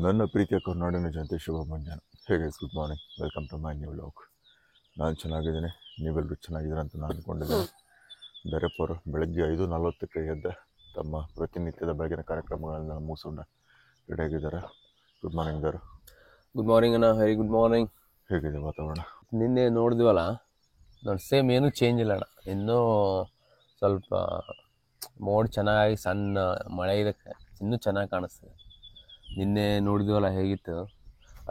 ನನ್ನ ಪ್ರೀತಿಯ ಕರ್ನಾಡಿನ ಜನತೆ ಶುಭ ಮುಂಜಾನೆ. ಹೇಗೆ good morning, welcome to my new vlog. ನಾನು ಚೆನ್ನಾಗಿದ್ದೀನಿ, ನೀವೆಲ್ಲರೂ ಚೆನ್ನಾಗಿದ್ದೀರ ಅಂತ ನಾನು ಅಂದ್ಕೊಂಡಿದ್ದೀನಿ. ದರೆಪ್ಪರು ಬೆಳಗ್ಗೆ 5:40ಕ್ಕೆ ಎದ್ದು ತಮ್ಮ ಪ್ರತಿನಿತ್ಯದ ಬೆಳಗಿನ ಕಾರ್ಯಕ್ರಮಗಳನ್ನು ಮುಗಿಸೋಣ ರೆಡಿಯಾಗಿದ್ದಾರೆ. ಗುಡ್ ಮಾರ್ನಿಂಗ್ ದರ್. ಗುಡ್ ಮಾರ್ನಿಂಗ್ ಅಣ್ಣ, ವೆರಿ ಗುಡ್ ಮಾರ್ನಿಂಗ್. ಹೇಗಿದೆ ವಾತಾವರಣ? ನಿನ್ನೆ ನೋಡಿದ್ವಲ್ಲ, ನೋಡಿ ಸೇಮ್ ಏನೂ ಚೇಂಜ್ ಇಲ್ಲ ಅಣ್ಣ. ಇನ್ನೂ ಸ್ವಲ್ಪ ಮೋಡ್ ಚೆನ್ನಾಗಿ ಸಣ್ಣ ಮಳೆ ಇದಕ್ಕೆ ಇನ್ನೂ ಚೆನ್ನಾಗಿ ಕಾಣಿಸ್ತದೆ. ನಿನ್ನೆ ನೋಡಿದ್ವಲ್ಲ ಹೇಗಿತ್ತು,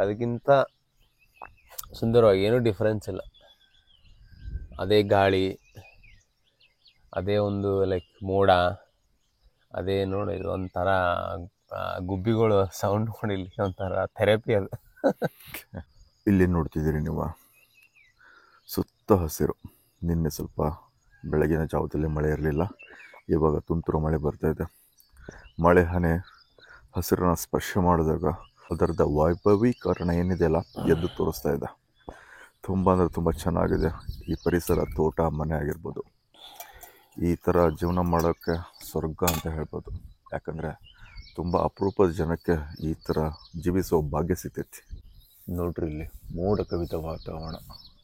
ಅದಕ್ಕಿಂತ ಸುಂದರವಾಗಿ ಏನೂ ಡಿಫ್ರೆನ್ಸ್ ಇಲ್ಲ. ಅದೇ ಗಾಳಿ, ಅದೇ ಒಂದು ಲೈಕ್ ಮೋಡ, ಅದೇ ನೋಡಿ ಒಂಥರ ಗುಬ್ಬಿಗಳು ಸೌಂಡ್ ನೋಡಿ, ಇಲ್ಲಿ ಒಂಥರ ಥೆರಪಿ ಅದು. ಇಲ್ಲಿ ನೋಡ್ತಿದ್ದೀರಿ ನೀವು, ಸುತ್ತ ಹಸಿರು. ನಿನ್ನೆ ಸ್ವಲ್ಪ ಬೆಳಗಿನ ಜಾವದಲ್ಲಿ ಮಳೆ ಇರಲಿಲ್ಲ, ಇವಾಗ ತುಂತುರು ಮಳೆ ಬರ್ತಾಯಿದೆ. ಮಳೆ ಹನಿ ಹಸಿರನ್ನ ಸ್ಪರ್ಶ ಮಾಡಿದಾಗ ಅದರದ ವೈಭವೀಕರಣ ಏನಿದೆಯಲ್ಲ ಎದ್ದು ತೋರಿಸ್ತಾ ಇದೆ. ತುಂಬ ಅಂದರೆ ತುಂಬ ಚೆನ್ನಾಗಿದೆ ಈ ಪರಿಸರ. ತೋಟ ಮನೆ ಆಗಿರ್ಬೋದು, ಈ ಥರ ಜೀವನ ಮಾಡೋಕ್ಕೆ ಸ್ವರ್ಗ ಅಂತ ಹೇಳ್ಬೋದು. ಯಾಕಂದರೆ ತುಂಬ ಅಪರೂಪದ ಜನಕ್ಕೆ ಈ ಥರ ಜೀವಿಸೋ ಭಾಗ್ಯ ಸಿಗ್ತೈತಿ. ನೋಡ್ರಿ, ಇಲ್ಲಿ ಮೋಡ ಕವಿತ ವಾತಾವರಣ,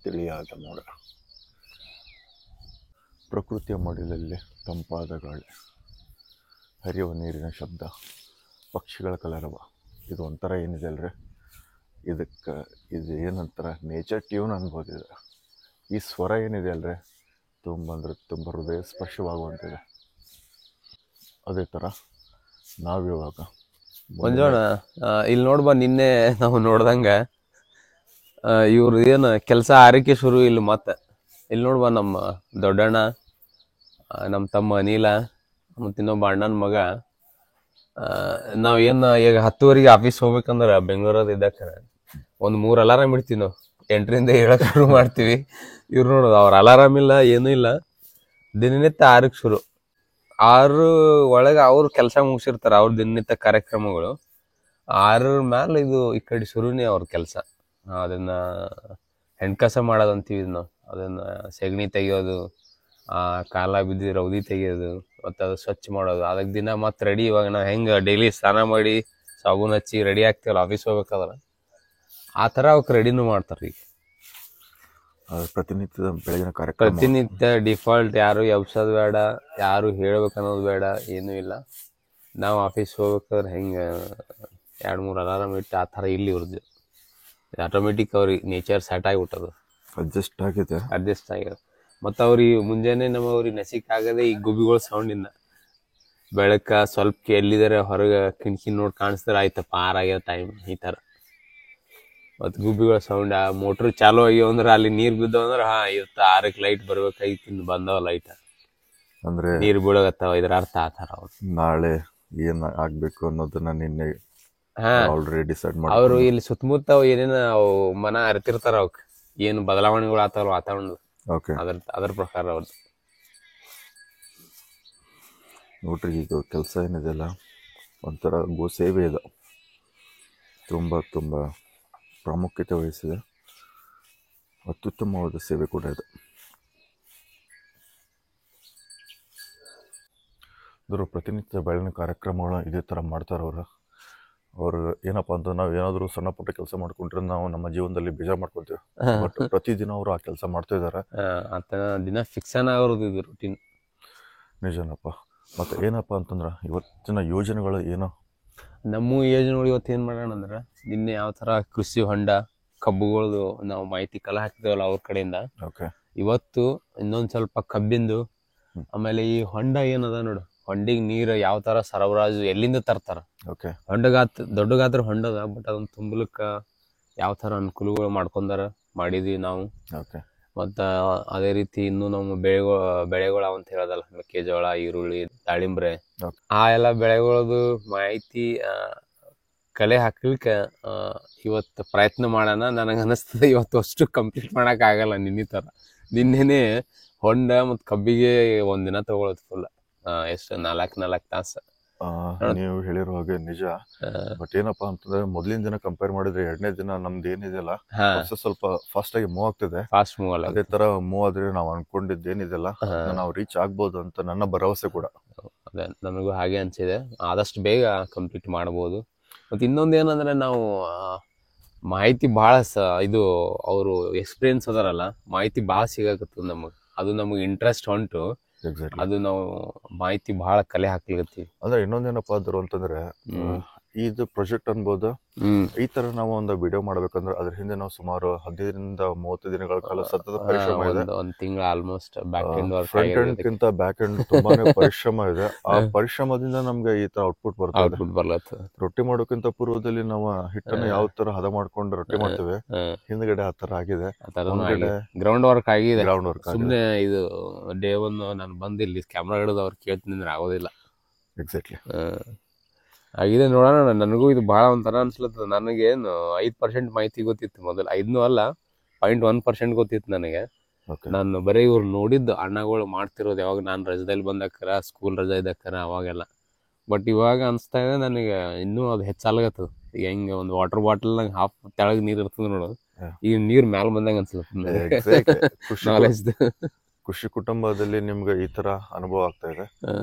ತಿಳಿಯಾದ ಮೋಡ, ಪ್ರಕೃತಿಯ ಮಡಿಲಲ್ಲಿ ತಂಪಾದ ಗಾಳಿ, ಹರಿಯುವ ನೀರಿನ ಶಬ್ದ, ಪಕ್ಷಿಗಳ ಕಲರವ. ಇದು ಒಂಥರ ಏನಿದೆ ಅಲ್ರಿ, ಇದು ಏನಂತಾರೆ, ನೇಚರ್ ಟ್ಯೂನ್ ಅನ್ಬೋದಿದೆ. ಈ ಸ್ವರ ಏನಿದೆ ಅಲ್ರಿ, ತುಂಬ ಅಂದರೆ ತುಂಬ ಹೃದಯ ಸ್ಪರ್ಶವಾಗುವಂತಿದೆ. ಅದೇ ಥರ ನಾವಿವಾಗ ಮಂಜೋಣ ಇಲ್ಲಿ ನೋಡ್ಬಾ, ನಿನ್ನೆ ನಾವು ನೋಡ್ದಂಗೆ ಇವ್ರು ಏನು ಕೆಲಸ ಆರೈಕೆ ಶುರು. ಇಲ್ಲಿ ಮತ್ತೆ ಇಲ್ಲಿ ನೋಡ್ಬಾ, ನಮ್ಮ ದೊಡ್ಡಣ್ಣ, ನಮ್ಮ ತಮ್ಮ ಅನಿಲ ಮತ್ತು ಇನ್ನೊಬ್ಬ ಅಣ್ಣನ ಮಗ. ನಾವು ಏನು ಈಗ 10:00 ಆಫೀಸ್ ಹೋಗ್ಬೇಕಂದ್ರೆ ಬೆಂಗಳೂರದ ಇದ್ದಕ್ಕೆ ಒಂದು 3 ಅಲಾರಾಮ್ ಇಡ್ತೀವಿ ನಾವು. 8ರಿಂದ 7 ಶುರು ಮಾಡ್ತೀವಿ. ಇವ್ರು ನೋಡೋದು, ಅವ್ರ ಅಲಾರಾಮ್ ಇಲ್ಲ, ಏನೂ ಇಲ್ಲ, ದಿನನಿತ್ಯ 6ಕ್ಕೆ ಶುರು. 6 ಒಳಗೆ ಅವ್ರು ಕೆಲಸ ಮುಗಿಸಿರ್ತಾರೆ, ಅವ್ರ ದಿನನಿತ್ಯ ಕಾರ್ಯಕ್ರಮಗಳು. 6 ಮೇಲೆ ಇದು ಈ ಕಡೆ ಶುರುನೇ ಅವ್ರ ಕೆಲಸ. ಅದನ್ನ ಹೆಣ್ಕಸ ಮಾಡೋದಂತೀವಿ ನಾವು. ಅದನ್ನ ಸೆಗಣಿ ತೆಗಿಯೋದು, ಕಾಲ ಬಿದ್ದು ರೌದಿ ತೆಗಿಯೋದು, ಮತ್ತು ಅದು ಸ್ವಚ್ಛ ಮಾಡೋದು. ಅದಕ್ಕೆ ದಿನ ಮತ್ತೆ ರೆಡಿ. ಇವಾಗ ನಾವು ಹೆಂಗೆ ಡೈಲಿ ಸ್ನಾನ ಮಾಡಿ ಸಾಬೂನು ಹಚ್ಚಿ ರೆಡಿ ಆಗ್ತೀವಲ್ಲ ಆಫೀಸ್ ಹೋಗ್ಬೇಕಾದ್ರೆ, ಆ ಥರ ಅವಕ್ಕೆ ರೆಡಿನೂ ಮಾಡ್ತಾರೆ ಈಗ. ಪ್ರತಿನಿತ್ಯದ ಬೆಳಗಿನ ಕಾರ್ಯಕ್ರಮ, ಪ್ರತಿನಿತ್ಯ ಡಿಫಾಲ್ಟ್. ಯಾರು ಎಬ್ಸೋದು ಬೇಡ, ಯಾರು ಹೇಳ್ಬೇಕನ್ನೋದು ಬೇಡ, ಏನೂ ಇಲ್ಲ. ನಾವು ಆಫೀಸ್ ಹೋಗ್ಬೇಕಾದ್ರೆ ಹೆಂಗೆ 2-3 ಅಲಾರಾಮ್ ಇಟ್ಟು ಆ ಥರ ಇಲ್ಲಿ ಇವ್ರದ್ದು ಆಟೋಮೆಟಿಕ್ ಅವ್ರಿಗೆ ನೇಚರ್ ಸೆಟ್ ಆಗಿಬಿಟ್ಟದು, ಅಡ್ಜಸ್ಟ್ ಆಗಿದೆ. ಮತ್ತು ಅವ್ರಿಗೆ ಮುಂಜಾನೆ ಅವ್ರಿಗೆ ನಸಿಕ್ ಆಗದೆ ಈ ಗುಬ್ಬಿಗಳ ಸೌಂಡಿಂದ. ಬೆಳಕ ಸ್ವಲ್ಪ ಎಲ್ಲಿದ್ದಾರೆ ಹೊರಗೆ ಕಿಣಕಿ ನೋಡಿ ಕಾಣಿಸ್ತಾರೆ, ಆಯ್ತಪ್ಪ ಆರಾಗ್ಯದ ಟೈಮ್, ಈ ಥರ. ಮತ್ತು ಗುಬ್ಬಿಗಳ ಸೌಂಡ್, ಆ ಮೋಟ್ರ್ ಚಾಲು ಆಗ್ಯಾವ ಅಂದ್ರೆ, ಅಲ್ಲಿ ನೀರು ಬಿದ್ದವ ಅಂದ್ರೆ ಇವತ್ತು 6ಕ್ಕೆ ಲೈಟ್ ಬರ್ಬೇಕಾಗಿತ್ತು, ಇನ್ನು ಬಂದವ ಲೈಟ್, ಅಂದರೆ ನೀರು ಬೀಳಗತ್ತಾವ. ಇದ್ರ ಅರ್ಥ ಆ ಥರ. ಅವ್ರು ನಾಳೆ ಏನು ಆಗ್ಬೇಕು ಅನ್ನೋದನ್ನ ನಿನ್ನೆ ಆಲ್ರೆಡಿ ಡಿಸೈಡ್ ಮಾಡಿ ಅವರು ಇಲ್ಲಿ ಸುತ್ತಮುತ್ತ ಏನೇನು ಅವು ಮನ ಅರಿತಿರ್ತಾರ, ಅವಕ್ಕೆ ಏನು ಬದಲಾವಣೆಗಳು ಆತಾವ ವಾತಾವರಣದ. ಓಕೆ, ಅದ್ರ ಪ್ರಕಾರ ಅವ್ರದ್ದು. ನೋಡ್ರಿ, ಇದು ಕೆಲಸ ಏನಿದೆಯಲ್ಲ ಒಂಥರ ಗೋ ಸೇವೆ ಇದೆ. ತುಂಬ ತುಂಬ ಪ್ರಾಮುಖ್ಯತೆ ವಹಿಸಿದೆ, ಅತ್ಯುತ್ತಮವಾದ ಸೇವೆ ಕೂಡ ಇದೆ. ಇವರು ಪ್ರತಿನಿತ್ಯ ಬೆಳಗಿನ ಕಾರ್ಯಕ್ರಮಗಳನ್ನ ಇದೇ ಥರ ಮಾಡ್ತಾರೆ. ಅವ್ರು ಏನಪ್ಪ ಅಂತ, ನಾವು ಏನಾದರೂ ಸಣ್ಣ ಪುಟ್ಟ ಕೆಲಸ ಮಾಡ್ಕೊಂಡ್ರೆ ನಾವು ನಮ್ಮ ಜೀವನದಲ್ಲಿ ಬೇಜಾರು ಮಾಡ್ಕೊತೀವಿ. ಬಟ್ ಪ್ರತಿದಿನ ಅವರು ಆ ಕೆಲಸ ಮಾಡ್ತಾ ಇದ್ದಾರೆ. ದಿನ ಫಿಕ್ಸನ್ ಅವ್ರದ್ದು ಇದು ರೂಟೀನ್. ನಿಜನಪ್ಪ. ಮತ್ತು ಏನಪ್ಪ ಅಂತಂದ್ರೆ, ಇವತ್ತಿನ ಯೋಜನೆಗಳು ಏನೋ ನಮ್ಮ ಯೋಜನೆಗಳು ಇವತ್ತು ಏನು ಮಾಡೋಣ ಅಂದ್ರೆ, ನಿನ್ನೆ ಯಾವ ಥರ ಕೃಷಿ ಹೊಂಡ ಕಬ್ಬುಗಳದು ನಾವು ಮಾಹಿತಿ ಕಲೆ ಹಾಕಿದೇವಲ್ಲ ಅವ್ರ ಕಡೆಯಿಂದ. ಓಕೆ, ಇವತ್ತು ಇನ್ನೊಂದು ಸ್ವಲ್ಪ ಕಬ್ಬಿಂದು, ಆಮೇಲೆ ಈ ಹೊಂಡ ಏನದ ನೋಡು, ಹೊಂಡಿಗೆ ನೀರು ಯಾವ ಥರ ಸರಬರಾಜು ಎಲ್ಲಿಂದ ತರ್ತಾರ. ಓಕೆ, ದೊಡ್ಡ ಗಾತ್ರ ಹೊಂಡದ, ಬಟ್ ಅದನ್ನು ತುಂಬಲಿಕ್ಕೆ ಯಾವ ಥರ ಅನುಕೂಲಗಳು ಮಾಡಿದ್ವಿ ನಾವು. ಓಕೆ. ಮತ್ತು ಅದೇ ರೀತಿ ಇನ್ನೂ ನಮ್ಮ ಬೆಳೆಗಳು ಅಂತ ಹೇಳೋದಲ್ಲ, ಮೆಕ್ಕೆಜೋಳ, ಈರುಳ್ಳಿ, ದಾಳಿಂಬ್ರೆ, ಆ ಎಲ್ಲ ಬೆಳೆಗಳದು ಮಾಹಿತಿ ಕಲೆ ಹಾಕ್ಲಿಕ್ಕೆ ಇವತ್ತು ಪ್ರಯತ್ನ ಮಾಡೋಣ. ನನಗೆ ಅನಿಸ್ತದೆ ಇವತ್ತು ಅಷ್ಟು ಕಂಪ್ಲೀಟ್ ಮಾಡೋಕ್ಕಾಗಲ್ಲ ನಿನ್ನೆ ಥರ. ನಿನ್ನೆನೇ ಹೊಂಡ ಮತ್ತು ಕಬ್ಬಿಗೆ ಒಂದಿನ ತಗೊಳ್ಳೋದು ಫುಲ್. ಎಷ್ಟು 4 ತಾಸು. ನೀವು ಹೇಳಿರೋ ಹಾಗೆ ನಿಜ. ಬಟ್ ಏನಪ್ಪಾ ಅಂತಂದ್ರೆ, ಮೊದಲಿನ ದಿನ ಕಂಪೇರ್ ಮಾಡಿದ್ರೆ 2ನೇ ದಿನ ನಮ್ದು ಏನಿದೆಯಲ್ಲ ಸ್ವಲ್ಪ ಫಾಸ್ಟ್ ಆಗಿ ಮೂವ್ ಆಗ್ತಿದೆ. ಫಾಸ್ಟ್ ಮೂವ್ ಅಲ್ಲ, ಅದೇ ತರ ಮೂವ್ ಆದ್ರೆ ನಾವು ಅನ್ಕೊಂಡಿದ್ದೇನಿದೆಲ್ಲ ನಾವು ರೀಚ್ ಆಗ್ಬೋದು ಅಂತ ನನ್ನ ಭರವಸೆ ಕೂಡ. ಅದೇ ನನಗೂ ಹಾಗೆ ಅನ್ಸಿದೆ. ಆದಷ್ಟು ಬೇಗ ಕಂಪ್ಲೀಟ್ ಮಾಡ್ಬೋದು. ಮತ್ತು ಇನ್ನೊಂದು ಏನಂದ್ರೆ ನಾವು ಮಾಹಿತಿ ಭಾಳ ಇದು ಅವರು ಎಕ್ಸ್ಪೀರಿಯನ್ಸ್ ಅದಾರಲ್ಲ, ಮಾಹಿತಿ ಭಾಳ ಸಿಗಾಕತ್ತದ ನಮಗೆ. ಅದು ನಮಗೆ ಇಂಟ್ರೆಸ್ಟ್ ಹೊಂಟು, ಎಕ್ಸಾಕ್ಟ್ಲಿ. ಅದು ನಾವು ಮಾಹಿತಿ ಭಾಳ ಕಲೆ ಹಾಕ್ಲಿಕತ್ತೀವಿ. ಅಂದ್ರೆ ಇನ್ನೊಂದೇನಪ್ಪ ಆದ್ರು ಅಂತಂದ್ರೆ ಇದು ಪ್ರಾಜೆಕ್ಟ್ ಅನ್ಬೋದು. ಈ ತರ ನಾವು ಒಂದು ವಿಡಿಯೋ ಮಾಡ್ಬೇಕಂದ್ರೆ ಅದ್ರ ಹಿಂದೆ ನಾವು ಸುಮಾರು 15-30 ದಿನಗಳ ಕಾಲ ಸತತ ಪರಿಶ್ರಮ ಇದೆ. ಒಂದು ತಿಂಗಳ almost back end front end ಕಿಂತ ಬ್ಯಾಕ್ ಎಂಡ್ ತುಂಬಾನೇ ಪರಿಶ್ರಮ ಇದೆ. ಆ ಪರಿಶ್ರಮದಿಂದ ನಮ್ಗೆ ಈ ತರ ಔಟ್ಪುಟ್ ಬರ್ಲತ್ತ. ರೊಟ್ಟಿ ಮಾಡೋಕ್ಕಿಂತ ಪೂರ್ವದಲ್ಲಿ ನಾವು ಹಿಟ್ಟನ್ನು ಯಾವ ತರ ಹದ ಮಾಡ್ಕೊಂಡು ರೊಟ್ಟಿ ಮಾಡ್ತೇವೆ, ಹಿಂದ್ಗಡೆ ಆ ತರ ಆಗಿದೆ. ಗ್ರೌಂಡ್ ವರ್ಕ್ ಆಗಿದೆ. ಗ್ರೌಂಡ್ ವರ್ಕ್ ಸುಮ್ಮನೆ ಇದು ಡೇ ಒನ್ ನಾನು ಬಂದು ಇಲ್ಲಿ ಕ್ಯಾಮ್ರಾ ಹಿಡಿದು ಅವ್ರು ಕೇಳ್ತೀನಿ ಅಂದ್ರೆ ಆಗೋದಿಲ್ಲ. ಎಕ್ಸಾಕ್ಟ್ಲಿ ಆಗಿದೆ. ನೋಡೋಣ, ನನಗೂ ಇದು ಭಾಳ ಒಂಥರ ಅನ್ಸ್ಲತ್ತದ. ನನಗೇನು 5% ಮಾಹಿತಿ ಗೊತ್ತಿತ್ತು ಮೊದಲು, 5 ಅಲ್ಲ 0.1% ಗೊತ್ತಿತ್ತು ನನಗೆ. ನಾನು ಬರೀ ಇವ್ರು ನೋಡಿದ್ದು ಅಣ್ಣಗಳು ಮಾಡ್ತಿರೋದು ಯಾವಾಗ ನಾನು ರಜದಲ್ಲಿ ಬಂದಕ್ಕರ, ಸ್ಕೂಲ್ ರಜಾ ಇದ್ದಕ್ಕರ ಅವಾಗೆಲ್ಲ. ಬಟ್ ಇವಾಗ ಅನಿಸ್ತಾ ಇದೆ ನನಗೆ ಇನ್ನೂ ಅದು ಹೆಚ್ಚಾಗತ್ತದ. ಈಗ ಹೆಂಗೆ ಒಂದು ವಾಟರ್ ಬಾಟಲ್ನಾಗ ಹಾಫ್ ತೆಳಗೆ ನೀರು ಇರ್ತದೆ ನೋಡು, ಈಗ ನೀರು ಮ್ಯಾಲ ಬಂದಂಗೆ ಅನ್ಸ್ಲತ್ತ. ಖುಷಿ ಕುಟುಂಬದಲ್ಲಿ ನಿಮ್ಗೆ ಈ ತರ ಅನುಭವ ಆಗ್ತಾ ಇದೆ.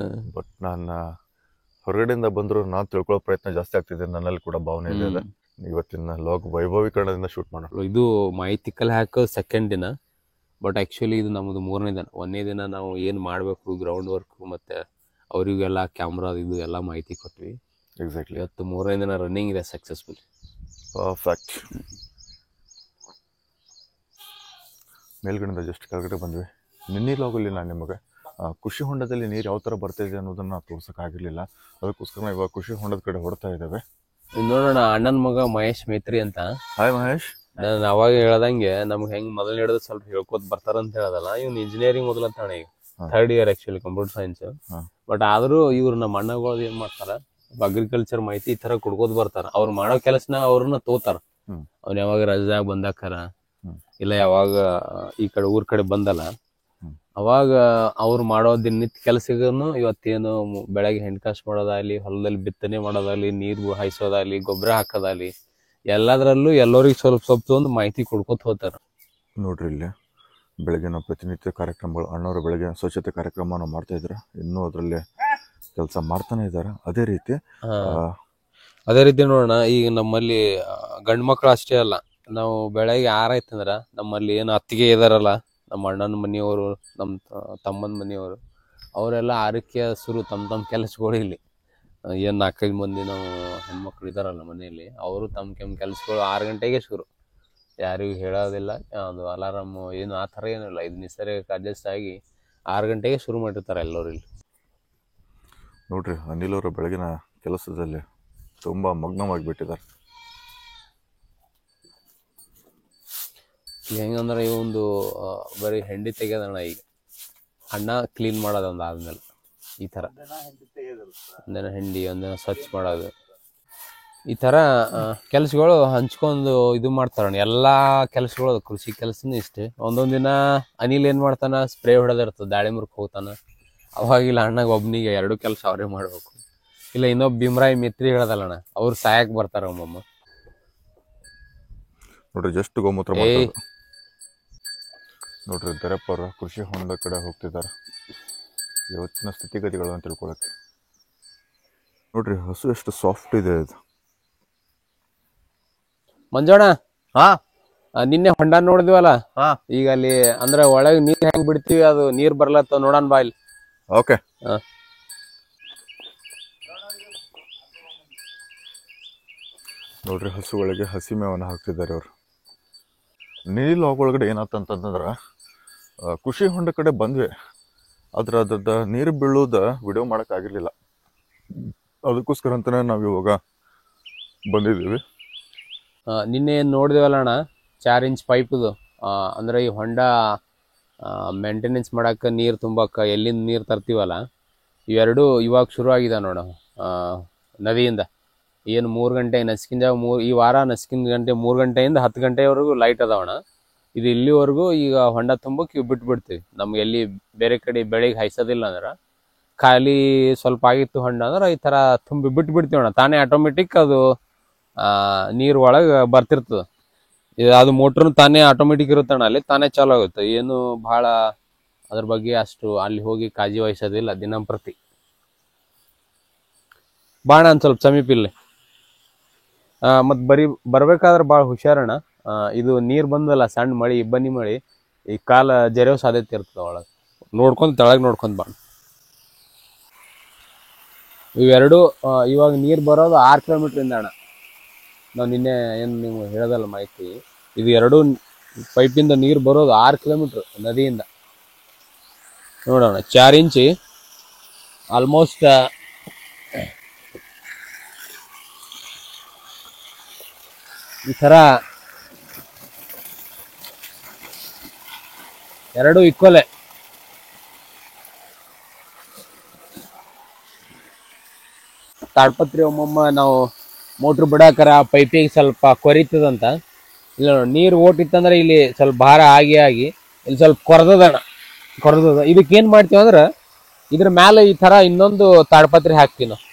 ಬಟ್ ನಾನು ಹೊರಗಡೆಯಿಂದ ಬಂದ್ರು ನಾನು ತಿಳ್ಕೊಳ್ಳೋ ಪ್ರಯತ್ನ ಜಾಸ್ತಿ ಆಗ್ತಿದೆ. ನನ್ನಲ್ಲಿ ಕೂಡ ಭಾವನೆ ಇದೆ. ಇವತ್ತಿನ ಲಾಗ್ ವೈಭವೀಕರಣದಿಂದ ಶೂಟ್ ಮಾಡೋಣ. ಇದು ಮಾಹಿತಿ ಕಲೆ ಹಾಕೋದು ಸೆಕೆಂಡ್ ದಿನ, ಬಟ್ ಆ್ಯಕ್ಚುಲಿ ಇದು ನಮ್ಮದು 3ನೇ ದಿನ. 1ನೇ ದಿನ ನಾವು ಏನು ಮಾಡಬೇಕು ಗ್ರೌಂಡ್ ವರ್ಕು ಮತ್ತು ಅವರಿಗೆಲ್ಲ ಕ್ಯಾಮ್ರಾ ಇದು ಎಲ್ಲ ಮಾಹಿತಿ ಕೊಟ್ವಿ. ಎಕ್ಸಾಕ್ಟ್ಲಿ. ಇವತ್ತು 3ನೇ ದಿನ ರನ್ನಿಂಗ್ ಇದೆ ಸಕ್ಸಸ್ಫುಲ್. ಪರ್ಫೆಕ್ಟ್. ಮೇಲ್ಗಡೆಯಿಂದ ಜಸ್ಟ್ ಕೆಳಗಡೆ ಬಂದ್ವಿ. ನಿನ್ನೆ ಲಾಗಲ್ಲಿ ನಾನು ನಿಮಗೆ ಖುಷಿ ಹೊಂಡದಲ್ಲಿ ನೀರು ಯಾವ ಥರ ಬರ್ತಾಯಿದೆ ಅನ್ನೋದನ್ನು ತೋರ್ಸೋಕ್ಕಾಗಿರಲಿಲ್ಲ. ಅದಕ್ಕೋಸ್ಕರ ನಾವು ಇವಾಗ ಖುಷಿ ಹೊಂಡದ ಕಡೆ ಹೊಡ್ತಾ ಇದ್ದೇವೆ. ನೋಡೋಣ, ಅಣ್ಣನ ಮಗ ಮಹೇಶ್ ಮೇತ್ರಿ ಅಂತ. ಹಾಯ್ ಮಹೇಶ್. ನಾನು ಅವಾಗ ಹೇಳ್ದಂಗೆ ನಮ್ಗೆ ಹೆಂಗೆ ಮೊದಲು ಹಿಡಿದು ಸ್ವಲ್ಪ ಹೇಳ್ಕೊತ ಬರ್ತಾರಂತ ಹೇಳೋದಲ್ಲ, ಇವ್ನು ಇಂಜಿನಿಯರಿಂಗ್ ಮೊದಲಂತಾಣ, ಈಗ 3rd year actually computer science. But ಆದರೂ ಇವ್ರು ನಮ್ಮ ಅಣ್ಣಗಳು ಏನು ಮಾಡ್ತಾರೆ, ಅಗ್ರಿಕಲ್ಚರ್ ಮಾಹಿತಿ ಈ ಥರ ಕೊಡ್ಕೋತ ಬರ್ತಾರೆ. ಅವ್ರು ಮಾಡೋ ಕೆಲಸನ ಅವ್ರನ್ನ ತೋತಾರ. ಅವ್ನು ಯಾವಾಗ ರಜಾಗ ಬಂದಾಕರ ಇಲ್ಲ ಯಾವಾಗ ಈ ಕಡೆ ಊರ್ ಕಡೆ ಬಂದಲ್ಲ, ಅವಾಗ ಅವ್ರು ಮಾಡೋ ದಿನನಿತ್ಯ ಕೆಲಸಗೂ ಇವತ್ತೇನು ಬೆಳಗ್ಗೆ ಹೆಣ್ಕಾಸು ಮಾಡೋದಾಗಲಿ, ಹೊಲದಲ್ಲಿ ಬಿತ್ತನೆ ಮಾಡೋದಾಗಲಿ, ನೀರು ಹಾಯಿಸೋದಾಗಲಿ, ಗೊಬ್ಬರ ಹಾಕೋದಾಗಲಿ, ಎಲ್ಲದರಲ್ಲೂ ಎಲ್ಲರಿಗೆ ಸ್ವಲ್ಪ ಒಂದು ಮಾಹಿತಿ ಕೊಡ್ಕೊತ ಹೋಗ್ತಾರೆ. ನೋಡ್ರಿ ಇಲ್ಲಿ ಬೆಳಗಿನ ಪ್ರತಿನಿತ್ಯ ಕಾರ್ಯಕ್ರಮಗಳು, ಅಣ್ಣವರು ಬೆಳಗ್ಗೆ ಸ್ವಚ್ಛತೆ ಕಾರ್ಯಕ್ರಮವನ್ನು ಮಾಡ್ತಾ ಇದ್ದಾರೆ. ಇನ್ನೂ ಅದರಲ್ಲಿ ಕೆಲಸ ಮಾಡ್ತಾನೆ ಇದ್ದಾರೆ. ಅದೇ ರೀತಿ ನೋಡೋಣ, ಈಗ ನಮ್ಮಲ್ಲಿ ಗಂಡು ಮಕ್ಕಳು ಅಷ್ಟೇ ಅಲ್ಲ, ನಾವು ಬೆಳಗ್ಗೆ ಆರಾಯ್ತಂದ್ರೆ ನಮ್ಮಲ್ಲಿ ಏನು ಅತ್ತಿಗೆ ಇದಾರಲ್ಲ, ನಮ್ಮ ಅಣ್ಣನ ಮನೆಯವರು, ನಮ್ಮ ತಮ್ಮನ ಮನೆಯವರು, ಅವರೆಲ್ಲ ಆರಕ್ಕೆ ಶುರು ತಮ್ಮ ಕೆಲಸಗಳು. ಇಲ್ಲಿ ಏನು 4-5 ಮಂದಿ ನಾವು ಹೆಣ್ಮಕ್ಳು ಇದ್ದಾರಲ್ಲ ಮನೆಯಲ್ಲಿ, ಅವರು ತಮ್ಮ ಕೆಲಸಗಳು 6 ಗಂಟೆಗೆ ಶುರು. ಯಾರಿಗೂ ಹೇಳೋದಿಲ್ಲ, ಅದು ಅಲಾರಾಮ್ ಏನು ಆ ಥರ ಏನಿಲ್ಲ. ಇದು ನಿಸರ್ಗಕ್ಕೆ ಅಡ್ಜಸ್ಟ್ ಆಗಿ 6 ಗಂಟೆಗೆ ಶುರು ಮಾಡಿರ್ತಾರೆ ಎಲ್ಲರೂ ಇಲ್ಲಿ. ನೋಡ್ರಿ, ಅನಿಲ್ ಅವರು ಬೆಳಗಿನ ಕೆಲಸದಲ್ಲಿ ತುಂಬ ಮಗ್ನವಾಗಿಬಿಟ್ಟಿದ್ದಾರೆ. ಹೆಂಗಂದ್ರೆ ಈ ಒಂದು ಬರೀ ಹೆಂಡಿ ತೆಗೆಯೋದಣ್ಣ. ಈಗ ಅಣ್ಣ ಕ್ಲೀನ್ ಮಾಡೋದು ಒಂದು ಆದ್ಮೇಲೆ ಈ ಥರ ಒಂದಿನ ಹೆಂಡಿ, ಒಂದಿನ ಸ್ವಚ್ಛ ಮಾಡೋದು, ಈ ಥರ ಕೆಲಸಗಳು ಹಂಚ್ಕೊಂಡು ಇದು ಮಾಡ್ತಾರಣ್ಣ. ಎಲ್ಲ ಕೆಲಸಗಳು, ಕೃಷಿ ಕೆಲಸನೂ ಇಷ್ಟೇ. ಒಂದೊಂದು ದಿನ ಅನಿಲ್ ಏನು ಮಾಡ್ತಾನೆ, ಸ್ಪ್ರೇ ಹೊಡೆದಿರ್ತದೆ, ದಾಳಿಂಬ್ರಕ್ಕೆ ಹೋಗ್ತಾನೆ. ಅವಾಗಿಲ್ಲ ಅಣ್ಣಗೆ ಒಬ್ಬನಿಗೆ 2 ಕೆಲಸ ಅವರೇ ಮಾಡಬೇಕು. ಇಲ್ಲ ಇನ್ನೊಬ್ಬ ಭೀಮರಾಯ್ ಮಿತ್ರಿ ಹೇಳೋದಲ್ಲಣ್ಣ, ಅವ್ರು ಸಹಾಯಕ್ಕೆ ಬರ್ತಾರೆ ಒಮ್ಮಮ್ಮ. ನೋಡ್ರಿ, ಜಸ್ಟ್ ಗೋಮೂತ್ರ ನೋಡ್ರಿ, ದರಪ್ಪ ಅವರು ಕೃಷಿ ಹೊಂಡದ ಕಡೆ ಹೋಗ್ತಿದ್ದಾರೆ ಇವತ್ತಿನ ಸ್ಥಿತಿಗತಿಗಳನ್ನು ತಿಳ್ಕೊಳಕ್ಕೆ. ನೋಡ್ರಿ, ಹಸು ಎಷ್ಟು ಸಾಫ್ಟ್ ಇದೆ ಇದು. ಮಂಜೋಣ, ನಿನ್ನೆ ಹೊಂಡ ನೋಡಿದ್ವಲ್ಲ, ಈಗ ಅಲ್ಲಿ ಅಂದ್ರೆ ಒಳಗೆ ನೀರ್ ಹೆಂಗ್ ಬಿಡ್ತೀವಿ, ಅದು ನೀರ್ ಬರ್ಲತ್ತ ನೋಡೋಣ ಬಾ ಇಲ್ಲಿ. ಓಕೆ. ನೋಡ್ರಿ, ಹಸುಗಳಿಗೆ ಹಸಿ ಮೇವನ್ನು ಹಾಕ್ತಿದ್ದಾರೆ ಅವರು. ನೀಲ್ ಒಳಗಡೆ ಏನಾತಂತಂದ್ರೆ, ಖುಷಿ ಹೊಂಡ ಕಡೆ ಬಂದ್ವಿ, ಅದ್ರದ್ದು ನೀರು ಬೀಳೋದ ವಿಡಿಯೋ ಮಾಡೋಕ್ಕಾಗಿರ್ಲಿಲ್ಲ. ಅದಕ್ಕೋಸ್ಕರ ಅಂತಾನೆ ನಾವು ಇವಾಗ ಬಂದಿದ್ದೀವಿ. ನಿನ್ನೆ ಏನು ನೋಡಿದೇವಲ್ಲ ಅಣ್ಣ, 4 ಇಂಚ್ ಪೈಪ್ದು, ಅಂದ್ರೆ ಈ ಹೊಂಡ ಮೇಂಟೆನೆನ್ಸ್ ಮಾಡಕ್ಕೆ, ನೀರು ತುಂಬಕ್ಕೆ ಎಲ್ಲಿಂದ ನೀರು ತರ್ತೀವಲ್ಲ, ಇವೆರಡು ಇವಾಗ ಶುರು ಆಗಿದೆ ನೋಡು ನದಿಯಿಂದ. ಏನು 3 ಗಂಟೆ ನಸ್ಕಿನ ಜಾವ ಈ ವಾರ ನಸ್ಕಿನ ಗಂಟೆ 3 ಗಂಟೆಯಿಂದ 10 ಗಂಟೆವರೆಗೂ ಲೈಟ್ ಅದಾವಣ. ಇದು ಇಲ್ಲಿವರೆಗೂ ಈಗ ಹೊಂಡ ತುಂಬಕ್ಕೆ ಇವು ಬಿಟ್ಬಿಡ್ತೀವಿ. ನಮ್ಗೆ ಎಲ್ಲಿ ಬೇರೆ ಕಡೆ ಬೆಳೆಗೆ ಹಾಯಿಸೋದಿಲ್ಲ ಅಂದ್ರೆ, ಖಾಲಿ ಸ್ವಲ್ಪ ಆಗಿತ್ತು ಹೊಂಡ ಅಂದ್ರೆ ಈ ಥರ ತುಂಬಿ ಬಿಟ್ಬಿಡ್ತೀವಣ್ಣ. ತಾನೇ ಆಟೋಮೆಟಿಕ್ ಅದು ನೀರು ಒಳಗೆ ಬರ್ತಿರ್ತದೆ. ಅದು ಮೋಟ್ರನು ತಾನೇ ಆಟೋಮೆಟಿಕ್ ಇರುತ್ತಣ್ಣ, ಅಲ್ಲಿ ತಾನೇ ಚಾಲು ಆಗುತ್ತೆ. ಏನು ಭಾಳ ಅದ್ರ ಬಗ್ಗೆ ಅಷ್ಟು ಅಲ್ಲಿ ಹೋಗಿ ಕಾಳಜಿ ವಹಿಸೋದಿಲ್ಲ ದಿನಂಪ್ರತಿ. ಬಾಣ ಒಂದು ಸ್ವಲ್ಪ ಸಮೀಪ ಇಲ್ಲಿ. ಮತ್ ಬರ್ಬೇಕಾದ್ರೆ ಭಾಳ ಹುಷಾರಣ್ಣ. ಇದು ನೀರ್ ಬಂದಲ್ಲ, ಸಣ್ಣ ಮಳಿ, ಇಬ್ಬನಿ ಮಳಿ, ಈ ಕಾಲ ಜರಿಯೋ ಸಾಧ್ಯತೆ ಇರ್ತದ ಒಳಗೆ. ನೋಡ್ಕೊಂಡ್ ತೆಳಗ್ ನೋಡ್ಕೊಂಡ್ ಬಾ. ಇವೆರಡು ಇವಾಗ ನೀರ್ ಬರೋದು 6 ಕಿಲೋಮೀಟರ್ ಇಂದ ಅಣ್ಣ. ನಾವು ನಿನ್ನೆ ಏನು ನೀವು ಹೇಳೋದಲ್ಲ ಮಾಹಿತಿ, ಇದು ಎರಡು ಪೈಪಿಂದ ನೀರು ಬರೋದು 6 ಕಿಲೋಮೀಟರ್ ನದಿಯಿಂದ. ನೋಡೋಣ 4 ಇಂಚಿ ಆಲ್ಮೋಸ್ಟ್ ಈ ಥರ ಎರಡು ಇಕ್ವಲೆ. ತಾಡ್ಪತ್ರಿ ಒಮ್ಮೊಮ್ಮ ನಾವು ಮೋಟ್ರ್ ಬಿಡಾಕರ ಪೈಪಿಗೆ ಸ್ವಲ್ಪ ಕೊರಿತದಂತ. ಇಲ್ಲ ನೋಡಿ, ನೀರು ಓಟಿತ್ತಂದ್ರೆ ಇಲ್ಲಿ ಸ್ವಲ್ಪ ಭಾರ ಆಗಿ ಇಲ್ಲಿ ಸ್ವಲ್ಪ ಕೊರದದ. ಇದಕ್ಕೇನು ಮಾಡ್ತೀವಿ ಅಂದ್ರೆ ಇದ್ರ ಮ್ಯಾಲೆ ಈ ಥರ ಇನ್ನೊಂದು ತಾಡ್ಪತ್ರಿ ಹಾಕ್ತೀವಿ ನಾವು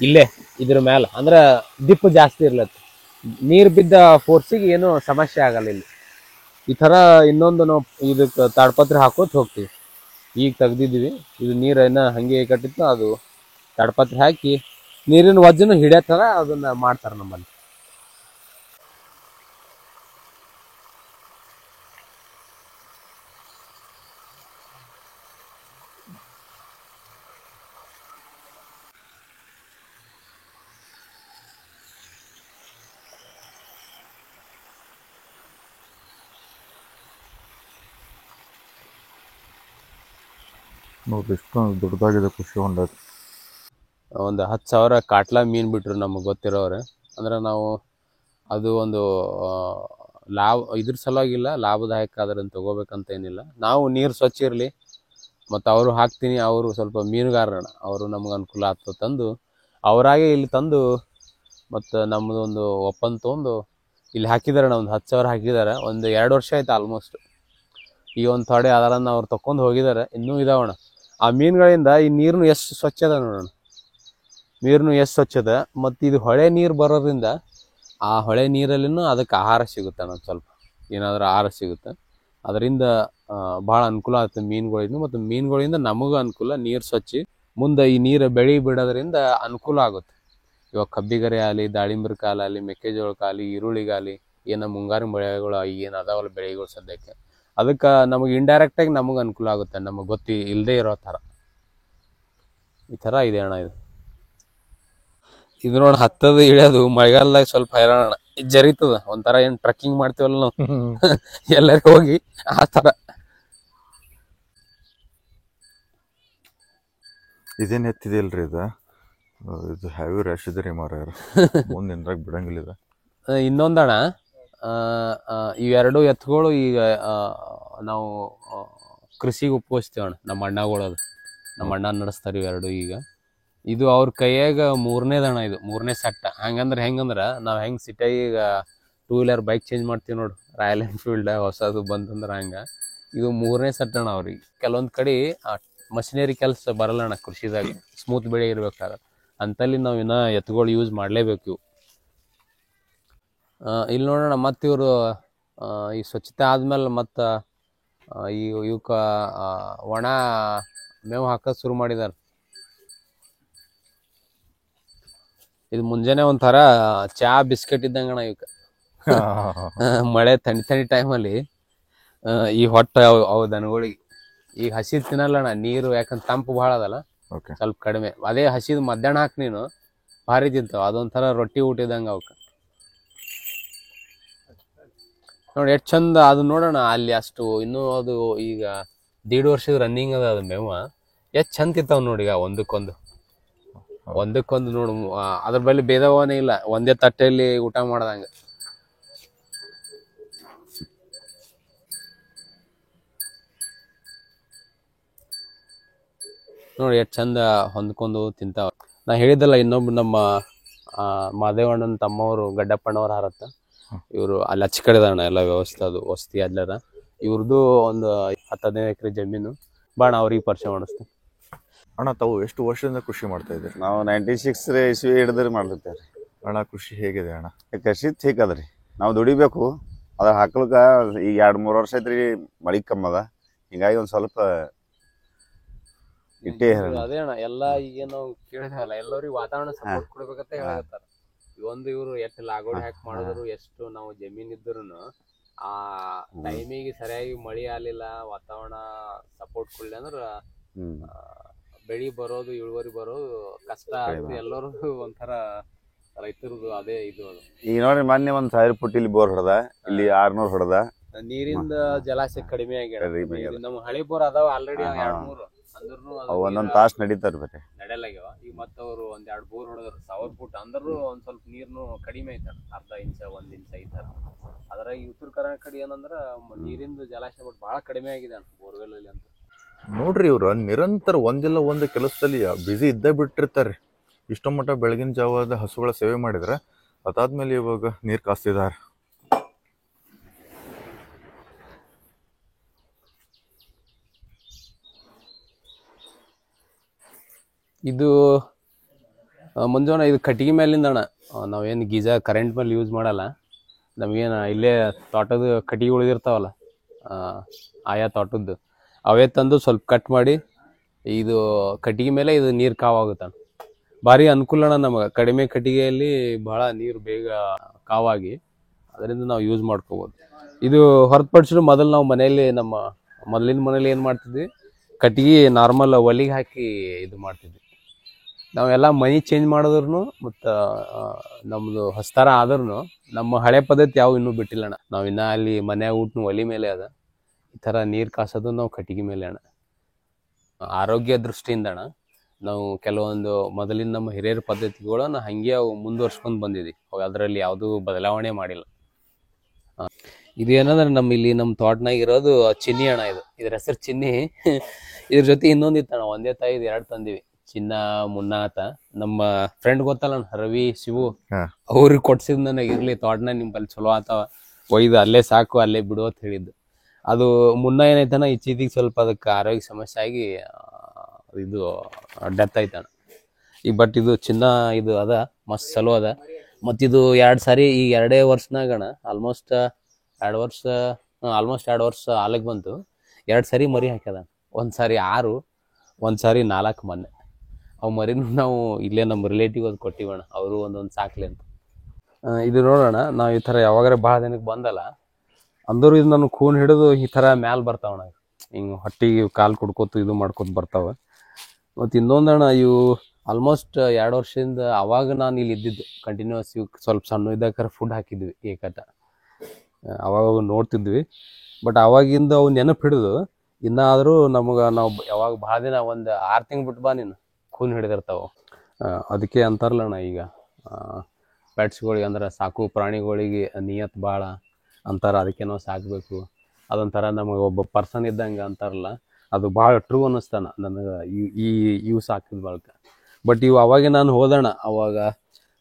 ಇಲ್ಲೇ ಇದ್ರ ಮ್ಯಾಲೆ. ಅಂದ್ರೆ ದಿಪ್ಪು ಜಾಸ್ತಿ ಇರ್ಲತ್ತ, ನೀರು ಬಿದ್ದ ಫೋರ್ಸಿಗೆ ಏನೂ ಸಮಸ್ಯೆ ಆಗಲ್ಲ. ಇಲ್ಲಿ ಈ ಥರ ಇನ್ನೊಂದು ನಾವು ಇದಕ್ಕೆ ತಾಡ್ಪತ್ರಿ ಹಾಕೋತ ಹೋಗ್ತೀವಿ. ಈಗ ತೆಗ್ದಿದ್ದೀವಿ, ಇದು ನೀರು ಏನೋ ಹಂಗೆ ಕಟ್ಟಿತ್ತು, ಅದು ತಾಡ್ಪತ್ರಿ ಹಾಕಿ ನೀರಿನ ವಜ್ಜನು ಹಿಡಿಯತ್ತಾರ, ಅದನ್ನ ಮಾಡ್ತಾರೆ ನಮ್ಮಲ್ಲಿ. ನೋಡ್ರಿ ಇಷ್ಟೊಂದು ದೊಡ್ಡದಾಗಿದೆ, ಖುಷಿ ಹೊಂಡೈತೆ. ಒಂದು 10,000 ಕಾಟ್ಲಾ ಮೀನು ಬಿಟ್ರು ನಮಗೆ ಗೊತ್ತಿರೋರು. ಅಂದ್ರೆ ನಾವು ಅದು ಒಂದು ಇದ್ರ ಸಲುವಾಗಿಲ್ಲ, ಲಾಭದಾಯಕ ಅದನ್ನು ತಗೋಬೇಕಂತ ಏನಿಲ್ಲ. ನಾವು ನೀರು ಸ್ವಚ್ಛ ಇರಲಿ, ಮತ್ತು ಅವರು ಹಾಕ್ತೀನಿ, ಅವರು ಸ್ವಲ್ಪ ಮೀನುಗಾರಣ, ಅವರು ನಮ್ಗೆ ಅನುಕೂಲ ಆಗ್ತದೆ ತಂದು ಅವರಾಗೆ ಇಲ್ಲಿ ತಂದು, ಮತ್ತು ನಮ್ಮದು ಒಂದು ಒಪ್ಪಂದ ತೊಗೊಂಡು ಇಲ್ಲಿ ಹಾಕಿದಾರಣ. ಒಂದು 10,000 ಹಾಕಿದ್ದಾರೆ. ಒಂದು 2 ವರ್ಷ ಆಯ್ತು ಆಲ್ಮೋಸ್ಟ್. ಈ ಒಂದು ಥೋಡೆ ಅದರನ್ನು ಅವ್ರು ತಕೊಂಡು ಹೋಗಿದ್ದಾರೆ, ಇನ್ನೂ ಇದಾವಣ. ಆ ಮೀನುಗಳಿಂದ ಈ ನೀರನ್ನು ಎಷ್ಟು ಸ್ವಚ್ಛ ಅದ ನೋಡೋಣ, ನೀರನ್ನು ಎಷ್ಟು ಸ್ವಚ್ಛ ಅದ. ಮತ್ತು ಇದು ಹೊಳೆ ನೀರು ಬರೋದ್ರಿಂದ ಆ ಹೊಳೆ ನೀರಲ್ಲಿನೂ ಅದಕ್ಕೆ ಆಹಾರ ಸಿಗುತ್ತೆ ಅನ್ನೋದು, ಸ್ವಲ್ಪ ಏನಾದರೂ ಆಹಾರ ಸಿಗುತ್ತೆ. ಅದರಿಂದ ಭಾಳ ಅನುಕೂಲ ಆಗುತ್ತೆ ಮೀನುಗಳಿಂದ, ಮತ್ತು ಮೀನುಗಳಿಂದ ನಮಗೂ ಅನುಕೂಲ. ನೀರು ಸ್ವಚ್ಛ ಮುಂದೆ ಈ ನೀರು ಬೆಳೆ ಬಿಡೋದ್ರಿಂದ ಅನುಕೂಲ ಆಗುತ್ತೆ. ಇವಾಗ ಕಬ್ಬಿಗರಿ ಆಗಲಿ, ದಾಳಿಂಬರ ಕಾಲ ಆಗಲಿ, ಮೆಕ್ಕೆಜೋಳಕ್ಕಾಗಲಿ, ಈರುಳ್ಳಿಗಾಗಲಿ, ಏನೋ ಮುಂಗಾರು ಬೆಳೆಗಳು ಏನು ಅದಾವಲ್ಲ ಬೆಳೆಗಳು ಸದ್ಯಕ್ಕೆ, ಅದಕ್ಕೆ ನಮಗೆ ಇಂಡೈರೆಕ್ಟಾಗಿ ನಮಗೆ ಅನುಕೂಲ ಆಗುತ್ತೆ, ನಮಗೆ ಇಲ್ಲದೆ ಇರೋ ಥರ. ಈ ಥರ ಇದೆ ಅಣ್ಣ ಇದು. ಇದು ನೋಡಿ, ಹತ್ತದು ಇಳಿಯೋದು ಮಳೆಗಾಲದಾಗ ಸ್ವಲ್ಪ ಹೈರಾಣ. ಇದು ಜರಿತದ ಒಂಥರ, ಏನು ಟ್ರಕ್ಕಿಂಗ್ ಮಾಡ್ತೀವಲ್ಲ ನಾವು ಎಲ್ಲರಿಗೂ ಹೋಗಿ ಆ ಥರ. ಇದೇನು ಎತ್ತಿದೆ ಅಲ್ರಿ ಇದು ಹ್ಯಾವಿ ರ್ಯಾಶ್ ಇದೆ ರೀ ಮಾರ, ಮುಂದೆ ನಿಂದ್ರಾಗ ಬಿಡಂಗಿಲ್ಲ ಇದು. ಇನ್ನೊಂದಣ, ಇವೆರಡು ಎತ್ತುಗಳು ಈಗ ನಾವು ಕೃಷಿಗೆ ಉಪಯೋಗಿಸ್ತೇವಣ್ಣ. ನಮ್ಮ ಅಣ್ಣಗಳು, ನಮ್ಮ ಅಣ್ಣ ನಡೆಸ್ತಾರೆ ಇವೆರಡು. ಈಗ ಇದು ಅವ್ರ ಕೈಯಾಗ 3ನೇದಣ, ಇದು 3ನೇ ಸೆಟ್. ಹೆಂಗಂದ್ರೆ ನಾವು ಹೆಂಗೆ ಸಿಟಿಯಾಗ ಈಗ 2 ವೀಲರ್ ಬೈಕ್ ಚೇಂಜ್ ಮಾಡ್ತೀವಿ ನೋಡು, ರಾಯಲ್ ಎನ್ಫೀಲ್ಡ್ ಹೊಸದು ಬಂತಂದ್ರೆ ಹಂಗೆ ಇದು 3ನೇ ಸೆಟ್ ಅಣ್ಣ ಅವ್ರಿಗೆ. ಕೆಲವೊಂದು ಕಡೆ ಮಷಿನರಿ ಕೆಲಸ ಬರಲ್ಲಣ್ಣ ಕೃಷಿದಾಗ, ಸ್ಮೂತ್ ಬೆಳೆ ಇರ್ಬೇಕಾದ್ರೆ ಅಂತಲ್ಲಿ ನಾವು ಇನ್ನೂ ಎತ್ತುಗಳು ಯೂಸ್ ಮಾಡಲೇಬೇಕು ಇವು. ಇಲ್ಲಿ ನೋಡೋಣ, ಮತ್ತು ಇವರು ಈ ಸ್ವಚ್ಛತೆ ಆದ್ಮೇಲೆ ಮತ್ತು ಇವಕ್ಕೆ ಒಣ ಮೇವು ಹಾಕೋದು ಶುರು ಮಾಡಿದ್ದಾರೆ. ಇದು ಮುಂಜಾನೆ ಒಂಥರ ಚಾ ಬಿಸ್ಕೆಟ್ ಇದ್ದಂಗಣ ಇವಕ್ಕೆ. ಮಳೆ ಥಂಡಿ ಟೈಮಲ್ಲಿ ಈ ಹೊಟ್ಟೆ ಅವು ದನಗಳಿಗೆ ಈಗ ಹಸಿದು ತಿನ್ನಲ್ಲಣ್ಣ ನೀರು, ಯಾಕಂದ್ರೆ ತಂಪು ಭಾಳ ಅದಲ್ಲ, ಸ್ವಲ್ಪ ಕಡಿಮೆ. ಅದೇ ಹಸಿದು ಮಧ್ಯಾಹ್ನ ಹಾಕಿ ನೀನು ಭಾರಿ ತಿಂತಾವ, ಅದೊಂಥರ ರೊಟ್ಟಿ ಊಟ ಇದ್ದಂಗೆ ಅವಕ್ಕೆ. ನೋಡಿ ಎಷ್ಟು ಚಂದ ಅದು ನೋಡೋಣ ಅಲ್ಲಿ. ಅಷ್ಟು ಇನ್ನೂ ಅದು ಈಗ 1.5 ವರ್ಷದ ರನ್ನಿಂಗ್ ಅದ ಅದು ಮೇವ. ಎಷ್ಟು ಚಂದ ತಿಂತಾವ್ ನೋಡಿ, ಈಗ ಒಂದಕ್ಕೊಂದು ನೋಡು. ಅದ್ರ ಬಳಿ ಭೇದವನೇ ಇಲ್ಲ, ಒಂದೇ ತಟ್ಟೆಯಲ್ಲಿ ಊಟ ಮಾಡ್ದಂಗೆ. ನೋಡಿ ಎಷ್ಟು ಚಂದ ಹೊಂದ್ಕೊಂಡು ತಿಂತಾವ. ನಾ ಹೇಳಿದ್ದಲ್ಲ, ಇನ್ನೊಬ್ಬ ನಮ್ಮ ಮಾದೇವಣ್ಣನ ತಮ್ಮವರು ಗಡ್ಡಪ್ಪಣ್ಣವ್ರ ಹಾರತ್ತ, ಇವರು ಅಲ್ಲಿ ಹಚ್ಚ ಕಡೆದಣ್ಣ ಎಲ್ಲ ವ್ಯವಸ್ಥೆ, ಅದು ವಸತಿ ಅಲ್ಲದ. ಇವ್ರದ್ದು ಒಂದು 10-15 ಎಕರೆ ಜಮೀನು. ಬಾಣ ಅವ್ರಿಗೆ ಪರಿಚಯ ಮಾಡಿಸ್ತೇನೆ. ಅಣ್ಣ, ತಾವು ಎಷ್ಟು ವರ್ಷದಿಂದ ಕೃಷಿ ಮಾಡ್ತಾ ಇದ್ದೀರಿ? ನಾವು 96 ಇಸ್ವಿ ಹಿಡಿದ್ರೆ ಮಾಡ್ಲತ್ತೇವೆ ರೀ. ಅಣ್ಣ, ಕೃಷಿ ಹೇಗಿದೆ ಅಣ್ಣ? ಕೃಷಿ ಥೀಕ್ ಅದ ರೀ, ನಾವು ದುಡಿಬೇಕು. ಅದ್ರ ಹಾಕ್ಲಿಕ್ಕೆ ಈಗ 2-3 ವರ್ಷ ಐತ್ರಿ, ಮಳೆ ಕಮ್ಮಿ ಅದ, ಹಿಂಗಾಗಿ ಒಂದು ಸ್ವಲ್ಪ ಇಟ್ಟೇ. ಅದೇ ಅಣ್ಣ, ಎಲ್ಲ ಈಗ ನಾವು ಕೇಳಿದ್ವಲ್ಲ, ಎಲ್ಲರಿಗೂ ವಾತಾವರಣ ಸಪೋರ್ಟ್ ಕೊಡ್ಬೇಕಂತ ಹೇಳತ್ತಾರ. ಇವ್ರು ಎಷ್ಟು ಲಾಗೋಡಿ ಹಾಕಿ ಮಾಡಿದ್ರು, ಎಷ್ಟು ನಾವು ಜಮೀನ್ ಇದ್ರುನು ಆ ಟೈಮಿಗೆ ಸರಿಯಾಗಿ ಮಳಿ ಆಗ್ಲಿಲ್ಲ, ವಾತಾವರಣ ಸಪೋರ್ಟ್ ಕೊಡ್ಲಿ ಅಂದ್ರ ಬೆಳಿ ಬರೋದು, ಇಳುವರಿ ಬರೋದು ಕಷ್ಟ ಆಗ್ತದೆ. ಎಲ್ಲರೂ ಒಂಥರ ರೈತರದು ಅದೇ ಇದು. ಅದು ಈಗ ನೋಡ್ರಿ ಮೊನ್ನೆ 1000 ಫುಟ್ ಇಲ್ಲಿ ಬೋರ್ ಹೊಡೆದ, ಇಲ್ಲಿ 600 ಹೊಡೆದ. ನೀರಿಂದ ಜಲಾಶಯ ಕಡಿಮೆ ಆಗ್ಯಾದ. ನಮ್ಮ ಹಳಿ ಬೋರ್ ಅದಾವ ಆಲ್ರೆಡಿ 2-3, ಅಂದ್ರೂ ಒಂದೊಂದ್ ತಾಸ್ ನಡೀತಾರ ಬರೀ ನಡೆಯಲಾಗ್ಯಾವ. ಈಗ ಮತ್ತ ಅವ್ರು 1-2 ಬೋರ್ ಹೊಡೆದ್ರು 1000 ಫುಟ್, ಅಂದ್ರೂ ಒಂದ್ ಸ್ವಲ್ಪ ನೀರ್ನು ಕಡಿಮೆ ಐತಾರ, ಅರ್ಧ ಇಂಚ 1 ಇಂಚ ಐತಾರ. ಅದ್ರಾಗ ಉತ್ತರ ಕರ್ನಾಟಕ ಕಡೆ ಏನಂದ್ರ ನೀರಿಂದ ಜಲಾಶಯ ಬಹಳ ಕಡಿಮೆ ಆಗಿದೆ ಬೋರ್ವೆಲ್ ಅಲ್ಲಿ ಅಂತ. ನೋಡ್ರಿ ಇವ್ರು ನಿರಂತರ ಒಂದಿಲ್ಲ ಒಂದು ಕೆಲಸದಲ್ಲಿ ಬ್ಯುಸಿ ಇದ್ದೇ ಬಿಟ್ಟಿರ್ತಾರೆ. ಇಷ್ಟೋ ಮಟ್ಟ ಬೆಳಗಿನ ಜಾವದ ಹಸುಗಳ ಸೇವೆ ಮಾಡಿದ್ರೆ ಅದಾದ್ಮೇಲೆ ಇವಾಗ ನೀರು ಕಾಸ್ತಿದ್ದಾರೆ. ಇದು ಮುಂಜಾನ ಇದು ಕಟ್ಟಿಗೆ ಮೇಲಿಂದ ಅಣ್ಣ, ನಾವೇನು ಗೀಜರ್ ಕರೆಂಟ್ ಮೇಲೆ ಯೂಸ್ ಮಾಡಲ್ಲ. ನಮಗೇನು ಇಲ್ಲೇ ತೋಟದ ಕಟ್ಟಿಗೆ ಉಳಿದಿರ್ತಾವಲ್ಲ, ಆಯಾ ತೋಟದ್ದು ಅವೇ ತಂದು ಸ್ವಲ್ಪ ಕಟ್ ಮಾಡಿ ಇದು ಕಟ್ಟಿಗೆ ಮೇಲೆ ಇದು ನೀರು ಕಾವಾಗುತ್ತಣ್ಣ. ಭಾರಿ ಅನುಕೂಲ ಅಣ್ಣ ನಮಗೆ. ಕಡಿಮೆ ಕಟ್ಟಿಗೆಯಲ್ಲಿ ಭಾಳ ನೀರು ಬೇಗ ಕಾವಾಗಿ ಅದರಿಂದ ನಾವು ಯೂಸ್ ಮಾಡ್ಕೋಬೋದು. ಇದು ಹೊರತುಪಡಿಸಿದ್ರು ಮೊದಲು ನಾವು ಮನೆಯಲ್ಲಿ ಮೊದಲಿನ ಮನೇಲಿ ಏನು ಮಾಡ್ತಿದ್ವಿ, ಕಟ್ಟಿಗೆ ನಾರ್ಮಲ್ ಒಲಿಗೆ ಹಾಕಿ ಇದು ಮಾಡ್ತಿದ್ವಿ. ನಾವೆಲ್ಲ ಮನೆ ಚೇಂಜ್ ಮಾಡಿದ್ರು ಮತ್ತು ನಮ್ಮದು ಹೊಸ್ತಾರ ಆದ್ರೂ ನಮ್ಮ ಹಳೆ ಪದ್ಧತಿ ಯಾವ ಇನ್ನೂ ಬಿಟ್ಟಿಲ್ಲ ಅಣ್ಣ. ನಾವು ಇನ್ನೂ ಅಲ್ಲಿ ಮನ್ಯಾಗ ಊಟನು ಒಲಿ ಮೇಲೆ ಅದ. ಈ ಥರ ನೀರು ಕಾಸೋದು ನಾವು ಕಟ್ಟಿಗೆ ಮೇಲೆ ಅಣ್ಣ. ಆರೋಗ್ಯ ದೃಷ್ಟಿಯಿಂದ ಅಣ್ಣ ನಾವು ಕೆಲವೊಂದು ಮೊದಲಿನ ನಮ್ಮ ಹಿರಿಯರ ಪದ್ಧತಿಗಳನ್ನ ಹಾಗೆ ಅವು ಮುಂದುವರ್ಸ್ಕೊಂಡು ಬಂದಿದ್ವಿ. ಅದರಲ್ಲಿ ಯಾವುದೂ ಬದಲಾವಣೆ ಮಾಡಿಲ್ಲ. ಇದು ಏನಂದ್ರೆ ನಮ್ಮ ತೋಟನಾಗ ಇರೋದು ಚಿನ್ನಿ ಅಣ್ಣ. ಇದ್ರ ಹೆಸರು ಚಿನ್ನಿ. ಇದ್ರ ಜೊತೆ ಇನ್ನೊಂದು ಇತ್ತಣ್ಣ, ಒಂದೇ ತಾಯಿದು 2 ತಂದಿವಿ. ಚಿನ್ನ, ಮುನ್ನ ಅಂತ. ನಮ್ಮ ಫ್ರೆಂಡ್ ಗೊತ್ತಲ್ಲ ರವಿ, ಶಿವು, ಅವ್ರಿಗೆ ಕೊಡ್ಸಿದ್ ನನಗೆ, ಇರ್ಲಿ ತೋಟನ ನಿಂಬಲ್ಲಿ ಚಲೋ ಆತಾವ, ಒಯ್ದು ಅಲ್ಲೇ ಸಾಕು ಅಲ್ಲೇ ಬಿಡು ಅಂತ ಹೇಳಿದ್ದು. ಅದು ಮುನ್ನ ಏನೈತಣ್ಣ, ಇತ್ತೀಚಿಗೆ ಸ್ವಲ್ಪ ಅದಕ್ಕೆ ಆರೋಗ್ಯ ಸಮಸ್ಯೆ ಆಗಿ ಇದು ಡೆತ್ ಆಯ್ತಣ್ಣ. ಈಗ ಬಟ್ ಇದು ಚಿನ್ನ ಇದು ಅದ ಮಸ್ತ್ ಚಲೋ ಅದ. ಮತ್ತಿದು 2 ಸಾರಿ ಈ 2 ವರ್ಷನಾಗಣ ಆಲ್ಮೋಸ್ಟ್ 2 ವರ್ಷ ಆಲಕ್ಕೆ ಬಂತು. 2 ಸಾರಿ ಮರಿ ಹಾಕ್ಯದ. 1 ಸಾರಿ 6, 1 ಸಾರಿ 4 ಮೊನ್ನೆ. ಅವು ಮರಿನೂ ನಾವು ಇಲ್ಲೇ ನಮ್ಮ ರಿಲೇಟಿವ್ ಅದು ಕೊಟ್ಟಿವಣ್ಣ, ಅವರು ಒಂದೊಂದು ಸಾಕ್ಲಿ ಅಂತ. ಇದು ನೋಡೋಣ, ನಾವು ಈ ಥರ ಯಾವಾಗಾರ ಭಾಳ ದಿನಕ್ಕೆ ಬಂದಲ್ಲ ಅಂದರು ಇದು ನಾನು ಖೂನ್ ಹಿಡಿದು ಈ ಥರ ಮ್ಯಾಲೆ ಬರ್ತಾವಣ್ಣ. ಹಿಂಗೆ ಹೊಟ್ಟಿಗೆ ಕಾಲು ಕುಡ್ಕೋತು ಇದು ಮಾಡ್ಕೊತ ಬರ್ತಾವೆ. ಮತ್ತು ಇನ್ನೊಂದಣ್ಣ, ಇವು ಆಲ್ಮೋಸ್ಟ್ 2 ವರ್ಷದಿಂದ ಅವಾಗ ನಾನು ಇಲ್ಲಿ ಇದ್ದಿದ್ದು ಕಂಟಿನ್ಯೂಸ್. ಇವು ಸ್ವಲ್ಪ ಸಣ್ಣ ಇದ್ದಾಕಾರ ಫುಡ್ ಹಾಕಿದ್ವಿ ಏಕಟ, ಅವಾಗ ನೋಡ್ತಿದ್ವಿ. ಬಟ್ ಅವಾಗಿಂದ ಅವು ನೆನಪು ಹಿಡಿದು ಇನ್ನಾದರೂ ನಮಗೆ ನಾವು ಯಾವಾಗ ಭಾಳ ದಿನ 6 ತಿಂಗಳು ಬಿಟ್ಟು ಬಾ ನೀನು ಖೂನ್ ಹಿಡಿದಿರ್ತಾವೆ. ಅದಕ್ಕೆ ಅಂತಾರಲ್ಲಣ್ಣ, ಈಗ ಪೆಟ್ಸ್ಗಳಿಗೆ ಅಂದ್ರೆ ಸಾಕು ಪ್ರಾಣಿಗಳಿಗೆ ನಿಯತ್ ಭಾಳ ಅಂತಾರೆ. ಅದಕ್ಕೆ ನಾವು ಸಾಕಬೇಕು. ಅದೊಂಥರ ನಮಗೆ ಒಬ್ಬ ಪರ್ಸನ್ ಇದ್ದಂಗೆ ಅಂತಾರಲ್ಲ, ಅದು ಭಾಳ ಟ್ರೂ ಅನ್ನಿಸ್ತಾನ ನನಗೆ ಇವು ಸಾಕಿದ ಬಳಕ. ಬಟ್ ಇವು ಅವಾಗೆ ನಾನು ಹೋದಣ್ಣ, ಅವಾಗ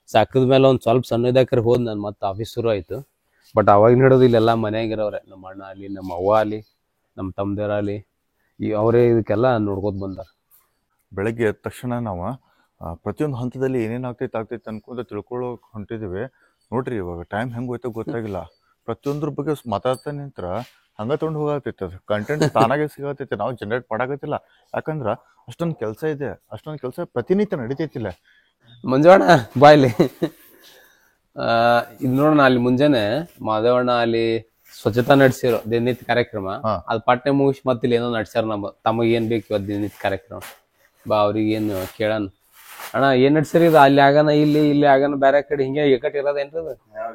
ಸಾಕಿದ ಮೇಲೆ ಒಂದು ಸ್ವಲ್ಪ ಸಣ್ಣ ಇದ್ದಾಕರೆ ಹೋದ್ ನಾನು, ಮತ್ತೆ ಆಫೀಸ್ ಶುರು ಆಯಿತು. ಬಟ್ ಅವಾಗಿನ ಹಿಡಿದು ಇಲ್ಲೆಲ್ಲ ಮನೆಯಾಗಿರೋರೆ, ನಮ್ಮ ಅಣ್ಣ ಆಗಲಿ, ನಮ್ಮ ಅವ್ವ ಆಗಲಿ, ನಮ್ಮ ತಮ್ಮದಿರಾಗಲಿ, ಅವರೇ ಇದಕ್ಕೆಲ್ಲ ನೋಡ್ಕೋತ ಬಂದಾರ. ಬೆಳಗ್ಗೆ ಎದ್ದ ತಕ್ಷಣ ನಾವು ಪ್ರತಿಯೊಂದು ಹಂತದಲ್ಲಿ ಏನೇನು ಆಗ್ತೈತೆ ಅನ್ಕೊಂಡು ತಿಳ್ಕೊಳ್ಳೋಕೆ ಹೊಂಟಿದ್ದೀವಿ. ನೋಡ್ರಿ ಇವಾಗ ಟೈಮ್ ಹೆಂಗೆ ಹೋಯ್ತೋ ಗೊತ್ತಾಗಿಲ್ಲ. ಪ್ರತಿಯೊಂದ್ರ ಬಗ್ಗೆ ಮಾತಾಡ್ತಾ ನಿಂತ್ರ ಹಂಗೆ ತೊಗೊಂಡು ಹೋಗತ್ತೈತೆ, ಅದು ಕಂಟೆಂಟ್ ತಾನಾಗೆ ಸಿಗತ್ತೈತೆ, ನಾವು ಜನರೇಟ್ ಮಾಡಾಕತ್ತಿಲ್ಲ. ಯಾಕಂದ್ರೆ ಅಷ್ಟೊಂದು ಕೆಲಸ ಇದೆ, ಅಷ್ಟೊಂದು ಕೆಲಸ ಪ್ರತಿನಿತ್ಯ ನಡೀತೈತಿಲ್ಲ. ಮಂಜುವಣ್ಣ ಬಾಯ್ಲಿ ಇದು ನೋಡೋಣ, ಅಲ್ಲಿ ಮುಂಜಾನೆ ಮಾದೇವಣ್ಣ ಅಲ್ಲಿ ಸ್ವಚ್ಛತಾ ನಡೆಸಿರೋ ದಿನನಿತ್ಯ ಕಾರ್ಯಕ್ರಮ, ಅದು ಪಾಟ್ನೆ ಮುಗಿಸಿ ಮತ್ತೆ ಇಲ್ಲಿ ಏನೋ ನಡೆಸ್ಯಾರ. ತಮಗೇನು ಬೇಕು ಇವತ್ತು ದಿನನಿತ್ಯ ಕಾರ್ಯಕ್ರಮ, ಬಾ ಅವ್ರಿಗೇನು ಕೇಳೋಣ. ಅಣ್ಣ ಏನ್ ನಡ್ಸಿರಿ ಇದು? ಅಲ್ಲಿ ಆಗನ ಇಲ್ಲಿ ಆಗನ ಬೇರೆ ಕಡೆ ಹಿಂಗೆ ಏಕಟ್ ಇರೋದೇನ್ರಿ?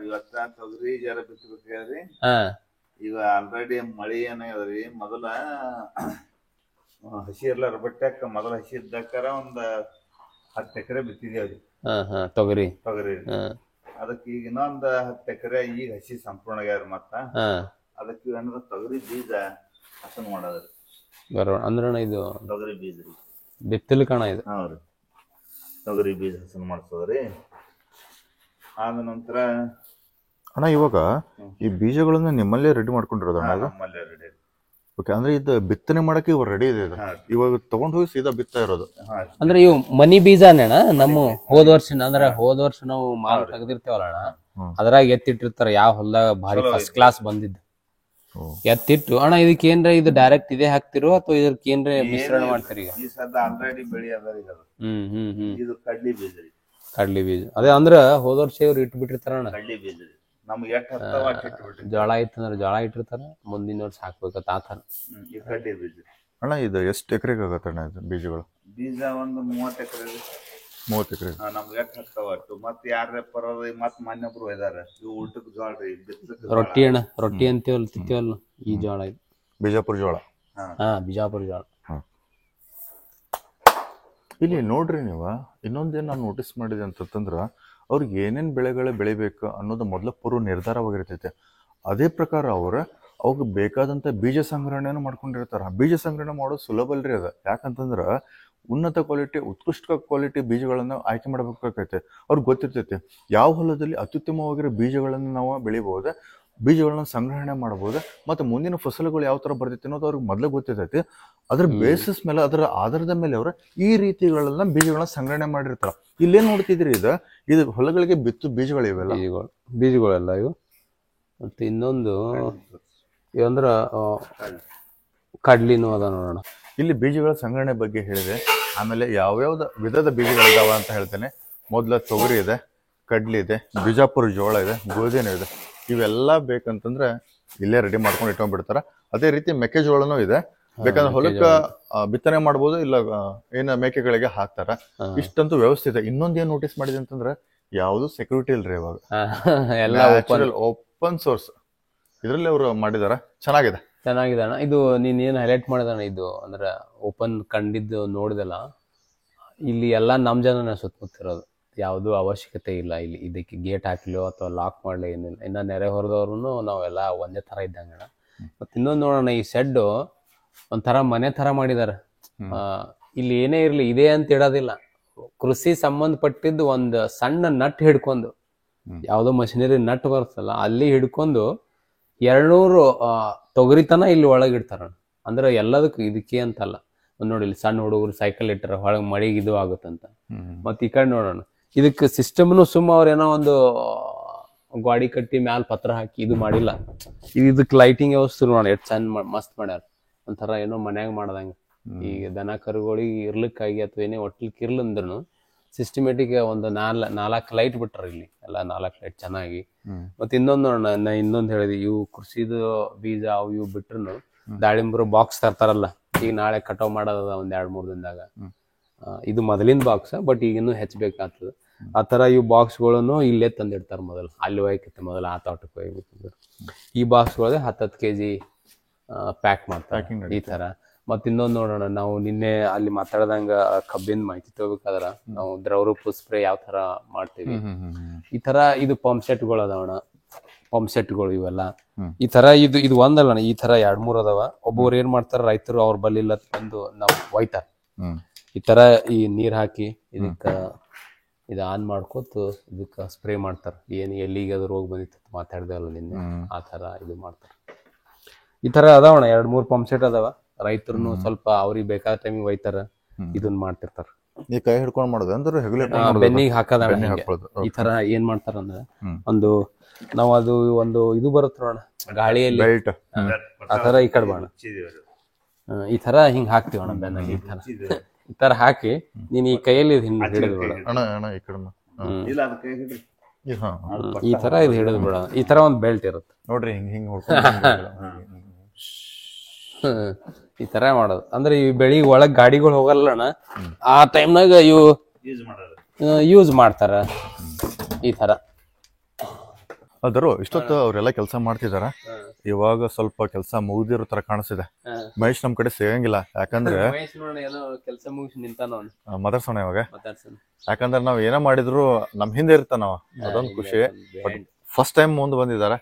ಇವತ್ತ ತೊಗರಿ ಜರ ಬಿತ್ತಬೇಕು ಹೇಳ್ರಿ. ಈಗ ಆಲ್ರೆಡಿ ಮಳಿ ಏನಾಗ್ಯದ್ರಿ. ಮೊದಲ ಹಸಿ ಇರ್ಲಾರ ಬಟ್ಟಾಕ ಮೊದಲ ಹಸಿ ಇದ್ದಾಕಾರ ಒಂದ್ 10 ಎಕರೆ ಬಿತ್ತಿದೇವ್ರಿ ತೊಗರಿ. ಅದಕ್ಕೆ ಈಗ ಇನ್ನೊಂದ್ 10 ಎಕರೆ ಈಗ ಹಸಿ ಸಂಪೂರ್ಣ ಆಗ್ಯಾರ. ಮತ್ತ ಅದಕ್ಕೆ ಏನಾರ ತೊಗರಿ ಬೀಜ ಹಸನ್ ಮಾಡೋದ್ರಿ. ಅಂದ್ರಣ ಇದು ತೊಗರಿ ಬೀಜ ರೀ ಬಿತ್ತಲ್ ಕಾಣ ಇದು. ಹೌದ್ರಿ, ತೊಗರಿ ಬೀಜ ಹಸನ್ ಮಾಡ್ಸೋದ್ರಿ. ಆದ ನಂತರ ಅಣ್ಣ ಇವಾಗ ಈ ಬೀಜಗಳನ್ನ ನಿಮ್ಮಲ್ಲೇ ರೆಡಿ ಮಾಡ್ಕೊಂಡಿರೋದು? ನಮ್ಮಲ್ಲೇ ರೆಡಿ. ಓಕೆ, ಅಂದ್ರೆ ಇದು ಬಿತ್ತನೆ ಮಾಡಕ್ಕೆ ಇವಾಗ ರೆಡಿ ಇದೆ. ಇವಾಗ ತಗೊಂಡ್ ಹೋಗಿ ಸೀದಾ ಬಿತ್ತಾ ಇರೋದು. ಅಂದ್ರೆ ಇವು ಮನಿ ಬೀಜನೇ ಅಣ್ಣ. ನಮ್ಮ ಹೋದ ವರ್ಷ ನಾವು ಮಾಲ್ ತೆಗ್ದಿರ್ತೇವಲ್ಲ ಅಣ್ಣ, ಅದ್ರಾಗ ಎತ್ತಿಟ್ಟಿರ್ತಾರ ಯಾವ ಹೊಲ್ದಾಗ ಭಾರಿ ಫಸ್ಟ್ ಕ್ಲಾಸ್ ಬಂದಿದ್ದು ಎತ್ತಿಟ್ಟು. ಅಣ್ಣ ಇದಕ್ಕೆ ಏನ್ರ ಇದು ಡೈರೆಕ್ಟ್ ಇದೇ ಹಾಕ್ತಿರೋ ಅಥವಾ ಇದಕ್ಕೆ ಏನ್ರ ಮಿಶ್ರಣ ಮಾಡ್ತೀರಿ? ಈ ಸದ್ದ ಆಲ್ರೆಡಿ ಬೆಳಿ ಅದ ಇದು ಕಡ್ಲಿ ಬೀಜ ರೀ. ಕಡ್ಲಿ ಬೀಜ ಅದೇ ಅಂದ್ರ ಹೋದ ವರ್ಷ ಇವ್ರು ಇಟ್ಬಿಟ್ಟಿರ್ತಾರಣ್ಣ. ಕಡ್ಲಿ ಬೀಜ ರೀ. ನಮ್ಗೆ ಎಷ್ಟು ಹತ್ತಾವ ಅಷ್ಟು ಇಟ್ಬಿಟ್ರಿ. ಜೋಳ ಇತ್ತಂದ್ರ ಜೋಳ ಇಟ್ಟಿರ್ತಾರ, ಮುಂದಿನ ವರ್ಷ ಹಾಕ್ಬೇಕತ್ತ ಆ ಥರ. ಈ ಕಡ್ಲಿ ಬೀಜ ಅಣ್ಣ ಇದು ಎಷ್ಟು ಎಕರೆಗೆ ಆಗತ್ತೆ ಅಣ್ಣ ಇದು ಬೀಜಗಳು? ಬೀಜ ಒಂದು 30 ಎಕರೆ ರೀ. 30 ಎಕರೆ. ನಮ್ಗೆ ಎಷ್ಟು ಹತ್ತಾವ ಅಷ್ಟು. ಮತ್ತೆ ಯಾರ ಪರವಾಗಿ ಮತ್ತೆ ಮಾನ್ಯೊಬ್ರು ಇದಾರ, ಇವು ಊಟಕ್ಕೆ ಜೋಳ ರೀ, ಬಿತ್ತಲಕ್ಕೆ ರೊಟ್ಟಿ ಅಣ್ಣ, ರೊಟ್ಟಿ ಅಂತೀವಲ್ಲ ತಿಂತೀವಲ್ಲ ಈ ಜೋಳ ಇದು. ಬಿಜಾಪುರ ಜೋಳ. ಹಾ ಬಿಜಾಪುರ ಜೋಳ. ಇಲ್ಲಿ ನೋಡ್ರಿ ನೀವು ಇನ್ನೊಂದೇನು ನಾನು ನೋಟಿಸ್ ಮಾಡಿದೆ ಅಂತಂದ್ರೆ ಅವ್ರಿಗೆ ಏನೇನು ಬೆಳೆಗಳೇ ಬೆಳಿಬೇಕು ಅನ್ನೋದು ಮೊದಲ ಪೂರ್ವ ನಿರ್ಧಾರವಾಗಿರ್ತೈತೆ. ಅದೇ ಪ್ರಕಾರ ಅವ್ರಿಗೆ ಬೇಕಾದಂಥ ಬೀಜ ಸಂಗ್ರಹಣೆಯನ್ನು ಮಾಡ್ಕೊಂಡಿರ್ತಾರೆ. ಬೀಜ ಸಂಗ್ರಹಣೆ ಮಾಡೋದು ಸುಲಭ ಅಲ್ರಿ ಅದು. ಯಾಕಂತಂದ್ರೆ ಉನ್ನತ ಕ್ವಾಲಿಟಿ, ಉತ್ಕೃಷ್ಟ ಕ್ವಾಲಿಟಿ ಬೀಜಗಳನ್ನು ಆಯ್ಕೆ ಮಾಡಬೇಕಾಗೈತೆ. ಅವ್ರಿಗೆ ಗೊತ್ತಿರ್ತೈತೆ ಯಾವ ಹೊಲದಲ್ಲಿ ಅತ್ಯುತ್ತಮವಾಗಿರೋ ಬೀಜಗಳನ್ನು ನಾವು ಬೆಳಿಬೋದು, ಬೀಜಗಳನ್ನ ಸಂಗ್ರಹಣೆ ಮಾಡ್ಬೋದು, ಮತ್ತು ಮುಂದಿನ ಫಸಲುಗಳು ಯಾವ ಥರ ಬರ್ತೈತೆ ಅನ್ನೋದು ಅವ್ರಿಗೆ ಮೊದಲೇ ಗೊತ್ತಿರ್ತೈತಿ. ಅದ್ರ ಬೇಸಿಸ್ ಮೇಲೆ, ಅದರ ಆಧಾರದ ಮೇಲೆ ಅವರು ಈ ರೀತಿಗಳನ್ನ ಬೀಜಗಳನ್ನ ಸಂಗ್ರಹಣೆ ಮಾಡಿರ್ತಾರೆ. ಇಲ್ಲೇನು ನೋಡ್ತಿದ್ರಿ, ಇದು ಹೊಲಗಳಿಗೆ ಬಿತ್ತು ಬೀಜಗಳಿವೆಲ್ಲ, ಬೀಜಗಳೆಲ್ಲ ಇವು. ಮತ್ತು ಇನ್ನೊಂದು ಇವಂದ್ರ ಕಡ್ಲಿನೂ ಅದ ನೋಡೋಣ. ಇಲ್ಲಿ ಬೀಜಗಳ ಸಂಗ್ರಹಣೆ ಬಗ್ಗೆ ಹೇಳಿದೆ. ಆಮೇಲೆ ಯಾವ್ಯಾವ್ದು ವಿಧದ ಬೀಜಗಳಿದಾವ ಅಂತ ಹೇಳ್ತೇನೆ. ಮೊದಲ ತೊಗರಿ ಇದೆ, ಕಡ್ಲಿ ಇದೆ, ಬಿಜಾಪುರ ಜೋಳ ಇದೆ, ಗೋಧಿನೂ ಇದೆ. ಇವೆಲ್ಲ ಬೇಕಂತಂದ್ರೆ ಇಲ್ಲೇ ರೆಡಿ ಮಾಡ್ಕೊಂಡು ಇಟ್ಕೊಂಡ್ಬಿಡ್ತಾರ. ಅದೇ ರೀತಿ ಮೆಕ್ಕೆಜೋಳನೂ ಇದೆ. ಬೇಕಂದ್ರೆ ಹೊಲಕ್ಕೆ ಬಿತ್ತನೆ ಮಾಡ್ಬೋದು, ಇಲ್ಲ ಏನ ಮೇಕೆಗಳಿಗೆ ಹಾಕ್ತಾರ. ಇಷ್ಟಂತೂ ವ್ಯವಸ್ಥೆ ಇದೆ. ಇನ್ನೊಂದೇನು ನೋಟಿಸ್ ಮಾಡಿದೆ ಅಂತಂದ್ರೆ ಯಾವುದು ಸೆಕ್ಯೂರಿಟಿ ಇಲ್ರಿ ಇವಾಗ, ಎಲ್ಲ ಓಪನ್ ಸೋರ್ಸ್ ಇದ್ರಲ್ಲಿ ಅವರು ಮಾಡಿದಾರ. ಚೆನ್ನಾಗಿದೆ ಅಣ್ಣ. ಇದು ನೀನ್ ಏನ್ ಹೈಲೈಟ್ ಮಾಡಿದಣ್ಣ, ಇದು ಅಂದ್ರೆ ಓಪನ್ ಕಂಡಿದ್ದು ನೋಡಿದಲ್ಲ, ಇಲ್ಲಿ ಎಲ್ಲಾ ನಮ್ ಜನನ ಸುತ್ತಮುತ್ತಿರೋದು, ಯಾವ್ದು ಅವಶ್ಯಕತೆ ಇಲ್ಲ ಇಲ್ಲಿ ಇದಕ್ಕೆ ಗೇಟ್ ಹಾಕ್ಲಿಯೋ ಅಥವಾ ಲಾಕ್ ಮಾಡ್ಲಿ, ಏನಿಲ್ಲ. ಇನ್ನ ನೆರೆ ಹೊರದವ್ರು ನಾವೆಲ್ಲ ಒಂದೇ ತರ ಇದ್ದಂಗಣ. ಮತ್ ಇನ್ನೊಂದು ನೋಡೋಣ, ಈ ಶೆಡ್ ಒಂಥರ ಮನೆ ತರ ಮಾಡಿದಾರೆ. ಇಲ್ಲಿ ಏನೇ ಇರ್ಲಿ ಇದೆ ಅಂತ ಇಡೋದಿಲ್ಲ. ಕೃಷಿ ಸಂಬಂಧಪಟ್ಟಿದ್ದು ಒಂದು ಸಣ್ಣ ನಟ್ ಹಿಡ್ಕೊಂಡು, ಯಾವ್ದೋ ಮಷಿನರಿ ನಟ್ ಬರ್ತಲ್ಲ ಅಲ್ಲಿ ಹಿಡ್ಕೊಂಡು 200 ತೊಗರಿತನ ಇಲ್ಲಿ ಒಳಗಿಡ್ತಾರ. ಅಂದ್ರೆ ಎಲ್ಲದಕ್ಕೂ ಇದಕ್ಕೆ ಅಂತಲ್ಲ. ನೋಡಿ ಇಲ್ಲಿ ಸಣ್ಣ ಹುಡುಗರು ಸೈಕಲ್ ಇಟ್ಟಾರ, ಒಳಗೆ ಮಳಿಗೆ ಇದು ಆಗುತ್ತಂತ. ಮತ್ ಈ ಕಡೆ ನೋಡೋಣ, ಇದಕ್ಕೆ ಸಿಸ್ಟಮ್ನು ಸುಮ್ಮ ಅವ್ರೇನೋ ಒಂದು ಗಾಡಿ ಕಟ್ಟಿ ಮ್ಯಾಲ ಪತ್ರ ಹಾಕಿ ಇದು ಮಾಡಿಲ್ಲ. ಇದಕ್ಕೆ ಲೈಟಿಂಗ್ ವ್ಯವಸ್ಥೆ ನೋಡೋಣ ಎಷ್ಟು ಚಂದ ಮಸ್ತ್ ಮಾಡ್ಯಾರ. ಒಂಥರ ಏನೋ ಮನ್ಯಾಗ ಮಾಡ್ದಂಗ. ಈಗ ದನ ಕರುಗಳಿಗೆ ಇರ್ಲಿಕ್ಕಾಗಿ ಅಥವಾ ಏನೇ ಒಟ್ಲಿಕ್ಕೆ ಇರ್ಲಂದ್ರೂ ಸಿಸ್ಟಮೆಟಿಕ್ ಒಂದು 4 ಲೈಟ್ ಬಿಟ್ಟಾರ ಇಲ್ಲಿ ಎಲ್ಲ, 4 ಲೈಟ್ ಚೆನ್ನಾಗಿ. ಮತ್ತೆ ಇನ್ನೊಂದು ನೋಡೋಣ, ನಾ ಇನ್ನೊಂದು ಹೇಳಿದೆ, ಇವು ಕೃಷಿದು ಬೀಜ ಅವು ಇವು ಬಿಟ್ರು ದಾಳಿಂಬ್ರು ಬಾಕ್ಸ್ ತರ್ತಾರಲ್ಲ, ಈಗ ನಾಳೆ ಕಟಾವ್ ಮಾಡೋದ ಒಂದ್ 2-3 ದಿನದಾಗ. ಇದು ಮೊದಲಿನ ಬಾಕ್ಸ್, ಬಟ್ ಈಗ ಇನ್ನೂ ಹೆಚ್ಚಬೇಕಾಗ್ತದೆ. ಆ ತರ ಇವು ಬಾಕ್ಸ್ಗಳನ್ನು ಇಲ್ಲೇ ತಂದಿಡ್ತಾರ. ಮೊದಲು ಅಲ್ಲಿ ಹೋಯ್ಕಿತ್ತು, ಮೊದಲು ಆ ತೋಟಕ್ಕೆ ಹೋಗ್ಬೇಕಂದ್ರೆ ಈ ಬಾಕ್ಸ್ಗಳೇ 10 kg ಪ್ಯಾಕ್ ಮಾಡ್ತಾರೆ ಈ ತರ. ಮತ್ ಇನ್ನೊಂದು ನೋಡೋಣ, ನಾವು ನಿನ್ನೆ ಅಲ್ಲಿ ಮಾತಾಡ್ದಂಗ ಕಬ್ಬಿನ ಮಾಹಿತಿ ತಗೋಬೇಕಾದ್ರ ನಾವು ದ್ರವರೂಪ ಸ್ಪ್ರೇ ಯಾವ ತರ ಮಾಡ್ತೀವಿ, ಈ ತರ ಇದು ಪಂಪ್ ಸೆಟ್ಗಳು ಅದಾವಣ. ಪಂಪ್ ಸೆಟ್ಗಳು ಇವೆಲ್ಲ ಈ ತರ ಇದು ಒಂದಲ್ಲಣ್ಣ, ಈ ತರ 2-3 ಅದಾವ. ಒಬ್ಬೊಬ್ರು ಏನ್ ಮಾಡ್ತಾರ, ರೈತರು ಅವ್ರ ಬಲ್ಲಿಲ್ಲ ಬಂದು ನಾವು ಒಯ್ತಾರ. ಈ ತರ ಈ ನೀರ್ ಹಾಕಿ ಇದಕ್ಕ ಇದು ಆನ್ ಮಾಡ್ಕೋತ ಇದಕ್ಕ ಸ್ಪ್ರೇ ಮಾಡ್ತಾರ. ಏನ್ ಎಲ್ಲಿಗೆ ಅದು ರೋಗ ಬಂದಿತ್ತು ಮಾತಾಡ್ದೇವಲ್ಲ ನಿನ್ನೆ, ಆ ತರ ಇದು ಮಾಡ್ತಾರ. ಈ ತರ ಅದಾವಣ 2-3 ಪಂಪ್ ಸೆಟ್ ಅದಾವ. ರೈತರು ಸ್ವಲ್ಪ ಅವ್ರಿಗೆ ಬೇಕಾದ ಟೈಮಿಗೆ ಒಯ್ತಾರ, ಇದನ್ನ ಮಾಡ್ತಿರ್ತಾರ. ಈ ಕೈ ಹಿಡ್ಕೊಂಡ್ ಮಾಡೋದು ಅಂದ್ರೆ ಬೆನ್ನಿಗೆ ಹಾಕದ. ಈ ತರ ಏನ್ ಮಾಡ್ತಾರ ಅಂದ್ರೆ, ಒಂದು ನಾವ್ ಅದು ಒಂದು ಇದು ಬರುತ್ತೆ ನೋಡ ಗಾಳಿಯಲ್ಲಿ, ಆ ತರ ಈ ಕಡೆ ಬಾಣ ಈ ತರ ಹಿಂಗ್ ಹಾಕ್ತಿವಣ್ಣ ಬೆನ್ನಲ್ಲಿ. ಈ ತರ ಹಾಕಿ ನೀನ್ ಈ ಕೈಯಲ್ಲಿ ಹಿಂಗ್ ಹಿಡಿದು ಬಿಡ, ಈ ತರ ಇದು ಹಿಡಿದು ಬಿಡ. ಈ ತರ ಒಂದ್ ಬೆಲ್ಟ್ ಇರುತ್ತೆ ನೋಡ್ರಿ, ಹಿಂಗ್ ಈ ತರ ಮಾಡೋದು. ಅಂದ್ರೆ ಈ ಬೆಳಿಗ್ಗೆ ಒಳಗ್ ಗಾಡಿಗಳು ಹೋಗಲ್ಲಣ್ಣ, ಆ ಟೈಮ್ನಾಗ ಇವು ಯೂಸ್ ಮಾಡ್ತಾರ ಈ ತರ. ಅದರು ಇಷ್ಟೊತ್ತು ಅವರೆಲ್ಲ ಕೆಲಸ ಮಾಡ್ತಿದಾರ. ಇವಾಗ ಸ್ವಲ್ಪ ಕೆಲಸ ಮುಗಿದಿರೋ ತರ ಕಾಣಿಸ್ತಿದೆ. ಮಹೇಶ್ ನಮ್ ಕಡೆ ಸಿಗಂಗಿಲ್ಲ, ಯಾಕಂದ್ರೆ ಕೆಲಸ ಮುಗಿಸಿ ನಿಂತಾನ. ಮಾತಾಡ್ಸೋಣ ಇವಾಗ, ಯಾಕಂದ್ರೆ ನಾವ್ ಏನೋ ಮಾಡಿದ್ರು ನಮ್ ಹಿಂದೆ ಇರ್ತಾನವ, ಅದೊಂದು ಖುಷಿ. ಫಸ್ಟ್ ಟೈಮ್ ಮುಂದೆ ಬಂದಿದಾರ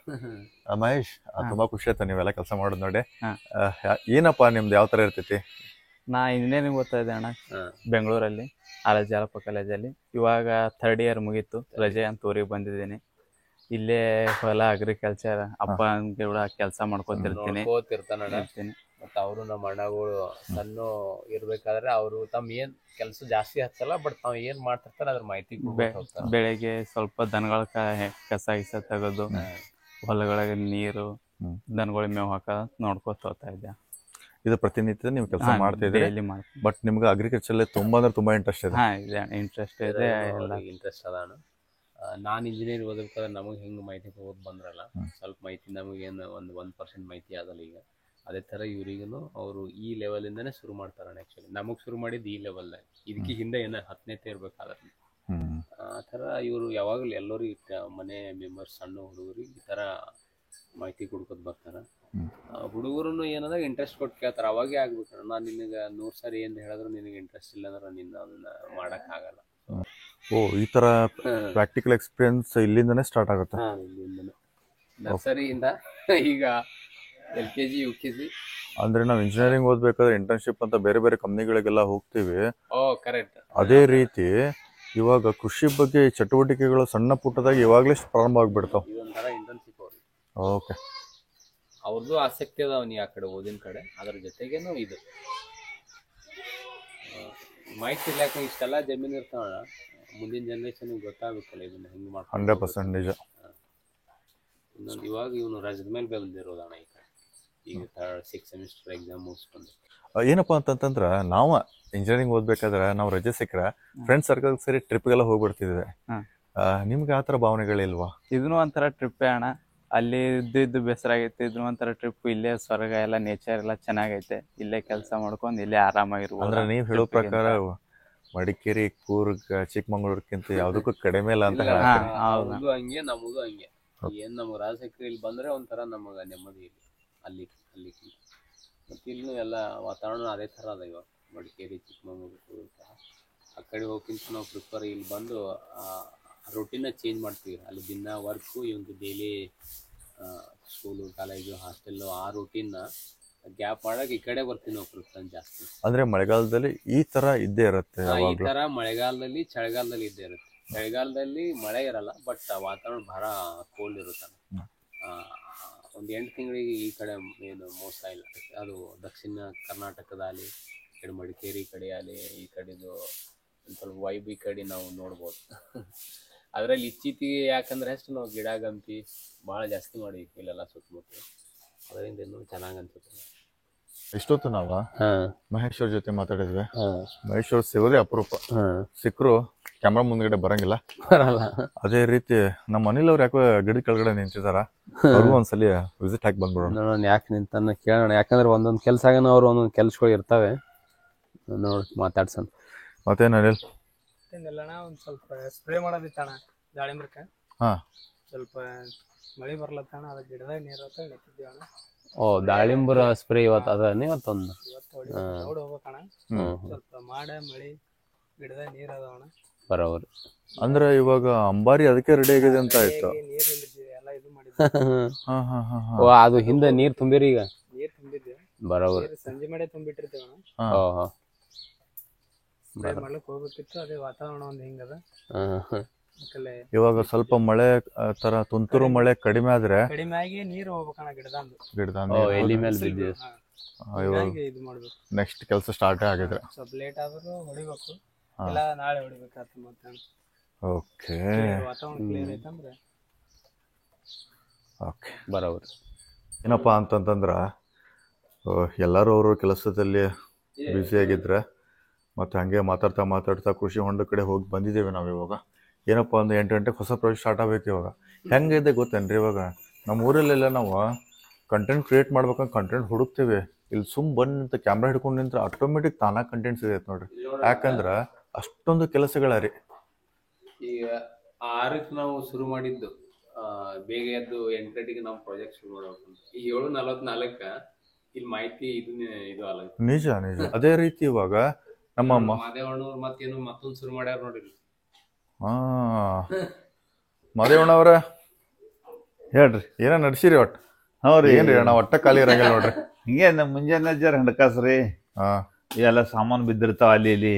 ಮಹೇಶ್, ತುಂಬಾ ಖುಷಿ ಆಯ್ತು ನೀವೆಲ್ಲ ಕೆಲಸ ಮಾಡೋದು ನೋಡಿ. ಏನಪ್ಪಾ ನಿಮ್ದು ಯಾವ ತರ ಇರ್ತೈತಿ? ನಾ ಇಂಜಿನಿಯರಿಂಗ್ ಓದ್ತಾ ಇದ್ದೆ ಅಣ್ಣ, ಬೆಂಗಳೂರಲ್ಲಿ RS ಜಾಲಪ್ಪ ಕಾಲೇಜಲ್ಲಿ. ಇವಾಗ 3rd year ಮುಗೀತು, ರಜೆ ಅಂತ ಊರಿಗೆ ಬಂದಿದ್ದೀನಿ. ಇಲ್ಲೇ ಹೊಲ ಅಗ್ರಿಕಲ್ಚರ್ ಅಪ್ಪ ಕೂಡ ಕೆಲಸ ಮಾಡ್ಕೊತಿರ್ತೀನಿ. ಮತ್ತ ಅವರು ನಮ್ಮ ಅಣ್ಣಗಳು ಸಣ್ಣ ಇರ್ಬೇಕಾದ್ರೆ ಅವರು ತಮ್ಮ ಏನ್ ಕೆಲಸ ಜಾಸ್ತಿ ಹಚ್ಚಲ್ಲ, ಬಟ್ ತಾವ್ ಏನ್ ಮಾಡ್ತಿರ್ತಾರ ಅದ್ರ ಮಾಹಿತಿ. ಬೆಳಿಗ್ಗೆ ಸ್ವಲ್ಪ ದನಗಳ ಕಸ ಗಿಸ ತೆಗೆದು ಹೊಲಗಳಿಗೆ ನೀರು, ದನಗಳಿಗೆ ಮೇವು ಹಾಕ ನೋಡ್ಕೊತ ಹೋಗ್ತಾ ಇದ್ದೆ. ಇದು ಪ್ರತಿನಿತ್ಯ ನೀವು ಕೆಲಸ ಮಾಡ್ತಾ ಇದ್ದೀರಿ. ಡೈಲಿ ಮಾಡ್ತೀನಿ. ಬಟ್ ನಿಮ್ಗೆ ಅಗ್ರಿಕಲ್ಚರ್ ತುಂಬಾ ಅಂದ್ರೆ ತುಂಬಾ ಇಂಟ್ರೆಸ್ಟ್ ಇದೆ. ಹಾ ಇದೆ ಇಂಟ್ರೆಸ್ಟ್ ಇದೆ ಎಲ್ಲ. ಇಂಟ್ರೆಸ್ಟ್ ಅದಾಣ. ನಾನು ಇಂಜಿನಿಯರ್ ಓದಬೇಕಾದ್ರೆ ನಮಗೆ ಹೆಂಗೆ ಮಾಹಿತಿ ಓದ್ ಬಂದ್ರಲ್ಲ, ಸ್ವಲ್ಪ ಮಾಹಿತಿ ನಮಗೇನು ಒಂದು 1% ಮಾಹಿತಿ ಅದಲ್ಲ ಈಗ. ಅದೇ ಥರ ಇವ್ರಿಗೂ ಅವರು ಈ ಲೆವೆಲಿಂದನೇ ಶುರು ಮಾಡ್ತಾರಣ. ಆ್ಯಕ್ಚುಲಿ ನಮಗೆ ಶುರು ಮಾಡಿದ್ದು ಈ ಲೆವೆಲ್ದಾಗ, ಇದಕ್ಕೆ ಹಿಂದೆ ಏನೋ 10ನೇತೆ ಇರ್ಬೇಕಾದ್ರೆ ಆ ಥರ ಇವರು ಯಾವಾಗಲೂ ಎಲ್ಲರಿಗೆ ಮನೆ ಮೆಂಬರ್ಸ್ ಸಣ್ಣ ಹುಡುಗರಿಗೆ ಈ ಥರ ಮಾಹಿತಿ ಕೊಡ್ಕೊತ ಬರ್ತಾರೆ. ಹುಡುಗರು ಏನಂದಾಗ ಇಂಟ್ರೆಸ್ಟ್ ಕೊಟ್ಟು ಕೇಳ್ತಾರೆ, ಅವಾಗೇ ಆಗ್ಬಿಟ್ರೆ ನಾನು ನಿನಗೆ 100 ಸಾರಿ ಏನು ಹೇಳಿದ್ರು ನಿನಗೆ ಇಂಟ್ರೆಸ್ಟ್ ಇಲ್ಲ ಅಂದ್ರೆ ನಿನ್ನ ಅದನ್ನ ಮಾಡೋಕ್ಕಾಗಲ್ಲ. ಓ, ಈ ತರ ಪ್ರಾಕ್ಟಿಕಲ್ ಎಕ್ಸ್ಪೀರಿಯನ್ಸ್ ಇಲ್ಲಿಂದನೇ ಸ್ಟಾರ್ಟ್ ಆಗುತ್ತೆ. ಇಲ್ಲಿಂದನೇ ನರ್ಸರಿಯಿಂದ ಈಗ LKG UKG. ಅಂದ್ರೆ ನಾವು ಇಂಜಿನಿಯರಿಂಗ್ ಓದ್ಬೇಕಾದ್ರೆ ಇಂಟರ್ನ್ಶಿಪ್ ಅಂತ ಬೇರೆ ಬೇರೆ ಕಂಪ್ನಿಗಳಿಗೆಲ್ಲ ಹೋಗ್ತೀವಿ. ಕರೆಕ್ಟ್. ಅದೇ ರೀತಿ ಇವಾಗ ಕೃಷಿ ಬಗ್ಗೆ ಚಟುವಟಿಕೆಗಳು ಸಣ್ಣ ಪುಟ್ಟದಾಗಿ ಇವಾಗಲೇ ಪ್ರಾರಂಭ ಆಗ್ಬಿಡ್ತಾವ. ಇದೊಂಥರ ಇಂಟರ್ನ್ಶಿಪ್ ಅವ್ರಿಗೆ. ಓಕೆ, ಅವ್ರದ್ದು ಆಸಕ್ತಿ ಅದಾವ ನೀ ಆ ಕಡೆ ಓದಿನ ಕಡೆ, ಅದ್ರ ಜೊತೆಗೇನು ಇದು ಮಾಹಿತಿ ಇಲಾಖೆ ಇಷ್ಟೆಲ್ಲ ಜಮೀನು ಇರ್ತಾವಣ, ಮುಂದಿನ ಜನರೇಷನ್ಗೆ ಗೊತ್ತಾಗಬೇಕಲ್ಲ ಇದನ್ನ ಹೆಂಗೆ ಮಾಡ್ತಾರೆ. 100% ನಿಜ. ಇನ್ನೊಂದು ಇವಾಗ ಇವನು ರಜದ ಮೇಲೆ ಬಂದಿರೋದಣ್ಣ ಈಗ 6 ಸೆಮಿಸ್ಟರ್ ಎಕ್ಸಾಮ್ ಮುಗಿಸ್ಕೊಂಡು. ಏನಪ್ಪಾ ಅಂತಂತಂದ್ರ ನಾವು ಇಂಜಿನಿಯರಿಂಗ್ ಓದ್ಬೇಕಾದ್ರೆ ನಾವು ರಜೆ ಸಿಕ್ಕರೆ ಫ್ರೆಂಡ್ಸ್ ಸರ್ಕಲ್ ಸೇರಿ ಟ್ರಿಪ್ಗೆಲ್ಲ ಹೋಗ್ಬಿಡ್ತಿದ್ವಿ. ನಿಮ್ಗೆ ಆ ಥರ ಭಾವನೆಗಳಿಲ್ವಾ? ಇದನ್ನು ಒಂಥರ ಟ್ರಿಪ್ಪೇ ಅಣ್ಣ. ಅಲ್ಲಿ ಇದ್ದು ಬೇಸರ ಆಗೈತೆ, ಇದನ್ನು ಒಂಥರ ಟ್ರಿಪ್. ಇಲ್ಲೇ ಸ್ವರ್ಗ ಎಲ್ಲ ನೇಚರ್ ಎಲ್ಲ ಚೆನ್ನಾಗೈತೆ, ಇಲ್ಲೇ ಕೆಲಸ ಮಾಡ್ಕೊಂಡು ಇಲ್ಲೇ ಆರಾಮಾಗಿರ್ಬೋದು. ಅಂದ್ರೆ ನೀವು ಹೇಳೋ ಪ್ರಕಾರ ಮಡಿಕೇರಿ, ಕೂರ್ಗ್, ಚಿಕ್ಕಮಂಗ್ಳೂರ್ಕ್ಕಿಂತ ಯಾವ್ದಕ್ಕೂ ಕಡಿಮೆ ಇಲ್ಲ ಅಂತ ಹೇಳ್ತಾರೆ. ಹೌದು, ಹಂಗೆ ನಮಗೂ ಹಂಗೆ. ಏನ್ ನಮ್ಗೆ ರಾಜಶೇಖರ ಇಲ್ಲಿ ಬಂದ್ರೆ ಒಂಥರ ನಮಗ ನೆಮ್ಮದಿ ಇಲ್ಲಿ ಅಲ್ಲಿ ಮತ್ತೆ ಇಲ್ಲೂ ಎಲ್ಲ ವಾತಾವರಣ ಅದೇ ಥರ ಅದ. ಇವಾಗ ಮಡಿಕೇರಿ, ಚಿಕ್ಕಮಂಗ್ಳೂರು ಆ ಕಡೆ ಹೋಗ್ಕಿಂತ ನಾವು ಪ್ರಿಫರ್ ಇಲ್ಲಿ ಬಂದು ರೊಟೀನ ಚೇಂಜ್ ಮಾಡ್ತೀವಿ. ಅಲ್ಲಿ ದಿನ ವರ್ಕು, ಇವಂದು ಡೈಲಿ ಸ್ಕೂಲು, ಕಾಲೇಜು, ಹಾಸ್ಟೆಲ್ಲು, ಆ ರೂಟೀನ್ನ ಗ್ಯಾಪ್ ಮಾಡಕ್ಕೆ ಈ ಕಡೆ ಬರ್ತೀವಿ ನಾವು ಪ್ರಿಫರೆನ್ಸ್ ಜಾಸ್ತಿ. ಅಂದ್ರೆ ಮಳೆಗಾಲದಲ್ಲಿ ಈ ತರ ಇದ್ದೇ ಇರುತ್ತೆ. ಈ ತರ ಮಳೆಗಾಲದಲ್ಲಿ, ಚಳಿಗಾಲದಲ್ಲಿ ಇದ್ದೇ ಇರುತ್ತೆ. ಚಳಿಗಾಲದಲ್ಲಿ ಮಳೆ ಇರಲ್ಲ, ಬಟ್ ವಾತಾವರಣ ಭಾಳ ಕೋಲ್ಡ್ ಇರುತ್ತೆ. ಒಂದು 8 ತಿಂಗಳಿಗೆ ಈ ಕಡೆ ಏನು ಮೋಸ ಇಲ್ಲ. ಅದು ದಕ್ಷಿಣ ಕರ್ನಾಟಕದಲ್ಲಿ ಈ ಕಡೆ ಮಡಿಕೇರಿ ಕಡೆ ಅಲ್ಲಿ ಈ ಕಡೆದು ಒಂದು ಸ್ವಲ್ಪ ವೈಬ್ ಈ ಕಡೆ ನಾವು ನೋಡ್ಬೋದು. ಅದರಲ್ಲಿ ಇತ್ತೀಚೆಗೆ ಯಾಕಂದ್ರೆ ಅಷ್ಟು ನಾವು ಗಿಡ ಗಂಪಿ ಭಾಳ ಜಾಸ್ತಿ ಮಾಡಿದ್ವಿ ಇಲ್ಲೆಲ್ಲ ಸುತ್ತಮುತ್ತ, ಅದರಿಂದ ಇನ್ನೂ ಚೆನ್ನಾಗಿ ಅನ್ಸುತ್ತೆ. ಇಷ್ಟೊತ್ತು ನಾವ ಮಹೇಶ್ ಅವ್ರ ಜೊತೆ ಮಾತಾಡಿದ್ವಿ. ಮಹೇಶ್ ಅವ್ರು ಸಿಗೋದೇ ಅಪರೂಪ. ಸಿಕ್ಕರು ಕ್ಯಾಮ್ರಾ ಮುಂದ್ಗಡೆ ಬರಂಗಿಲ್ಲ. ಅದೇ ರೀತಿ ನಮ್ಮ ಅನಿಲ್ ಅವ್ರು ಯಾಕೋ ಗಿಡದ ಕೆಳಗಡೆ ನಿಂತಿದಾರ, ಅವ್ರಿಗೂ ಒಂದ್ಸಲಿ ವಿಸಿಟ್ ಹಾಕಿ ಬಂದ್ಬಿಡೋಣ. ನೋಡೋಣ ಯಾಕೆ ನಿಂತಾನ ಕೇಳೋಣ. ಯಾಕಂದ್ರೆ ಒಂದೊಂದು ಕೆಲಸ ಆಗನ ಅವ್ರು ಒಂದೊಂದು ಕೆಲ್ಸಗಳು ಇರ್ತಾವೆ, ನೋಡಿ ಮಾತಾಡ್ಸೋಣ. ಮತ್ತೇನು ಅನಿಲ್? ಏನಿಲ್ಲಣ್ಣ, ಒಂದು ಸ್ವಲ್ಪ ಸ್ಪ್ರೇ ಮಾಡೋದಿತ್ತಣ್ಣ ದಾಳಿಂಬ್ರಕ್ಕೆ. ಸ್ವಲ್ಪ ಮಳೆ ಬರ್ಲತ್ತಣ್ಣ, ಅದ ಗಿಡದಾಗ ನೀರು ನಿಂತಿದ್ದೀವಿ ಅಣ್ಣ. ದಾಳಿಂಬರ ಸ್ಪ್ರೇ ಇವತ್ತು ಅದ ಇವತ್ತೊಂದು ನೋಡಿ ಹೋಗ್ಬೇಕಣ್ಣ. ಸ್ವಲ್ಪ ಮಾಡ ಮಳಿ ಗಿಡದಾಗ ನೀರ್ ಅದಾವಣ್ಣ ಬರೋರು. ಅಂದ್ರೆ ಇವಾಗ ಅಂಬಾರಿ ಅದಕ್ಕೆ ರೆಡಿ ಆಗಿದೆ ಅಂತ ಆಯ್ತು. ನೀರ್ ಎಲ್ಲ ಇದು ಮಾಡಿದ್ವಿ. ಅದು ಹಿಂದೆ ನೀರ್ ತುಂಬಿರಿ, ಈಗ ನೀರ್ ತುಂಬಿದ್ವಿ ಬರೋರು. ಸಂಜೆ ಮಾಡಿ ತುಂಬಿಟ್ಟಿರ್ತೇವಣ್ಣ. ಸ್ಪ್ರೇ ಮಾಡ್ಲಿಕ್ಕೆ ಹೋಗ್ಬೇಕಿತ್ತು, ಅದೇ ವಾತಾವರಣ ಒಂದ್ ಹಿಂಗದ. ಇವಾಗ ಸ್ವಲ್ಪ ಮಳೆ ತರ ತುಂತುರು ಮಳೆ ಕಡಿಮೆ ಆದ್ರೆ ಕಡಿಮೆ ಆಗಿ ನೀರು ಹೋಗ್ಬೇಕಣ್ಣ ಗಿಡದಂದು. ಎಲ್ಲಿ ಮೇಲೆ ಬಿದ್ದಿದೆ. ಇದು ಮಾಡ್ಬೇಕು. ನೆಕ್ಸ್ಟ್ ಕೆಲಸ ಸ್ಟಾರ್ಟ್ ಆಗಿದ್ರೆ ಸ್ವಲ್ಪ ಲೇಟ್ ಆದ್ರೂ ಹೊಡಿಬೇಕು, ಇಲ್ಲ ನಾಳೆ ಹೊಡಿಬೇಕಾಗ್ತದೆ. ಮತ್ತೆ ಓಕೆ, ವಾತಾವರಣ ಕ್ಲಿಯರ್ ಐತಂದ್ರೆ ಓಕೆ ಬರೋರು. ಏನಪ್ಪಾ ಅಂತಂತಂದ್ರ ಎಲ್ಲರೂ ಅವರು ಕೆಲಸದಲ್ಲಿ ಬ್ಯುಸಿ ಆಗಿದ್ರೆ ಮತ್ತೆ ಹಂಗೆ ಮಾತಾಡ್ತಾ ಮಾತಾಡ್ತಾ ಕೃಷಿ ಹೊಂಡ ಕಡೆ ಹೋಗಿ ಬಂದಿದ್ದೇವೆ ನಾವು. ಇವಾಗ ಏನಪ್ಪ ಒಂದು 8 ಗಂಟೆಗೆ ಹೊಸ ಪ್ರಾಜೆಕ್ಟ್ ಸ್ಟಾರ್ಟ್ ಆಗಬೇಕು. ಇವಾಗ ಹೆಂಗಿದೆ ಗೊತ್ತೇನ್ರಿ, ಇವಾಗ ನಮ್ಮ ಊರಲ್ಲೆಲ್ಲ ನಾವು ಕಂಟೆಂಟ್ ಕ್ರಿಯೇಟ್ ಮಾಡ್ಬೇಕಂತ ಕಂಟೆಂಟ್ ಹುಡುಕ್ತೇವೆ. ಇಲ್ಲಿ ಬಂದು ಕ್ಯಾಮ್ರಾ ಹಿಡ್ಕೊಂಡು ನಿಂತ್ರೆ ಆಟೋಮೆಟಿಕ್ ತಾನಾಗ ಕಂಟೆಂಟ್ಸ್ ಇದೆ ನೋಡ್ರಿ. ಯಾಕಂದ್ರೆ ಅಷ್ಟೊಂದು ಕೆಲಸಗಳ ರೀ. ಈಗ 6ಕ್ಕೆ ನಾವು ಶುರು ಮಾಡಿದ್ದು, ಬೇಗ ಎದ್ದು 8 ಗಂಟೆಗೆ ನಾವು ಪ್ರಾಜೆಕ್ಟ್ ಶುರು ಮಾಡ್ಬೇಕು. ಈಗ 7:44 ಇಲ್ಲಿ ಮಾಹಿತಿ ಇದು ಅಲ್ಲ. ನಿಜ ನಿಜ. ಅದೇ ರೀತಿ ಇವಾಗ ನಮ್ಮ ಮಾದೇವಣ್ಣವ್ರು ಮತ್ತೇನು ಮತ್ತೊಂದು ಶುರು ಮಾಡ್ಯಾರ ನೋಡ್ರಿ. ಮಾದೇವಣ್ಣವ್ರ ಹೇಳ್ರಿ, ಏನ ನಡ್ಸಿರಿ ಒಟ್ಟು? ಹೌದ್ರಿ, ಏನ್ರಿ ಅಣ್ಣ ಒಟ್ಟ ಖಾಲಿ ಇರಂಗಿಲ್ಲ ನೋಡ್ರಿ. ಹಿಂಗೆ ನಮ್ಮ ಮುಂಜಾನೆ ಜರ ಹಣಕಾಸ್ರಿ ಇವೆಲ್ಲ ಸಾಮಾನು ಬಿದ್ದಿರ್ತಾವ ಅಲ್ಲಿ ಇಲ್ಲಿ,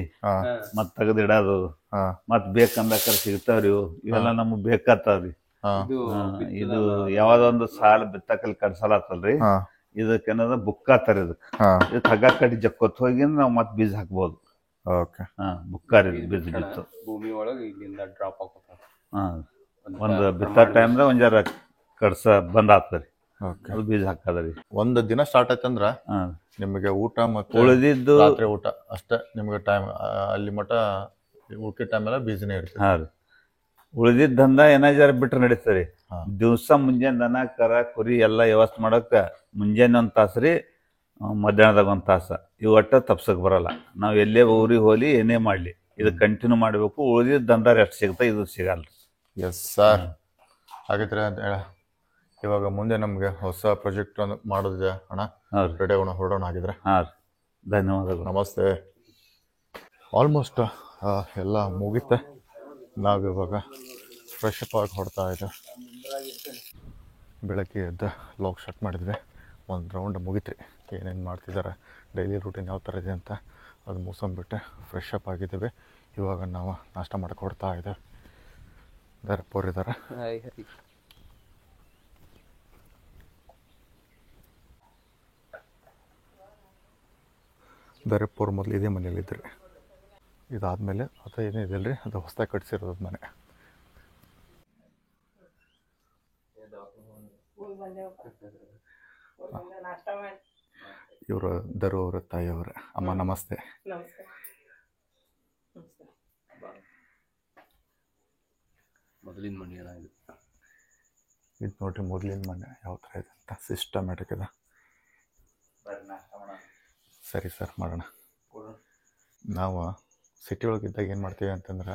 ಮತ್ ತೆಗೆದಿಡೋದು, ಮತ್ ಬೇಕಂದಾಕರ ಸಿಗ್ತಾವ್ರಿ. ಇವೆಲ್ಲ ನಮಗ್ ಬೇಕಾಗ್ತಾವ್ರಿ. ಇದು ಯಾವ್ದೊಂದು ಸಾಲ ಬಿತ್ತಕಲ್ ಕಡ್ಸಲಾತಲ್ರಿ, ಇದಕ್ಕೇನದ ಬುಕ್ ಆತಾರ. ಇದಕ್ಕೆ ಹಗ್ಗ ಕಟ್ಟಿ ಜಕ್ಕೊತ್ ಹೋಗಿ ನಾವ್ ಮತ್ ಬೀಜ ಹಾಕ್ಬೋದು. ಬುಕ್ಕಾರಿ ಬೀಜ ಬಿತ್ತು ಭೂಮಿ ಒಳಗೆ ಇಲ್ಲಿಂದ ಡ್ರಾಪ್ ಆಗ್ತಾವ. ಒಂದ್ ಬಿತ್ತ ಟೈಮ್ದಾಗ ಒಂದ್ ಜರ ಕಡ್ಸ ಬಂದ್ ಆಗ್ತದ್ರಿ, ಅದು ಬೀಜ ಹಾಕದ್ರಿ. ಒಂದ್ ದಿನ ಸ್ಟಾರ್ಟ್ ಆಯ್ತಂದ್ರ ನಿಮಗೆ ಊಟ ಮತ್ತು ಉಳಿದಿದ್ದು ರಾತ್ರಿ ಊಟ ಅಷ್ಟೇ ನಿಮಗೆ ಟೈಮ್. ಅಲ್ಲಿ ಮಟ್ಟ ಉಳ್ಕೆ ಟೈಮ್ ಎಲ್ಲ ಬಿಸಿನೇ ಇರ್ತದೆ. ಹಾಂ ರೀ. ಉಳಿದಿದ್ದ ದಂಧ ಏನಾಜಾರ ಬಿಟ್ರೆ ನಡೀತದೆ. ಹಾಂ. ದಿವಸ ಮುಂಜಾನೆ ದನ ಕರ ಕುರಿ ಎಲ್ಲ ವ್ಯವಸ್ಥೆ ಮಾಡೋಕೆ ಮುಂಜಾನೆ ಒಂದು ತಾಸು ರೀ, ಮಧ್ಯಾಹ್ನದಾಗ ಒಂದು ತಾಸು. ಇವು ಒಟ್ಟ ತಪ್ಸಕ್ಕೆ ಬರಲ್ಲ. ನಾವು ಎಲ್ಲೇ ಊರಿಗೆ ಹೋಲಿ ಏನೇ ಮಾಡಲಿ ಇದು ಕಂಟಿನ್ಯೂ ಮಾಡಬೇಕು. ಉಳಿದಿದ್ದ ದಂಧ ಎಷ್ಟು ಸಿಗ್ತಾ ಇದು ಸಿಗಲ್ಲ. Yes sir. ಹಾಗಿದ್ರೆ ಇವಾಗ ಮುಂದೆ ನಮಗೆ ಹೊಸ ಪ್ರಾಜೆಕ್ಟ್ ಮಾಡೋದಿದೆ ಅಣ್ಣ. ರೆಡಿ ಆಗೋಣ, ಹೊರಡೋಣ ಆಗಿದ್ರೆ. ಹಾಂ ರೀ, ಧನ್ಯವಾದಗಳು. ನಮಸ್ತೆ. ಆಲ್ಮೋಸ್ಟ್ ಎಲ್ಲ ಮುಗಿತೆ. ನಾವಿವಾಗ ಫ್ರೆಶ್ ಅಪ್ ಆಗಿ ಹೊಡ್ತಾ ಇದ್ದೇವೆ. ಬೆಳಗ್ಗೆ ಎದ್ದು ಲಾಗ್ ಸ್ಟಾರ್ಟ್ ಮಾಡಿದ್ವಿ. ಒಂದು ರೌಂಡ್ ಮುಗಿತ್ರಿ. ಏನೇನು ಮಾಡ್ತಿದ್ದಾರೆ, ಡೈಲಿ ರೂಟೀನ್ ಯಾವ ಥರ ಇದೆ ಅಂತ ಅದು ಮುಗಿಸ್ಕೊಂಡ್ಬಿಟ್ಟೆ ಫ್ರೆಶ್ ಅಪ್ ಆಗಿದ್ದೇವೆ. ಇವಾಗ ನಾವು ನಾಷ್ಟ ಮಾಡಕ್ಕೆ ಹೊಡ್ತಾ ಇದ್ದೇವೆ. ದರಪ್ಪವ್ರು ಇದ್ದಾರೆ. ದರಪ್ಪವ್ರು ಮೊದಲು ಇದೇ ಮನೇಲಿದ್ದರು. ಇದಾದಮೇಲೆ ಅದು ಏನಿದೆ ರೀ, ಅದು ಹೊಸದಾಗಿ ಕಟ್ಸಿರೋದು ಮನೆ. ಇವರು ದರು ಅವರ ತಾಯಿಯವರ ಅಮ್ಮ. ನಮಸ್ತೆ. ಮೊದಲಿನ ಮನೆ ಇದು ನೋಡ್ರಿ, ಮೊದಲಿನ ಮನೆ ಯಾವ ಥರ ಇದೆ ಅಂತ ಸಿಸ್ಟಮ್ಯಾಟಿಕ್ ಇದೆ. ಸರಿ ಸರ್, ಮಾಡೋಣ. ನಾವು ಸಿಟಿ ಒಳಗಿದ್ದಾಗ ಏನು ಮಾಡ್ತೀವಿ ಅಂತಂದ್ರೆ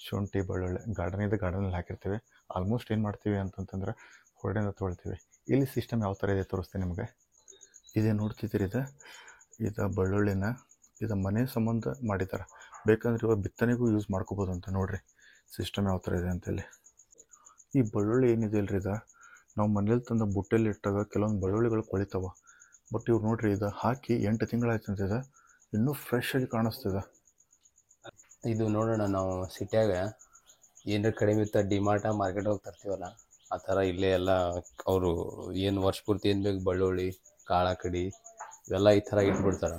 ಶುಂಠಿ ಬೆಳ್ಳುಳ್ಳಿ ಗಾರ್ಡನಲ್ಲಿ ಹಾಕಿರ್ತೀವಿ. ಆಲ್ಮೋಸ್ಟ್ ಏನು ಮಾಡ್ತೀವಿ ಅಂತಂತಂದ್ರೆ ಹೊರಡೆಯಿಂದ ತೊಗೊಳ್ತೀವಿ. ಇಲ್ಲಿ ಸಿಸ್ಟಮ್ ಯಾವ ಥರ ಇದೆ ತೋರಿಸ್ತೀನಿ ನಿಮಗೆ. ಇದೇ ನೋಡ್ತಿದ್ದೀರಿ, ಇದು ಬೆಳ್ಳುಳ್ಳಿನ ಇದು ಮನೆ ಸಂಬಂಧ ಮಾಡಿದ್ದಾರೆ. ಬೇಕಂದ್ರೆ ಇವಾಗ ಬಿತ್ತನೆಗೂ ಯೂಸ್ ಮಾಡ್ಕೋಬೋದು ಅಂತ. ನೋಡಿರಿ ಸಿಸ್ಟಮ್ ಯಾವ ಥರ ಇದೆ ಅಂತೇಳಿ. ಈ ಬೆಳ್ಳುಳ್ಳಿ ಏನಿದೆ ಇಲ್ರಿ, ಇದು ನಾವು ಮನೇಲಿ ತಂದು ಬುಟ್ಟೆಯಲ್ಲಿ ಇಟ್ಟಾಗ ಕೆಲವೊಂದು ಬೆಳ್ಳುಳ್ಳಿಗಳು ಕೊಳಿತಾವ. ಬಟ್ ಇವ್ರು ನೋಡಿರಿ, ಇದು ಹಾಕಿ 8 ತಿಂಗಳಾಯ್ತು ಅಂತಿದೆ, ಇನ್ನೂ ಫ್ರೆಶ್ ಆಗಿ ಕಾಣಿಸ್ತಿದೆ. ಇದು ನೋಡೋಣ, ನಾವು ಸಿಟಿಯಾಗ ಏನಾರ ಕಡಿಮೆ ಇತ್ತು ಡಿಮಾರ್ಟ ಮಾರ್ಕೆಟ್ ಹೋಗಿ ತರ್ತೀವಲ್ಲ, ಆ ಥರ ಇಲ್ಲೇ ಎಲ್ಲ ಅವರು ಏನು ವರ್ಷ ಪೂರ್ತಿ ಏನು ಬೇಕು ಬೆಳ್ಳುಳ್ಳಿ, ಕಾಳ ಕಡಿ ಇವೆಲ್ಲ ಈ ಥರ ಇಟ್ಬಿಡ್ತಾರೆ.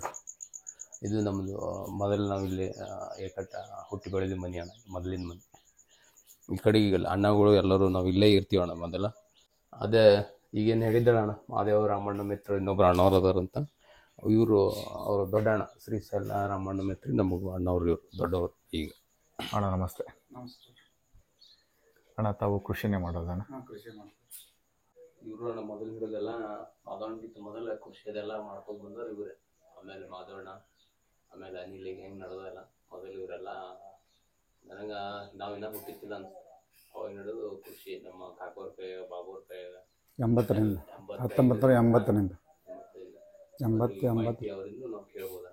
ಇದು ನಮ್ಮದು ಮೊದಲು ನಾವಿಲ್ಲಿ ಏಕಟ್ಟ ಹುಟ್ಟಿ ಬೆಳೆದ ಮನೆ ಅಣ್ಣ, ಮೊದಲಿನ ಮನೆ. ಈ ಕಡೆಗೆ ಈಗ ಅಣ್ಣಗಳು ಎಲ್ಲರೂ ನಾವು ಇಲ್ಲೇ ಇರ್ತೀವಣ್ಣ ಮೊದಲ. ಅದೇ ಈಗೇನು ಹೇಳಿದ್ದಣ್ಣ ಮಾದೇವ ರಾಮಣ್ಣ ಮಿತ್ರ ಇನ್ನೊಬ್ರು ಅಣ್ಣವ್ರು ಅದಾರಂತ. ಇವರು ಅವರು ದೊಡ್ಡ ಅಣ್ಣ ಶ್ರೀಶೈಲ ರಾಮಣ್ಣ ಮಿತ್ರಿ, ನಮಗೆ ಅಣ್ಣವ್ರು ಇವರು ದೊಡ್ಡವರು. ಈಗ ಅಣ್ಣ ನಮಸ್ತೆ. ಅಣ್ಣ ತಾವು ಕೃಷಿನೇ ಮಾಡೋದಣ್ಣ? ಇವರು ಅಣ್ಣ ಮೊದಲು ಹಿಡಿದೆಲ್ಲ ಮಾಧವಣ್ಣಿಗಿಂತ ಮೊದಲ ಕೃಷಿ ಅದೆಲ್ಲ ಮಾಡ್ಕೊಂಡು ಬಂದವ್ರು ಇವರೇ. ಆಮೇಲೆ ಮಾಧವಣ್ಣ, ಆಮೇಲೆ ಅನಿಲಿಗೆ ಹೆಂಗೆ ನಡೆದಲ್ಲ ಮೊದಲು ಇವರೆಲ್ಲ. ನನಗೆ ನಾವಿನ್ನ ಹುಟ್ಟಿತ್ತಿಲ್ಲ ಅನ್ಸುತ್ತೆ, ಅವಾಗ ನಡೆದು ಕೃಷಿ ನಮ್ಮ ಕಾಕೋರ ಕೈ ಬಾಬೂರ ಕೈ 80ರಿಂದ 1980ರಿಂದ 80 ಅವರಿಂದ ನಾವು ಕೇಳ್ಬೋದ.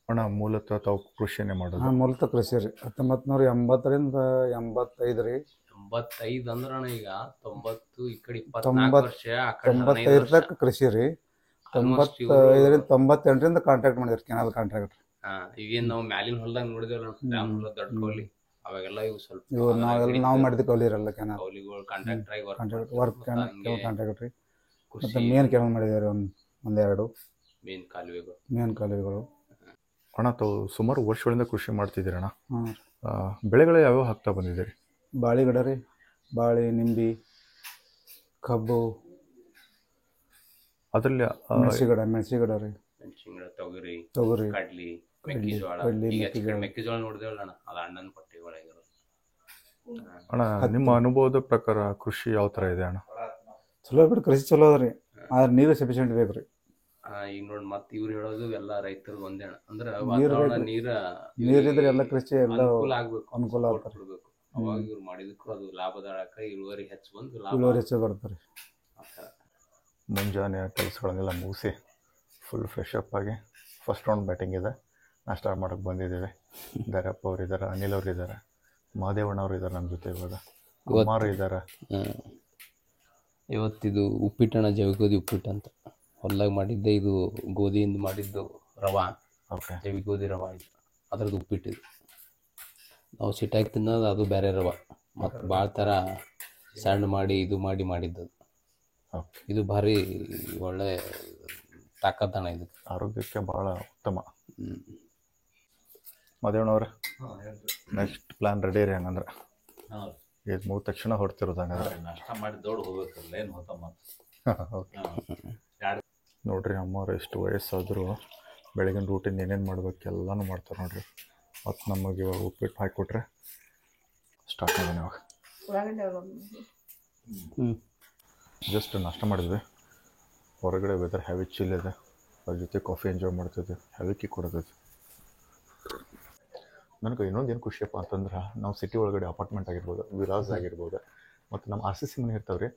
ಅಣ್ಣ ಮೂಲತಃ ತಾವು ಕೃಷಿನೇ ಮಾಡೋದು? ಹಾಂ, ಮೂಲತಃ ಕೃಷಿ ರೀ. 1980ರಿಂದ 85 ರೀ. 85 ಅಂದ್ರಣ ಈಗ 90 ಈ ಕಡೆ 95 ತನಕ ಕೃಷಿ ರೀ. 95ರಿಂದ 98ರಿಂದ ಕಾಂಟ್ರಾಕ್ಟ್ ಮಾಡಿದ್ರಿ, ಕೆನಾಲ್ ಕಾಂಟ್ರಾಕ್ಟ್. ಈಗೇನು ನಾವು ಮ್ಯಾಲಿನ ಹೊಲದಾಗ ನೋಡಿದೇವಲ್ಲ ದೊಡ್ಡ ಕೌಲಿ, ಅವಾಗೆಲ್ಲ ಇವು ಸ್ವಲ್ಪ ನಾವು ಮಾಡಿದ ಕೌಲಿ ಇರಲ್ಲ, ಕೆನಾಲ್ ಕೌಲಿಗಳು ಕಾಂಟ್ರಾಕ್ಟರ್ ಆಗಿ ವರ್ಕ್ ಕಾಂಟ್ರಾಕ್ಟ್ ರೀ. ಮತ್ತು ಮೇನ್ ಕೆನಾಲ್ ಮಾಡಿದ್ದಾರೆ ಒಂದೆರಡು ಮೇನ್ ಕಾಲುವೆಗಳು. ಅಣ್ಣ ತಾವು ಸುಮಾರು ವರ್ಷಗಳಿಂದ ಕೃಷಿ ಮಾಡ್ತಿದ್ದೀರಣ್ಣ. ಹಾಂ, ಬೆಳೆಗಳು ಯಾವ್ಯಾವ ಹಾಕ್ತಾ ಬಂದಿದ್ದೀರಿ? ಬಾಳಿ ಗಿಡ ರೀ, ಬಾಳಿ, ನಿಂಬಿ, ಕಬ್ಬು, ಅದರಲ್ಲಿ ಮೆಣಸಿ ಗಿಡ ರೀ, ತೊಗರಿ, ಕಡ್ಲಿ, ಮೆಕ್ಕೆಜೋಳ ನೋಡಿದೇವಲ್ಲ ಅದು ಅಣ್ಣನ ಪಟ್ಟಿ ಒಳಗಿರೋದು. ಅಣ್ಣ ನಿಮ್ಮ ಅನುಭವದ ಪ್ರಕಾರ ಕೃಷಿ ಯಾವ ಥರ ಇದೆ ಅಣ್ಣ? ಚಲೋ ಬಿಡಿ, ಕೃಷಿ ಚಲೋ ಅದ ರೀ. ಆದ್ರೆ ನೀರು ಸಫಿಷಿಯೆಂಟ್ ಬೇಕು ರೀ. ಈಗ ನೋಡಿ ಮತ್ತೆ ಇವ್ರು ಹೇಳೋದು ಎಲ್ಲ ರೈತರು ಒಂದೇ ಅಣ್ಣ, ಅಂದ್ರೆ ವಾತಾವರಣ ನೀರಿದ್ರೆ ಎಲ್ಲ ಕೃಷಿ ಎಲ್ಲ ಅನುಕೂಲ ಆಗ್ಬೇಕು. ಅವಾಗ ಇವ್ರು ಮಾಡಿದಕ್ಕೂ ಅದು ಲಾಭದಾಯಕ, ಇಳುವರಿ ಹೆಚ್ಚು ಬಂದು ಇಳುವರಿ ಹೆಚ್ಚು ಬರ್ತಾರೆ. ಮುಂಜಾನೆ ಕೆಲಸಗಳನ್ನೆಲ್ಲ ಮುಗಿಸಿ ಫುಲ್ ಫ್ರೆಶ್ ಅಪ್ ಆಗಿ ಫಸ್ಟ್ ರೌಂಡ್ ಬ್ಯಾಟಿಂಗ್ ಇದೆ, ನಾಷ್ಟ ಮಾಡೋಕ್ಕೆ ಬಂದಿದ್ದೇವೆ. ದರಪ್ಪ ಅವ್ರು ಇದ್ದಾರೆ, ಅನಿಲ್ ಅವ್ರು ಇದ್ದಾರೆ, ಮಾದೇವಣ್ಣವ್ರು ಇದ್ದಾರೆ ನಮ್ಮ ಜೊತೆ. ಇವಾಗ ಕುಮಾರು ಇದ್ದಾರೆ. ಇವತ್ತಿದು ಉಪ್ಪಿಟ್ಟಣ, ಜವಿ ಉಪ್ಪಿಟ್ಟು ಅಂತ ಹೊಲ್ದಾಗ ಮಾಡಿದ್ದೆ. ಇದು ಗೋಧಿಯಿಂದ ಮಾಡಿದ್ದು ರವಾ, ಜವಿ ಗೋಧಿ ರವಾ ಇದು, ಅದ್ರದ್ದು ಉಪ್ಪಿಟ್ಟಿದು. ನಾವು ಸಿಟ್ಟಾಗಿ ತಿನ್ನೋದು ಅದು ಬೇರೆ ರವಾ, ಮತ್ತು ಭಾಳ ಥರ ಸಣ್ಣ ಮಾಡಿ ಇದು ಮಾಡಿದ್ದು. ಇದು ಭಾರಿ ಒಳ್ಳೆ ತಾಕತ್ತಣ, ಇದು ಆರೋಗ್ಯಕ್ಕೆ ಭಾಳ ಉತ್ತಮ. ಮದೇವಣ್ಣವ್ರೆ, ನೆಕ್ಸ್ಟ್ ಪ್ಲಾನ್ ರೆಡಿ ರೀ? ಹಂಗಂದ್ರೆ ಇದು ಮುಗಿದ ತಕ್ಷಣ ಹೊಡ್ತಿರೋದು? ಹಂಗಂದ್ರೆ ನಾಷ್ಟ ಮಾಡಿ ದೊಡ್ಡ ಹೋಗ್ಬೇಕಲ್ಲ, ಏನು ಹೋತ ಮಾತು. ನೋಡ್ರಿ ಅಮ್ಮವ್ರು ಎಷ್ಟು ವಯಸ್ಸಾದರೂ ಬೆಳಗಿನ ರೂಟೀನ್ ಏನೇನು ಮಾಡ್ಬೇಕು ಎಲ್ಲನೂ ಮಾಡ್ತಾರೆ ನೋಡ್ರಿ. ಮತ್ತು ನಮಗೆ ಇವಾಗ ಉಪ್ಪಿಟ್ಟು ಹಾಕಿಕೊಟ್ರೆ ಸ್ಟಾರ್ಟ್ ಮಾಡೋಣ ಇವಾಗ. ಜಸ್ಟ್ ನಾಷ್ಟ ಮಾಡಿದ್ವಿ. ಹೊರಗಡೆ ವೆದರ್ ಹೆವಿ ಚಿಲ್ ಇದೆ, ಅದ್ರ ಜೊತೆ ಕಾಫಿ ಎಂಜಾಯ್ ಮಾಡ್ತಿದ್ದೆ, ಹೆವಿ ಕಿಕ್ ಕೊಡ್ತೈತಿ. ನನಗೆ ಇನ್ನೊಂದು ಏನು ಖುಷಿಯಪ್ಪ ಅಂತಂದ್ರೆ, ನಾವು ಸಿಟಿ ಒಳಗಡೆ ಅಪಾರ್ಟ್ಮೆಂಟ್ ಆಗಿರ್ಬೋದು, ವಿಲಾಸ್ ಆಗಿರ್ಬೋದು, ಮತ್ತು ನಮ್ಮ RCC ಮನೆ ಇರ್ತಾವ್ರಿ.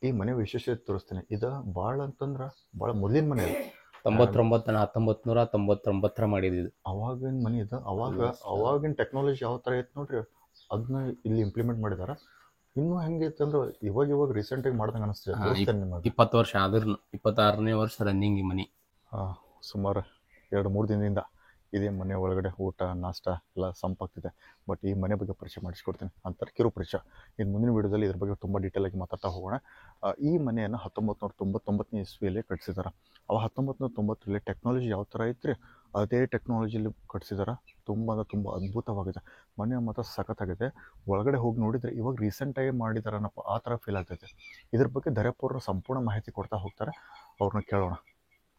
ಈ ಮನೆ ವಿಶೇಷತೆ ತೋರಿಸ್ತೀನಿ. ಇದು ಭಾಳ ಅಂತಂದ್ರೆ ಭಾಳ ಮೊದಲಿನ ಮನೆ ಅದು. 1999 ಮಾಡಿದ್ದು. ಅವಾಗಿನ ಮನೆ ಇದು. ಅವಾಗಿನ ಟೆಕ್ನಾಲಜಿ ಯಾವ ಥರ ಇತ್ತು ನೋಡ್ರಿ, ಅದನ್ನ ಇಲ್ಲಿ ಇಂಪ್ಲಿಮೆಂಟ್ ಮಾಡಿದಾರೆ. ಇನ್ನೂ ಹೆಂಗೈತೆ ಅಂದ್ರೆ ಇವಾಗ ರೀಸೆಂಟಾಗಿ ಮಾಡ್ದಂಗೆ ಅನಿಸ್ತದೆ. 20 ವರ್ಷ ಆದ್ರೂ 26ನೇ ವರ್ಷ ರನ್ನಿಂಗ್ ಈ ಮನೆ. ಸುಮಾರು 2-3 ದಿನದಿಂದ ಇದೇ ಮನೆ ಒಳಗಡೆ ಊಟ ನಾಷ್ಟ ಎಲ್ಲ ಸಂಪಾಗ್ತಿದೆ. ಬಟ್ ಈ ಮನೆ ಬಗ್ಗೆ ಪರಿಚಯ ಮಾಡಿಸ್ಕೊಡ್ತೀನಿ ಅಂತಾರೆ, ಕಿರು ಪರಿಚಯ. ಇನ್ನು ಮುಂದಿನ ವೀಡಿಯೋದಲ್ಲಿ ಇದ್ರ ಬಗ್ಗೆ ತುಂಬ ಡೀಟೇಲಾಗಿ ಮಾತಾಡ್ತಾ ಹೋಗೋಣ. ಈ ಮನೆಯನ್ನು 1999ನೇ ಇಸ್ವಿಯಲ್ಲಿ ಕಟ್ಸಿದ್ದಾರೆ. 1990ರಲ್ಲಿ ಟೆಕ್ನಾಲಜಿ ಯಾವ ಥರ ಐತ್ರಿ, ಅದೇ ಟೆಕ್ನಾಲಜಿಲಿ ಕಟ್ಸಿದ್ದಾರೆ. ತುಂಬ ಅದ್ಭುತವಾಗಿದೆ. ಮನೆ ಮಾತ್ರ ಸಖತ್ತಾಗಿದೆ. ಒಳಗಡೆ ಹೋಗಿ ನೋಡಿದರೆ ಇವಾಗ ರೀಸೆಂಟಾಗಿ ಮಾಡಿದಾರನಪ್ಪ ಆ ಥರ ಫೀಲ್ ಆಗ್ತೈತೆ. ಇದ್ರ ಬಗ್ಗೆ ದರ್ಯಾಪುರ ಸಂಪೂರ್ಣ ಮಾಹಿತಿ ಕೊಡ್ತಾ ಹೋಗ್ತಾರೆ, ಅವ್ರನ್ನ ಕೇಳೋಣ.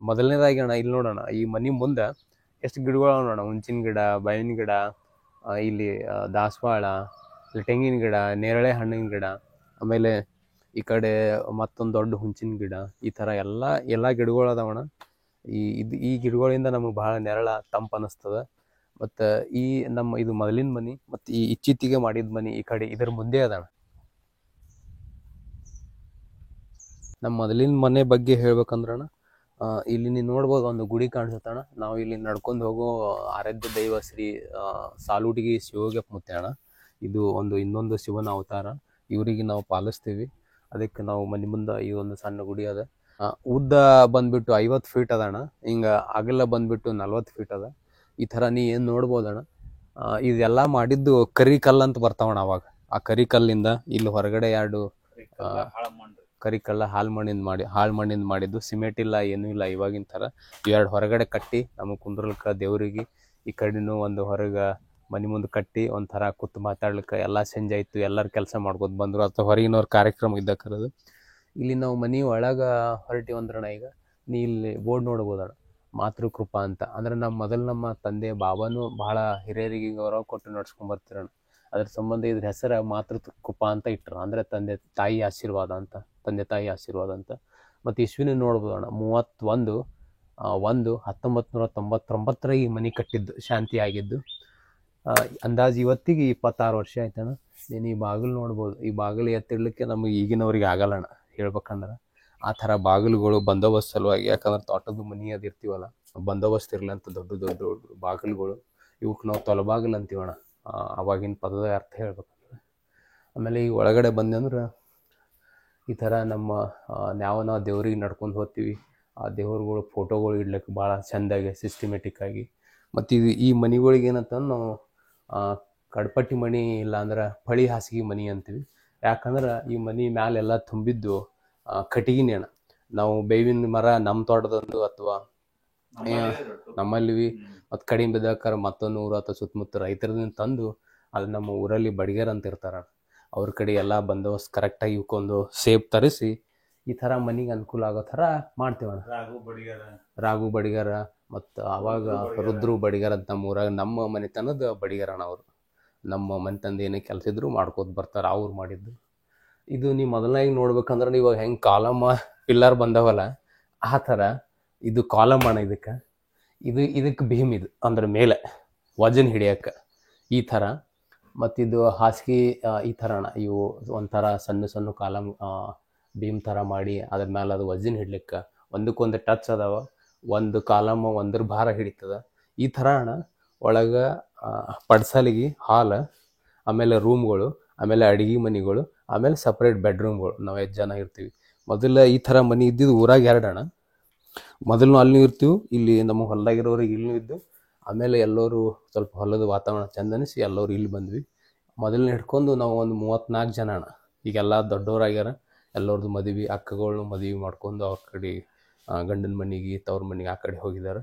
ಮೊದಲನೇದಾಗಿ ಅಣ್ಣ ಇಲ್ಲಿ ನೋಡೋಣ, ಈ ಮನೆ ಮುಂದೆ ಎಷ್ಟು ಗಿಡಗಳು ನೋಡೋಣ. ಹುಂಚಿನ ಗಿಡ, ಬೇವಿನ ಗಿಡ, ಇಲ್ಲಿ ದಾಸವಾಳ, ಇಲ್ಲಿ ತೆಂಗಿನ ಗಿಡ, ನೇರಳೆ ಹಣ್ಣಿನ ಗಿಡ, ಆಮೇಲೆ ಈ ಕಡೆ ಮತ್ತೊಂದು ದೊಡ್ಡ ಹುಂಚಿನ ಗಿಡ, ಈ ಥರ ಎಲ್ಲ ಗಿಡಗಳು ಅದಾವಣ್ಣ. ಈ ಗಿಡಗಳಿಂದ ನಮಗೆ ಭಾಳ ನೆರಳ ತಂಪು ಅನ್ನಿಸ್ತದೆ. ಮತ್ತು ಇದು ಮೊದಲಿನ ಮನೆ, ಮತ್ತು ಈ ಇಚ್ಚಿತಿಗೆ ಮಾಡಿದ ಮನೆ ಈ ಕಡೆ ಇದ್ರ ಮುಂದೆ ಅದಾಣ. ನಮ್ಮ ಮೊದಲಿನ ಮನೆ ಬಗ್ಗೆ ಹೇಳ್ಬೇಕಂದ್ರಣ್ಣ, ಇಲ್ಲಿ ನೀವು ನೋಡ್ಬೋದು ಒಂದು ಗುಡಿ ಕಾಣಿಸುತ್ತಣ್ಣ. ನಾವು ಇಲ್ಲಿ ನಡ್ಕೊಂಡು ಹೋಗೋ ಆರಾಧ್ಯ ದೈವ ಶ್ರೀ ಸಾಲುಟಿಗಿ ಶಿವೋಗ್ಯಪ್ಪ ಮುತ್ತೆ ಅಣ್ಣ. ಇದು ಇನ್ನೊಂದು ಶಿವನ ಅವತಾರ. ಇವರಿಗೆ ನಾವು ಪಾಲಿಸ್ತೀವಿ. ಅದಕ್ಕೆ ನಾವು ಮನೆ ಮುಂದೆ ಈ ಒಂದು ಸಣ್ಣ ಗುಡಿ ಅದ. ಉದ್ದ ಬಂದ್ಬಿಟ್ಟು 50 ಫೀಟ್ ಅದಣ್ಣ. ಹಿಂಗೆ ಅಗಲ ಬಂದ್ಬಿಟ್ಟು 40 ಫೀಟ್ ಅದ. ಈ ಥರ ನೀ ಏನು ನೋಡ್ಬೋದಣ್ಣ. ಇದೆಲ್ಲ ಮಾಡಿದ್ದು ಕರಿಕಲ್ಲು ಅಂತ ಬರ್ತಾವಣ್ಣ. ಅವಾಗ ಆ ಕರಿಕಲ್ಲಿಂದ ಇಲ್ಲಿ ಹೊರಗಡೆ 2 ಕರಿಕಲ್ಲ ಹಾಳು ಮಣ್ಣಿಂದ ಮಾಡಿದ್ದು. ಸಿಮೆಂಟ್ ಇಲ್ಲ, ಏನೂ ಇಲ್ಲ ಇವಾಗಿನ ಥರ. 2 ಹೊರಗಡೆ ಕಟ್ಟಿ ನಮಗೆ ಕುಂದ್ರಲಿಕ್ಕೆ ದೇವ್ರಿಗೆ, ಈ ಕಡೆನೂ ಒಂದು ಹೊರಗೆ ಮನೆ ಮುಂದೆ ಕಟ್ಟಿ ಒಂಥರ ಕೂತು ಮಾತಾಡ್ಲಿಕ್ಕೆ. ಎಲ್ಲ ಸಂಜೆ ಆಯಿತು, ಎಲ್ಲರೂ ಕೆಲಸ ಮಾಡ್ಬೋದು ಬಂದರು, ಅಥವಾ ಹೊರಗಿನವ್ರ ಕಾರ್ಯಕ್ರಮ ಇದ್ದ ಕರೆದು. ಇಲ್ಲಿ ನಾವು ಮನೆ ಒಳಗೆ ಹೊರಟಿವಂದ್ರಣ. ಈಗ ನೀ ಇಲ್ಲಿ ಬೋರ್ಡ್ ನೋಡ್ಬೋದಣ್ಣ, ಮಾತೃಕೃಪಾ ಅಂತ. ಅಂದರೆ ನಮ್ಮ ತಂದೆ ಬಾಬಾನು ಭಾಳ ಹಿರಿಯರಿಗೆ ಗೌರವ ಕೊಟ್ಟು ನಡ್ಸ್ಕೊಂಬರ್ತಿರಣ್ಣ. ಅದ್ರ ಸಂಬಂಧ ಇದ್ರ ಹೆಸರು ಮಾತೃಕೃಪಾ ಅಂತ ಇಟ್ಟರು. ಅಂದರೆ ತಂದೆ ತಾಯಿ ಆಶೀರ್ವಾದ ಅಂತ. ಮತ್ತು ಇಸ್ವಿನ ನೋಡ್ಬೋದಣ್ಣ, 31/1/1999 ಈ ಮನೆ ಕಟ್ಟಿದ್ದು, ಶಾಂತಿ ಆಗಿದ್ದು. ಅಂದಾಜು ಇವತ್ತಿಗೆ 26 ವರ್ಷ ಆಯ್ತಣ್ಣ. ನೀನು ಈ ಬಾಗಿಲು ನೋಡ್ಬೋದು. ಈ ಬಾಗಿಲು ಎತ್ತಿಡ್ಲಿಕ್ಕೆ ನಮಗೆ ಈಗಿನವ್ರಿಗೆ ಆಗಲ್ಲಣ್ಣ ಹೇಳ್ಬೇಕಂದ್ರೆ. ಆ ಥರ ಬಾಗಿಲುಗಳು ಬಂದೋಬಸ್ತ್ ಸಲುವಾಗಿ, ಯಾಕಂದ್ರೆ ತೋಟದ ಮನೆ ಅದಿರ್ತೀವಲ್ಲ, ಬಂದೋಬಸ್ತ್ ಇರಲಿ ಅಂತ ದೊಡ್ಡ ಬಾಗಿಲುಗಳು. ಇವಕ್ಕೆ ನಾವು ತೊಲಬಾಗಿಲು ಅಂತೀವಣ್ಣ, ಅವಾಗಿನ ಪದದ ಅರ್ಥ ಹೇಳ್ಬೇಕಂದ್ರೆ. ಆಮೇಲೆ ಈ ಒಳಗಡೆ ಬಂದಂದ್ರೆ ಈ ಥರ ನಾವು ದೇವ್ರಿಗೆ ನಡ್ಕೊಂಡು ಹೋಗ್ತೀವಿ. ಆ ದೇವ್ರುಗಳು ಫೋಟೋಗಳು ಇಡ್ಲಿಕ್ಕೆ ಭಾಳ ಚೆಂದಾಗಿ ಸಿಸ್ಟಮೆಟಿಕ್ ಆಗಿ. ಮತ್ತು ಈ ಮನೆಗಳಿಗೆ ಏನಂತಂದು ನಾವು ಕಡ್ಪಟ್ಟಿ ಮನೆ ಇಲ್ಲ ಅಂದ್ರೆ ಫಳಿ ಹಾಸಿಗೆ ಮನೆ ಅಂತೀವಿ. ಯಾಕಂದ್ರೆ ಈ ಮನೆ ಮ್ಯಾಲೆಲ್ಲ ತುಂಬಿದ್ದು ಕಟ್ಟಿಗೆನೇ ಅಣ್ಣ. ನಾವು ಬೇವಿನ ಮರ ನಮ್ಮ ತೋಟದಂದು ಅಥವಾ ನಮ್ಮಲ್ಲಿ ಮತ್ತು ಕಡಿಮೆ ಬಿದ್ದಾಕಾರ ಮತ್ತೊಂದು ಊರು ಅಥವಾ ಸುತ್ತಮುತ್ತ ರೈತರದಿಂದ ತಂದು ಅದು ನಮ್ಮ ಊರಲ್ಲಿ ಬಡಿಗೆರ್ ಅಂತ ಇರ್ತಾರಣ್ಣ. ಅವ್ರ ಕಡೆ ಎಲ್ಲ ಬಂದೋಬಸ್ತ್ ಕರೆಕ್ಟಾಗಿ ಇವ್ಕೊಂಡು ಸೇಫ್ ತರಿಸಿ ಈ ಥರ ಮನೆಗೆ ಅನುಕೂಲ ಆಗೋ ಥರ ಮಾಡ್ತೇವಣ್ಣ. ರಾಘು ಬಡಿಗಾರ ಮತ್ತು ಅವಾಗ ರುದ್ರು ಬಡಿಗಾರ ಅಂತ ನಮ್ಮ ಊರಾಗ ನಮ್ಮ ಮನೆತನದ ಬಡಿಗಾರಣ್ಣ. ಅವರು ನಮ್ಮ ಮನೆತನದ ಏನೇ ಕೆಲಸ ಇದ್ರು ಮಾಡ್ಕೋತ ಬರ್ತಾರೆ, ಅವ್ರು ಮಾಡಿದ್ದು. ಇದು ನೀವು ಮೊದಲನಾಗಿ ನೋಡ್ಬೇಕಂದ್ರೆ ಇವಾಗ ಹೆಂಗೆ ಕಾಲಮ್ ಪಿಲ್ಲರ್ ಬಂದವಲ್ಲ ಆ ಥರ ಇದು ಕಾಲಮ್ ಅಣ್ಣ. ಇದಕ್ಕೆ ಭೀಮ್ ಇದು ಅಂದ್ರೆ ಮೇಲೆ ವಜನ್ ಹಿಡಿಯಕ್ಕೆ ಈ ಥರ. ಮತ್ತಿದು ಹಾಸಿಗೆ ಈ ಥರ ಅಣ್ಣ. ಇವು ಒಂಥರ ಸಣ್ಣ ಕಾಲಮ್ ಭೀಮ್ ಥರ ಮಾಡಿ ಅದ್ರ ಮೇಲೆ ಅದು ವಜನ್ ಹಿಡ್ಲಿಕ್ಕೆ ಒಂದಕ್ಕೊಂದು ಟಚ್ ಅದಾವ. ಒಂದು ಕಾಲಮ್ ಒಂದ್ರ ಭಾರ ಹಿಡಿತದ ಈ ಥರ ಅಣ್ಣ. ಒಳಗೆ ಪಡ್ಸಲಿಗೆ ಹಾಲ್, ಆಮೇಲೆ ರೂಮ್ಗಳು, ಆಮೇಲೆ ಅಡುಗೆ ಮನೆಗಳು, ಆಮೇಲೆ ಸಪ್ರೇಟ್ ಬೆಡ್ರೂಮ್ಗಳು. ನಾವು 8 ಜನ ಇರ್ತೀವಿ. ಮೊದಲ ಈ ಥರ ಮನೆ ಇದ್ದಿದ್ದು ಊರಾಗ 2 ಅಣ್ಣ. ಮೊದಲು ಅಲ್ಲಿ ಇರ್ತೀವಿ, ಇಲ್ಲಿ ನಮ್ಮ ಹೊಲದಾಗಿರೋರಿಗೆ ಇಲ್ಲೂ ಇದ್ದು. ಆಮೇಲೆ ಎಲ್ಲರೂ ಸ್ವಲ್ಪ ಹೊಲದ ವಾತಾವರಣ ಚೆಂದ ಅನಿಸಿ ಎಲ್ಲರೂ ಇಲ್ಲಿ ಬಂದ್ವಿ. ಮೊದಲನೇ ಹಿಡ್ಕೊಂಡು ನಾವು ಒಂದು 34 ಜನ ಅಣ್ಣ. ಈಗೆಲ್ಲ ದೊಡ್ಡವರಾಗ್ಯಾರ. ಎಲ್ಲರದ್ದು ಮದುವೆ, ಅಕ್ಕಗಳು ಮದುವೆ ಮಾಡ್ಕೊಂಡು ಅವ್ರ ಕಡೆ ಗಂಡನ ಮನೆಗೆ ತವ್ರ ಮನೆಗೆ ಆ ಕಡೆ ಹೋಗಿದ್ದಾರೆ.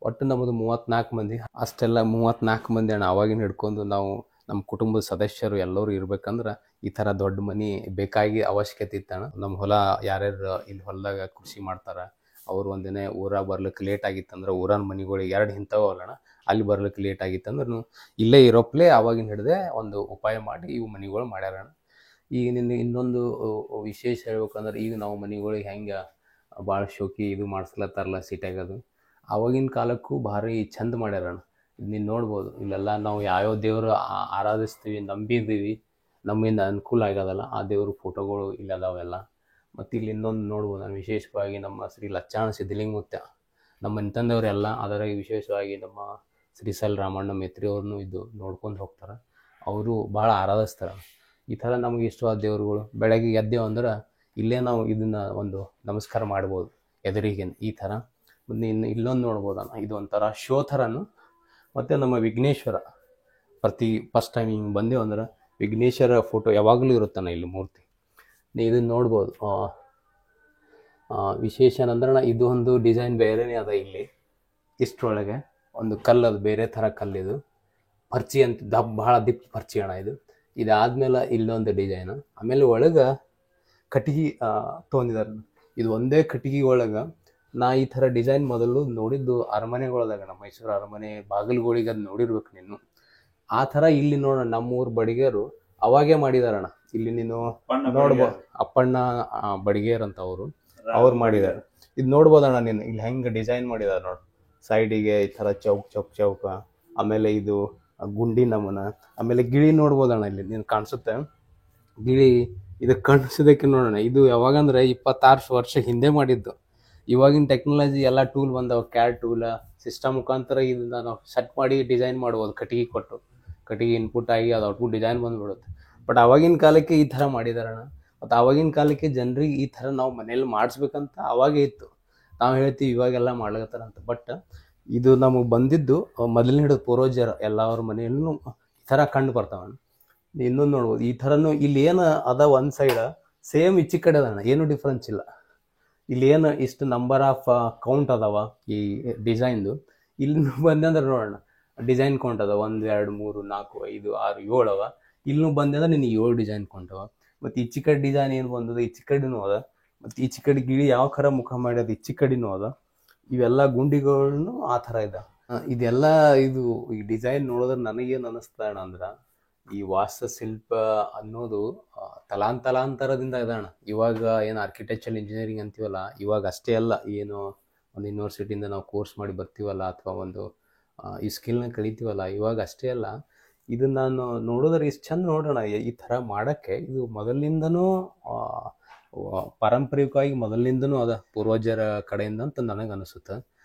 ಒಟ್ಟು ನಮ್ಮದು 34 ಮಂದಿ. ಅಷ್ಟೆಲ್ಲ 34 ಮಂದಿ ಅಣ್ಣ. ಅವಾಗಿನ ಹಿಡ್ಕೊಂಡು ನಾವು ನಮ್ಮ ಕುಟುಂಬದ ಸದಸ್ಯರು ಎಲ್ಲರೂ ಇರ್ಬೇಕಂದ್ರೆ ಈ ಥರ ದೊಡ್ಡ ಮನೆ ಬೇಕಾಗಿ ಅವಶ್ಯಕತೆ ಇತ್ತಣ್ಣ. ನಮ್ಮ ಹೊಲ ಯಾರ್ಯಾರು ಇಲ್ಲಿ ಹೊಲದಾಗ ಕೃಷಿ ಮಾಡ್ತಾರೆ ಅವ್ರು ಒಂದಿನ ಊರಾಗ ಬರ್ಲಿಕ್ಕೆ ಲೇಟ್ ಆಗಿತ್ತಂದ್ರೆ ಊರನ ಮನೆಗಳಿಗೆ 2 ಇಂಥವಲ್ಲಣ್ಣ, ಅಲ್ಲಿ ಬರ್ಲಿಕ್ಕೆ ಲೇಟ್ ಆಗಿತ್ತಂದ್ರೂ ಇಲ್ಲೇ ಇರೋಪ್ಲೇ ಅವಾಗಿನ ಹಿಡ್ದೆ ಒಂದು ಉಪಾಯ ಮಾಡಿ ಇವು ಮನೆಗಳು ಮಾಡ್ಯಾರಣ. ಈಗ ನಿನ್ನ ಇನ್ನೊಂದು ವಿಶೇಷ ಹೇಳ್ಬೇಕಂದ್ರೆ ಈಗ ನಾವು ಮನೆಗಳಿಗೆ ಹೆಂಗೆ ಭಾಳ ಶೋಕಿ ಇದು ಮಾಡಿಸ್ಲತ್ತಾರಲ್ಲ ಸಿಟಿಯಾಗದು, ಆವಾಗಿನ ಕಾಲಕ್ಕೂ ಭಾರಿ ಚಂದ ಮಾಡ್ಯಾರಣ. ನೀನು ನೋಡ್ಬೋದು ಇಲ್ಲೆಲ್ಲ ನಾವು ಯಾವ್ಯಾವ ದೇವರು ಆರಾಧಿಸ್ತೀವಿ, ನಂಬಿದ್ದೀವಿ, ನಮ್ಮಿಂದ ಅನುಕೂಲ ಆಗ್ಯದಲ್ಲ ಆ ದೇವ್ರ ಫೋಟೋಗಳು ಇಲ್ಲದಾವೆಲ್ಲ. ಮತ್ತು ಇಲ್ಲಿ ಇನ್ನೊಂದು ನೋಡ್ಬೋದು ನಾನು ವಿಶೇಷವಾಗಿ ನಮ್ಮ ಶ್ರೀ ಲಚ್ಚಾಣ ಸಿದ್ಧಲಿಂಗಮೂರ್ತಿ ನಮ್ಮ ಮನೆತಂದವರೆಲ್ಲ, ಅದರಾಗ ವಿಶೇಷವಾಗಿ ನಮ್ಮ ಶ್ರೀಸಲ್ ರಾಮಣ್ಣ ಮೇತ್ರಿ ಅವ್ರನ್ನೂ ಇದು ನೋಡ್ಕೊಂಡು ಹೋಗ್ತಾರೆ. ಅವರು ಭಾಳ ಆರಾಧಿಸ್ತಾರೆ. ಈ ಥರ ನಮಗೆ ಇಷ್ಟವಾದ ದೇವರುಗಳು ಬೆಳಗ್ಗೆ ಎದ್ದೇವು ಅಂದ್ರೆ ಇಲ್ಲೇ ನಾವು ಇದನ್ನು ಒಂದು ನಮಸ್ಕಾರ ಮಾಡ್ಬೋದು ಎದುರಿಗೆ ಈ ಥರ. ಮತ್ತು ಇನ್ನು ಇಲ್ಲೊಂದು ನೋಡ್ಬೋದಣ್ಣ, ಇದು ಒಂಥರ ಶೋ ಥರನು. ಮತ್ತು ನಮ್ಮ ವಿಘ್ನೇಶ್ವರ ಫಸ್ಟ್ ಟೈಮ್ ಹಿಂಗೆ ಬಂದೇವು ಅಂದ್ರೆ ವಿಘ್ನೇಶ್ವರ ಫೋಟೋ ಯಾವಾಗಲೂ ಇರುತ್ತಾನ ಇಲ್ಲಿ ಮೂರ್ತಿ. ಇದನ್ನು ನೋಡ್ಬೋದು. ವಿಶೇಷ ಅಂದ್ರೆ ಇದು ಒಂದು ಡಿಸೈನ್ ಬೇರೆನೇ ಅದ ಇಲ್ಲಿ. ಇಷ್ಟರೊಳಗೆ ಒಂದು ಕಲ್ಲು, ಅದು ಬೇರೆ ಥರ ಕಲ್ಲಿದು ಪರ್ಚಿ ಅಂತ ಭಾಳ ದಿಪ್ಪ ಪರ್ಚಿ ಅಣ್ಣ ಇದು. ಇದಾದ್ಮೇಲೆ ಇಲ್ಲೊಂದು ಡಿಸೈನು, ಆಮೇಲೆ ಒಳಗೆ ಕಟ್ಟಿಗೆ ತೊಗೊಂಡಿದ್ದಾರೆ. ಇದು ಒಂದೇ ಕಟ್ಟಿಗೆ ಒಳಗೆ ನಾ ಈ ಥರ ಡಿಸೈನ್ ಮೊದಲು ನೋಡಿದ್ದು ಅರಮನೆಗಳದಾಗ, ನಮ್ಮ ಮೈಸೂರು ಅರಮನೆ ಬಾಗಿಲುಗಳಿಗೆ ಅದು ನೋಡಿರ್ಬೇಕು ನೀನು. ಆ ಥರ ಇಲ್ಲಿ ನೋಡೋಣ ನಮ್ಮೂರು ಬಡಿಗೇರು ಅವಾಗೇ ಮಾಡಿದಾರಣ್ಣ. ಇಲ್ಲಿ ನೀನು ನೋಡ್ಬೋದು ಅಪ್ಪಣ್ಣ ಬಡಿಗೇರ್ ಅಂತ ಅವ್ರು ಮಾಡಿದ್ದಾರೆ. ಇದು ನೋಡ್ಬೋದಣ್ಣ ನೀನು ಇಲ್ಲಿ ಹೆಂಗೆ ಡಿಸೈನ್ ಮಾಡಿದಾರೆ ನೋಡಿ, ಸೈಡಿಗೆ ಈ ಥರ ಚೌಕ, ಆಮೇಲೆ ಇದು ಗುಂಡಿ ನಮನ, ಆಮೇಲೆ ಗಿಳಿ ನೋಡ್ಬೋದಣ್ಣ ಇಲ್ಲಿ ನೀನು ಕಾಣಿಸುತ್ತೆ ಗಿಳಿ. ಇದು ಕಾಣಿಸೋದಕ್ಕೆ ನೋಡೋಣ, ಇದು ಯಾವಾಗಂದ್ರೆ 26 ವರ್ಷ ಹಿಂದೆ ಮಾಡಿದ್ದು. ಇವಾಗಿನ ಟೆಕ್ನಾಲಜಿ ಎಲ್ಲ ಟೂಲ್ ಬಂದವ, ಕ್ಯಾಡ್ ಟೂಲ ಸಿಸ್ಟಮ್ ಮುಖಾಂತರ ಇದನ್ನ ನಾವು ಸೆಟ್ ಮಾಡಿ ಡಿಸೈನ್ ಮಾಡ್ಬೋದು. ಕಟ್ಟಿಗೆ ಕೊಟ್ಟು ಕಟ್ಟಿಗೆ ಇನ್ಪುಟ್ ಆಗಿ ಅದು ಔಟ್ಪುಟ್ ಡಿಸೈನ್ ಬಂದ್ಬಿಡುತ್ತೆ. ಬಟ್ ಆವಾಗಿನ ಕಾಲಕ್ಕೆ ಈ ಥರ ಮಾಡಿದಾರಣ್ಣ. ಮತ್ತು ಆವಾಗಿನ ಕಾಲಕ್ಕೆ ಜನರಿಗೆ ಈ ಥರ ನಾವು ಮನೇಲಿ ಮಾಡಿಸ್ಬೇಕಂತ ಅವಾಗೇ ಇತ್ತು. ನಾವು ಹೇಳ್ತೀವಿ ಇವಾಗೆಲ್ಲ ಮಾಡ್ಲತ್ತಾರಂತ, ಬಟ್ ಇದು ನಮಗೆ ಬಂದಿದ್ದು ಮೊದಲನೇ ಹಿಡಿದು ಪೂರ್ವಜರ ಎಲ್ಲರ ಮನೆಯಲ್ಲೂ ಈ ಥರ ಕಂಡು ಬರ್ತಾವಣ್ಣ. ಇನ್ನೊಂದು ನೋಡ್ಬೋದು ಈ ಥರನೂ ಇಲ್ಲಿ ಏನು ಅದ ಒಂದು ಸೈಡ್ ಸೇಮ್ ಈಚೆ ಕಡೆ ಅದಣ್ಣ, ಏನೂ ಡಿಫ್ರೆನ್ಸ್ ಇಲ್ಲ. ಇಲ್ಲಿ ಏನು ಇಷ್ಟು ನಂಬರ್ ಆಫ್ ಕೌಂಟ್ ಅದಾವ ಈ ಡಿಸೈನ್ದು. ಇಲ್ಲಿ ಬಂದಂದ್ರೆ ನೋಡೋಣ ಡಿಸೈನ್ ಕೌಂಟ್ ಅದ 1 2 3 4 5 6 7 ಅವ. ಇಲ್ಲೂ ಬಂದಂದ್ರೆ ನಿನ್ನ 7 ಡಿಸೈನ್ ಕೌಂಟವ. ಮತ್ತು ಈಚೆ ಕಡೆ ಡಿಸೈನ್ ಏನು ಬಂದದ ಈಚೆ ಕಡೆನೂ ಅದ. ಮತ್ತು ಈಚೆ ಕಡೆ ಗಿಳಿ ಯಾವ ಥರ ಮುಖ ಮಾಡ್ಯದ ಈಚೆ ಕಡೆನೂ ಅದ. ಇವೆಲ್ಲ ಗುಂಡಿಗಳನ್ನು ಆ ಥರ ಇದೆ. ಇದೆಲ್ಲ ಇದು ಈ ಡಿಸೈನ್ ನೋಡಿದ್ರೆ ನನಗೇನು ಅನ್ನಿಸ್ತಾಣ ಅಂದ್ರೆ ಈ ವಾಸ್ತುಶಿಲ್ಪ ಅನ್ನೋದು ತಲಾಂತರದಿಂದ ಇದೆ ಅಣ್ಣ. ಇವಾಗ ಏನು ಆರ್ಕಿಟೆಕ್ಚರ್ ಇಂಜಿನಿಯರಿಂಗ್ ಅಂತೀವಲ್ಲ, ಇವಾಗ ಅಷ್ಟೇ ಅಲ್ಲ, ಏನು ಒಂದು ಯೂನಿವರ್ಸಿಟಿಯಿಂದ ನಾವು ಕೋರ್ಸ್ ಮಾಡಿ ಬರ್ತೀವಲ್ಲ ಅಥವಾ ಒಂದು ಈ ಸ್ಕಿಲ್ನ ಕಲಿತೀವಲ್ಲ, ಇವಾಗ ಅಷ್ಟೇ ಅಲ್ಲ. ಇದನ್ನು ನಾನು ನೋಡಿದ್ರೆ ಇಷ್ಟು ಚಂದ ನೋಡೋಣ ಈ ಥರ ಮಾಡೋಕ್ಕೆ. ಇದು ಮೊದಲಿಂದನೂ ಪಾರಂಪರಿಕವಾಗಿ ಮೊದಲಿಂದನೂ ಅದ ಪೂರ್ವಜರ ಕಡೆಯಿಂದ ಅಂತ ನನಗೆ ಅನಿಸುತ್ತೆ.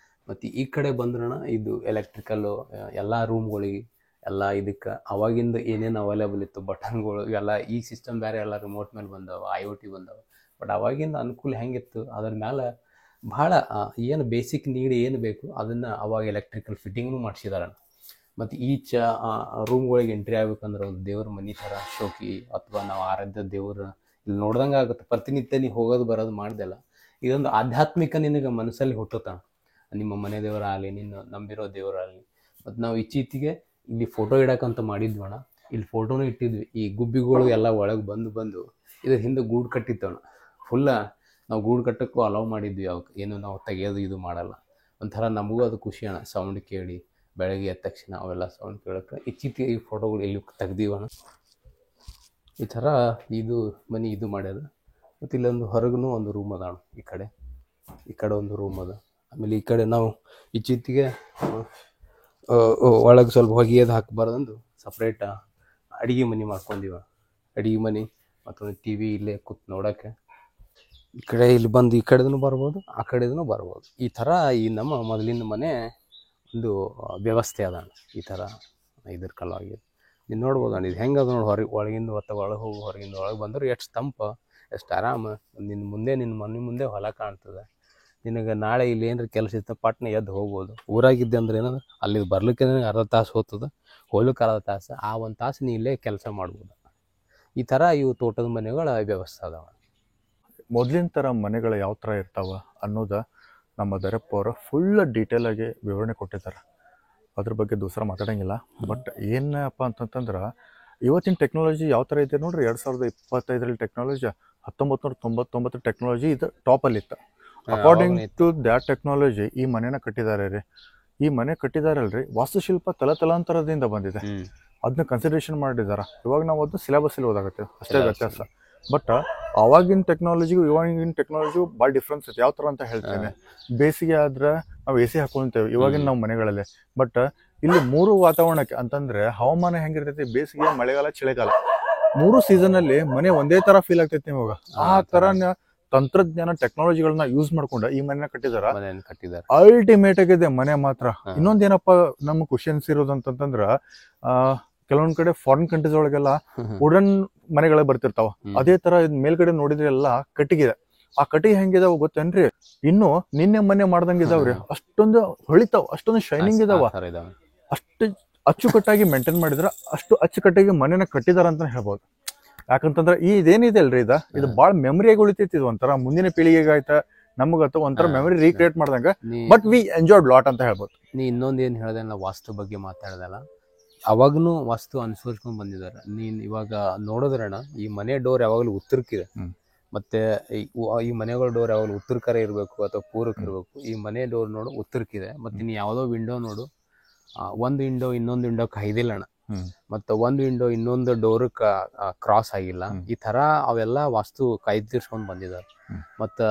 ಮತ್ತು ಈ ಕಡೆ ಬಂದ್ರಣ ಇದು ಎಲೆಕ್ಟ್ರಿಕಲ್ಲು ಎಲ್ಲ ರೂಮ್ಗಳಿಗೆ ಎಲ್ಲ ಇದಕ್ಕೆ ಅವಾಗಿಂದ ಏನೇನು ಅವೈಲೇಬಲ್ ಇತ್ತು ಬಟನ್ಗಳು ಇವೆಲ್ಲ. ಈ ಸಿಸ್ಟಮ್ ಬೇರೆ ಎಲ್ಲ ರಿಮೋಟ್ ಮೇಲೆ ಬಂದವ, IoT ಬಂದವ. ಬಟ್ ಅವಾಗಿಂದ ಅನುಕೂಲ ಹೆಂಗಿತ್ತು ಅದ್ರ ಮೇಲೆ ಭಾಳ ಏನು ಬೇಸಿಕ್ ನೀಡ್ ಏನು ಬೇಕು ಅದನ್ನು ಅವಾಗ ಎಲೆಕ್ಟ್ರಿಕಲ್ ಫಿಟ್ಟಿಂಗ್ನು ಮಾಡಿಸಿದಾರೆ. ಮತ್ತು ಈಚ ರೂಮ್ಗಳಿಗೆ ಎಂಟ್ರಿ ಆಗ್ಬೇಕಂದ್ರೆ ಒಂದು ದೇವ್ರ ಮನೆ ಥರ ಶೋಕಿ ಅಥವಾ ನಾವು ಆರಾಧ್ಯ ದೇವ್ರ ಇಲ್ಲಿ ನೋಡ್ದಂಗೆ ಆಗುತ್ತೆ. ಪ್ರತಿನಿತ್ಯ ನೀವು ಹೋಗೋದು ಬರೋದು ಮಾಡ್ದೆಲ್ಲ ಇದೊಂದು ಆಧ್ಯಾತ್ಮಿಕ ನಿನಗೆ ಮನಸ್ಸಲ್ಲಿ ಹುಟ್ಟುತ್ತಾನೆ. ನಿಮ್ಮ ಮನೆ ದೇವರಾಗಲಿ, ನಿನ್ನ ನಂಬಿರೋ ದೇವರಾಗಲಿ. ಮತ್ತು ನಾವು ಇತ್ತೀಚೆಗೆ ಇಲ್ಲಿ ಫೋಟೋ ಇಡಕ್ಕಂತ ಮಾಡಿದ್ವಣ್ಣ. ಇಲ್ಲಿ ಫೋಟೋನು ಇಟ್ಟಿದ್ವಿ. ಈ ಗುಬ್ಬಿಗಳು ಎಲ್ಲ ಒಳಗೆ ಬಂದು ಇದ್ರ ಹಿಂದೆ ಗೂಡು ಕಟ್ಟಿತ್ತವಣ್ಣ. ಫುಲ್ಲ ನಾವು ಗೂಡು ಕಟ್ಟಕ್ಕೂ ಅಲೌ ಮಾಡಿದ್ವಿ. ಅವಕ್ಕೆ ಏನು ನಾವು ತೆಗೆಯೋದು ಇದು ಮಾಡಲ್ಲ. ಒಂಥರ ನಮಗೂ ಅದು ಖುಷಿ ಅಣ್ಣ, ಸೌಂಡ್ ಕೇಳಿ ಬೆಳಗ್ಗೆ ಎದ್ದ ತಕ್ಷಣ ಅವೆಲ್ಲ ಸೌಂಡ್ ಕೇಳೋಕ್ಕೆ. ಇತ್ತೀಚೆಗೆ ಈ ಫೋಟೋಗಳು ಇಲ್ಲಿ ತೆಗ್ದೀವಣ್ಣ. ಈ ಥರ ಇದು ಮನೆ ಇದು ಮಾಡ್ಯದ. ಮತ್ತು ಇಲ್ಲೊಂದು ಹೊರಗೂ ಒಂದು ರೂಮ್ ಅದ ಅಣ್ಣ. ಈ ಕಡೆ ಒಂದು ರೂಮ್ ಅದ. ಆಮೇಲೆ ಈ ಕಡೆ ನಾವು ಇತ್ತೀಚೆಗೆ ಒಳಗೆ ಸ್ವಲ್ಪ ಹೊಗೆಯದು ಹಾಕಬಾರ್ದಂದು ಸಪ್ರೇಟ್ ಅಡುಗೆ ಮನೆ ಮಾಡ್ಕೊಂಡಿವ. ಅಡುಗೆ ಮನೆ ಮತ್ತೊಂದು TV ಇಲ್ಲೇ ಕೂತ್ ನೋಡೋಕ್ಕೆ. ಈ ಕಡೆ ಇಲ್ಲಿ ಬಂದು ಈ ಕಡೆದೂ ಬರ್ಬೋದು, ಆ ಕಡೆದೂ ಬರ್ಬೋದು. ಈ ಥರ ಈ ನಮ್ಮ ಮೊದಲಿನ ಮನೆ ಒಂದು ವ್ಯವಸ್ಥೆ ಅದ ಈ ಥರ ಇದ್ರ ಕಲಾಗಿದೆ. ನೀವು ನೋಡ್ಬೋದು ಅಣ್ಣ ಇದು ಹೆಂಗೆ ಅದು ನೋಡಿ. ಒಳಗಿಂದ ಒಳಗೆ ಹೋಗಿ ಹೊರಗಿಂದ ಒಳಗೆ ಬಂದ್ರೆ ಎಷ್ಟು ತಂಪು, ಎಷ್ಟು ಆರಾಮ. ನಿನ್ನ ಮನೆ ಮುಂದೆ ಹೊಲ ಕಾಣ್ತದೆ. ನಿನಗೆ ನಾಳೆ ಇಲ್ಲಿ ಏನಾರ ಕೆಲಸ ಇತ್ತು ಪಟ್ನ ಎದ್ದು ಹೋಗ್ಬೋದು. ಊರಾಗಿದ್ದೆ ಅಂದ್ರೆ ಏನಂದ್ರೆ ಅಲ್ಲಿ ಬರ್ಲಿಕ್ಕೆ ಅರ್ಧ ತಾಸು ಹೋಗ್ತದೆ, ಹೋಗ್ಲಿಕ್ಕೆ ಅರ್ಧ ತಾಸು. ಆ 1 ತಾಸು ನೀ ಇಲ್ಲೇ ಕೆಲಸ ಮಾಡ್ಬೋದು. ಈ ಥರ ಇವು ತೋಟದ ಮನೆಗಳ ವ್ಯವಸ್ಥೆ ಅದಾವ. ಮೊದಲಿನ ಥರ ಮನೆಗಳು ಯಾವ ಥರ ಇರ್ತಾವ ಅನ್ನೋದು ನಮ್ಮ ದರಪ್ಪ ಅವರು ಫುಲ್ ಡೀಟೇಲಾಗಿ ವಿವರಣೆ ಕೊಟ್ಟಿದ್ದಾರೆ. ಅದ್ರ ಬಗ್ಗೆ ದೂಸರ ಮಾತಾಡೋಂಗಿಲ್ಲ. ಬಟ್ ಏನಪ್ಪ ಅಂತಂತಂದ್ರೆ ಇವತ್ತಿನ ಟೆಕ್ನಾಲಜಿ ಯಾವ ಥರ ಇದೆ ನೋಡ್ರಿ. 2025 ಟೆಕ್ನಾಲಜಿ 1999 ಟೆಕ್ನಾಲಜಿ ಇದು ಟಾಪಲ್ಲಿತ್ತು. ಅಕಾರ್ಡಿಂಗ್ ಟು ದ್ಯಾಟ್ ಟೆಕ್ನಾಲಜಿ ಈ ಮನೆನ ಕಟ್ಟಿದ್ದಾರೆ ರೀ. ಈ ಮನೆ ಕಟ್ಟಿದಾರಲ್ರಿ, ವಾಸ್ತುಶಿಲ್ಪ ತಲಾಂತರದಿಂದ ಬಂದಿದೆ. ಅದನ್ನ ಕನ್ಸಿಡರೇಷನ್ ಮಾಡಿದಾರ. ಇವಾಗ ನಾವು ಅದನ್ನ ಸಿಲೆಬಸ್ ಅಲ್ಲಿ ಓದಾಗತ್ತೆ ಅಷ್ಟೇ ವ್ಯತ್ಯಾಸ. ಬಟ್ ಅವಾಗಿನ ಟೆಕ್ನಾಲಜಿಗೂ ಇವಾಗಿನ ಟೆಕ್ನಾಲಜಿಗೂ ಭಾಳ ಡಿಫ್ರೆನ್ಸ್ ಐತೆ. ಯಾವ ಥರ ಅಂತ ಹೇಳ್ತೇನೆ, ಬೇಸಿಗೆ ಆದ್ರೆ ನಾವು AC ಹಾಕೊಂತೇವೆ ಇವಾಗಿನ ನಾವು ಮನೆಗಳಲ್ಲಿ. ಬಟ್ ಇಲ್ಲಿ 3 ವಾತಾವರಣಕ್ಕೆ ಅಂತಂದ್ರೆ ಹವಾಮಾನ ಹೆಂಗಿರ್ತೈತಿ, ಬೇಸಿಗೆ, ಮಳೆಗಾಲ, ಚಳಿಗಾಲ, 3 ಸೀಸನ್ ಅಲ್ಲಿ ಮನೆ ಒಂದೇ ತರ ಫೀಲ್ ಆಗ್ತೈತಿ ಇವಾಗ. ಆ ತರ ತಂತ್ರಜ್ಞಾನ ಟೆಕ್ನಾಲಜಿಗಳನ್ನ ಯೂಸ್ ಮಾಡ್ಕೊಂಡು ಈ ಮನೆನ ಕಟ್ಟಿದಾರ. ಅಲ್ಟಿಮೇಟ್ ಆಗಿದೆ ಮನೆ ಮಾತ್ರ. ಇನ್ನೊಂದೇನಪ್ಪ ನಮ್ಗೆ ಖುಷಿ ಅನ್ಸಿರೋದು ಅಂತಂದ್ರ, ಕೆಲವೊಂದ್ ಕಡೆ ಫಾರಿನ್ ಕಂಟ್ರೀಸ್ ಒಳಗೆಲ್ಲ ವುಡನ್ ಮನೆಗಳ ಬರ್ತಿರ್ತಾವ. ಅದೇ ತರ ಮೇಲ್ಗಡೆ ನೋಡಿದ್ರೆ ಎಲ್ಲ ಕಟ್ಟಿಗೆ. ಆ ಕಟ್ಟಿಗೆ ಹೆಂಗಿದಾವ ಗೊತ್ತೇನ್ರಿ, ಇನ್ನು ನಿನ್ನೆ ಮನೆ ಮಾಡ್ದಂಗಿದಾವ್ರಿ. ಅಷ್ಟೊಂದು ಹೊಳಿತಾವ, ಅಷ್ಟೊಂದು ಶೈನಿಂಗ್ ಇದಾವ. ಅಷ್ಟು ಅಚ್ಚುಕಟ್ಟಾಗಿ ಮೇಂಟೈನ್ ಮಾಡಿದ್ರ ಅಷ್ಟು ಅಚ್ಚುಕಟ್ಟಾಗಿ ಮನೆನ ಕಟ್ಟಿದಾರ ಅಂತ ಹೇಳ್ಬೋದು. ಯಾಕಂತಂದ್ರ ಇದೇನಿದೆ ಅಲ್ರಿ, ಇದು ಬಾಳ ಮೆಮರಿಯಾಗಿ ಉಳಿತೈತಿ. ಇದು ಒಂಥರ ಮುಂದಿನ ಪೀಳಿಗೆಗೆ ಆಯ್ತಾ ನಮಗತ್ತ ಒಂಥರ ಮೆಮರಿ ರೀಕ್ರಿಯೇಟ್ ಮಾಡ್ದಂಗ. ಬಟ್ ವಿ ಎಂಜಾಯ್ಡ್ ಲಾಟ್ ಅಂತ ಹೇಳ್ಬೋದು. ನೀ ಇನ್ನೊಂದ್ ಏನ್ ಹೇಳ್ದೆ, ವಾಸ್ತು ಬಗ್ಗೆ ಮಾತಾಡ್ದಲ್ಲ, ಅವಾಗನು ವಾಸ್ತು ಅನುಸರಿಸ್ಕೊಂಡ್ ಬಂದಿದ್ದಾರೆ. ನೀನ್ ಇವಾಗ ನೋಡಿದ್ರಣ ಈ ಮನೆ ಡೋರ್ ಯಾವಾಗ್ಲೂ ಉತ್ತರಕ್ಕಿದೆ. ಮತ್ತೆ ಈ ಮನೆಗಳ ಡೋರ್ ಯಾವಾಗಲೂ ಉತ್ತರ ಕರೆ ಇರಬೇಕು ಅಥವಾ ಪೂರ್ವಕ್ಕೆ ಇರಬೇಕು. ಈ ಮನೆ ಡೋರ್ ನೋಡು ಉತ್ತರಕ್ಕಿದೆ. ಮತ್ತೆ ನೀ ಯಾವುದೋ ವಿಂಡೋ ನೋಡು, ಒಂದು ವಿಂಡೋ ಇನ್ನೊಂದು ವಿಂಡೋಕ್ಕೆ ಹೈದಿಲ್ಲ ಅಣ್ಣ. ಮತ್ತೆ ಒಂದು ವಿಂಡೋ ಇನ್ನೊಂದು ಡೋರ್ಕ್ ಕ್ರಾಸ್ ಆಗಿಲ್ಲ. ಈ ತರ ಅವೆಲ್ಲ ವಾಸ್ತು ಕಾಯ್ದಿರ್ಸ್ಕೊಂಡ್ ಬಂದಿದ್ದಾರೆ. ಮತ್ತ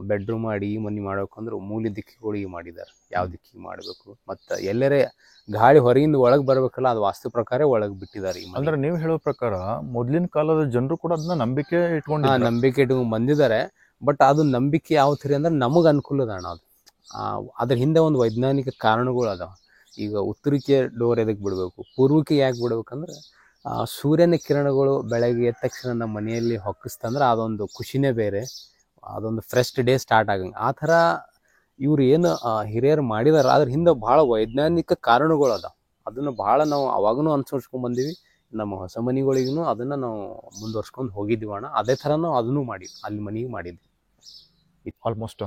ಬೆಡ್ರೂಮ್ ಅಡಿಗೆ ಮನೆ ಮಾಡ್ಬೇಕಂದ್ರೆ ಮೂಲೆ ದಿಕ್ಕಿಗಳಿಗೆ ಮಾಡಿದ್ದಾರೆ, ಯಾವ ದಿಕ್ಕಿಗೆ ಮಾಡ್ಬೇಕು. ಮತ್ತ ಎಲ್ಲರೇ ಗಾಳಿ ಹೊರಗಿಂದ ಒಳಗ್ ಬರ್ಬೇಕಲ್ಲ, ಅದು ವಾಸ್ತು ಪ್ರಕಾರ ಒಳಗ್ ಬಿಟ್ಟಿದ್ದಾರೆ. ಅಂದ್ರೆ ನೀವು ಹೇಳೋ ಪ್ರಕಾರ ಮೊದ್ಲಿನ ಕಾಲದ ಜನರು ಕೂಡ ಅದನ್ನ ನಂಬಿಕೆ ಇಟ್ಕೊಂಡ್ ಬಂದಿದ್ದಾರೆ. ಬಟ್ ಅದು ನಂಬಿಕೆ ಯಾವ ಥರ ಅಂದ್ರೆ ನಮಗ್ ಅನುಕೂಲ ಅಣ್ಣ. ಅದು ಅದ್ರ ಹಿಂದೆ ಒಂದು ವೈಜ್ಞಾನಿಕ ಕಾರಣಗಳು ಅದಾವ. ಈಗ ಉತ್ತರಕ್ಕೆ ಡೋರ್ ಎದಕ್ಕೆ ಬಿಡಬೇಕು, ಪೂರ್ವಕ್ಕೆ ಯಾಕೆ ಬಿಡ್ಬೇಕಂದ್ರೆ ಸೂರ್ಯನ ಕಿರಣಗಳು ಬೆಳಗ್ಗೆ ಎದ್ದ ತಕ್ಷಣ ನಮ್ಮ ಮನೆಯಲ್ಲಿ ಹೊಕ್ಕಿಸ್ತಂದ್ರೆ ಅದೊಂದು ಖುಷಿನೇ ಬೇರೆ, ಅದೊಂದು ಫ್ರೆಶ್ ಡೇ ಸ್ಟಾರ್ಟ್ ಆಗಂಗೆ. ಆ ಥರ ಇವ್ರು ಏನು ಹಿರಿಯರು ಮಾಡಿದಾರ, ಅದ್ರ ಹಿಂದೆ ಭಾಳ ವೈಜ್ಞಾನಿಕ ಕಾರಣಗಳು ಅದಾವ. ಅದನ್ನು ಭಾಳ ನಾವು ಅವಾಗೂ ಅನುಸರಿಸ್ಕೊಂಡ್ ಬಂದೀವಿ. ನಮ್ಮ ಹೊಸ ಮನೆಗಳಿಗೂ ಅದನ್ನು ನಾವು ಮುಂದುವರ್ಸ್ಕೊಂಡು ಹೋಗಿದ್ದೀವಿ ಅಣ್ಣ. ಅದೇ ಥರ ನಾವು ಅದನ್ನು ಮಾಡಿದ್ವಿ, ಅಲ್ಲಿ ಮನೆಗೆ ಮಾಡಿದ್ವಿ. ಆಲ್ಮೋಸ್ಟ್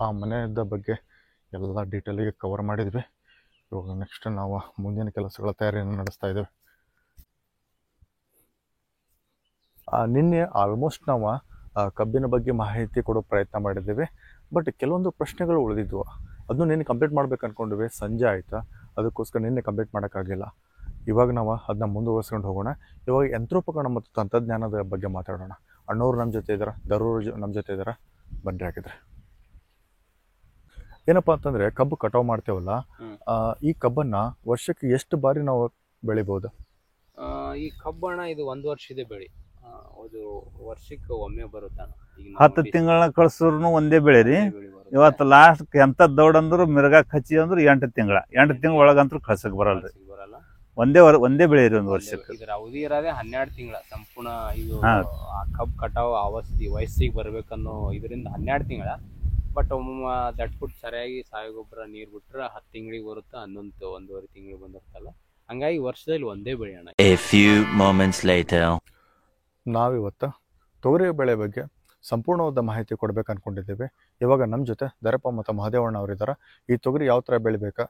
ಆ ಮನೆಯ ಬಗ್ಗೆ ಎಲ್ಲ ಡೀಟೇಲಿಗೆ ಕವರ್ ಮಾಡಿದ್ವಿ. ಇವಾಗ ನೆಕ್ಸ್ಟ್ ನಾವು ಮುಂದಿನ ಕೆಲಸಗಳ ತಯಾರಿಯನ್ನು ನಡೆಸ್ತಾ ಇದ್ದೇವೆ. ನಿನ್ನೆ ಆಲ್ಮೋಸ್ಟ್ ನಾವು ಕಬ್ಬಿನ ಬಗ್ಗೆ ಮಾಹಿತಿ ಕೊಡೋ ಪ್ರಯತ್ನ ಮಾಡಿದ್ದೀವಿ. ಬಟ್ ಕೆಲವೊಂದು ಪ್ರಶ್ನೆಗಳು ಉಳಿದಿದ್ವು, ಅದನ್ನು ನಿನ್ನೆ ಕಂಪ್ಲೀಟ್ ಮಾಡ್ಬೇಕು ಅನ್ಕೊಂಡಿವಿ. ಸಂಜೆ ಆಯಿತಾ, ಅದಕ್ಕೋಸ್ಕರ ನಿನ್ನೆ ಕಂಪ್ಲೀಟ್ ಮಾಡೋಕ್ಕಾಗಿಲ್ಲ. ಇವಾಗ ನಾವು ಅದನ್ನ ಮುಂದುವರಿಸ್ಕೊಂಡು ಹೋಗೋಣ. ಇವಾಗ ಯಂತ್ರೋಪಕರಣ ಮತ್ತು ತಂತ್ರಜ್ಞಾನದ ಬಗ್ಗೆ ಮಾತಾಡೋಣ. ಅಣ್ಣವ್ರು ನಮ್ಮ ಜೊತೆ ಇದ್ದಾರೆ, ದರೂರು ನಮ್ಮ ಜೊತೆ ಇದ್ದಾರೆ. ಬನ್ರಿ ಹಾಕಿದ್ರೆ ಏನಪ್ಪಾ ಅಂತಂದ್ರೆ, ಕಬ್ಬು ಕಟಾವು ಮಾಡ್ತೇವಲ್ಲ, ಈ ಕಬ್ಬನ್ನ ವರ್ಷಕ್ಕೆ ಎಷ್ಟು ಬಾರಿ ನಾವು ಬೆಳಿಬಹುದು? ಈ ಕಬ್ಬಣ್ಣ ಇದು 1 ವರ್ಷದ ಬೆಳೆ. ಅದು ವರ್ಷಕ್ಕೆ ಒಮ್ಮೆ ಬರುತ್ತಣ್ಣ. 10 ತಿಂಗಳ ಕಳ್ಸೂರ್ನು ಒಂದೇ ಬೆಳೆ ರೀ. ಇವತ್ತು ಲಾಸ್ಟ್ ಎಂತ ದೌಡ್ ಅಂದ್ರು ಮಿರ್ಗಾಕ್ ಹಚ್ಚಿ ಅಂದ್ರು 8 ತಿಂಗಳ ಒಳಗಂತೂ ಕಳ್ಸಕ್ ಬರಲ್ರಿ. ಒಂದೇ ಬೆಳೆ ರೀ 1 ವರ್ಷಕ್ಕೆ. ಇದ್ರ ಅವಧಿ ಇರೋದೇ 12 ತಿಂಗಳ ಸಂಪೂರ್ಣ. ಇದು ಕಬ್ಬು ಕಟಾವು ವಯಸ್ಸಿಗೆ ಬರ್ಬೇಕನ್ನೋ ಇದರಿಂದ 12 ತಿಂಗಳ. ಬಟ್ ಒಮ್ಮೊಮ್ಮ ದಟ್ಬಿಟ್ಟು ಸರಿಯಾಗಿ ಸಾವಯವ ನೀರ್ ಬಿಟ್ರೆ 10 ತಿಂಗಳಿಗೆ ಬರುತ್ತೆ, 1.5 ತಿಂಗಳಿಗೆ ಬಂದಿರ್ತಲ್ಲ. ಹಂಗಾಗಿ ವರ್ಷದಲ್ಲಿ ಒಂದೇ ಬೆಳೆ ಅಣ್ಣ. ನಾವಿವತ್ತು ತೊಗರಿ ಬೆಳೆ ಬಗ್ಗೆ ಸಂಪೂರ್ಣವಾದ ಮಾಹಿತಿ ಕೊಡ್ಬೇಕು ಅನ್ಕೊಂಡಿದ್ದೀವಿ. ಇವಾಗ ನಮ್ಮ ಜೊತೆ ದರಪ್ಪ ಮತ್ತು ಮಹದೇವಣ್ಣ ಅವರಿದ್ದಾರೆ. ಈ ತೊಗರಿ ಯಾವ ಥರ ಬೆಳಿಬೇಕಾ,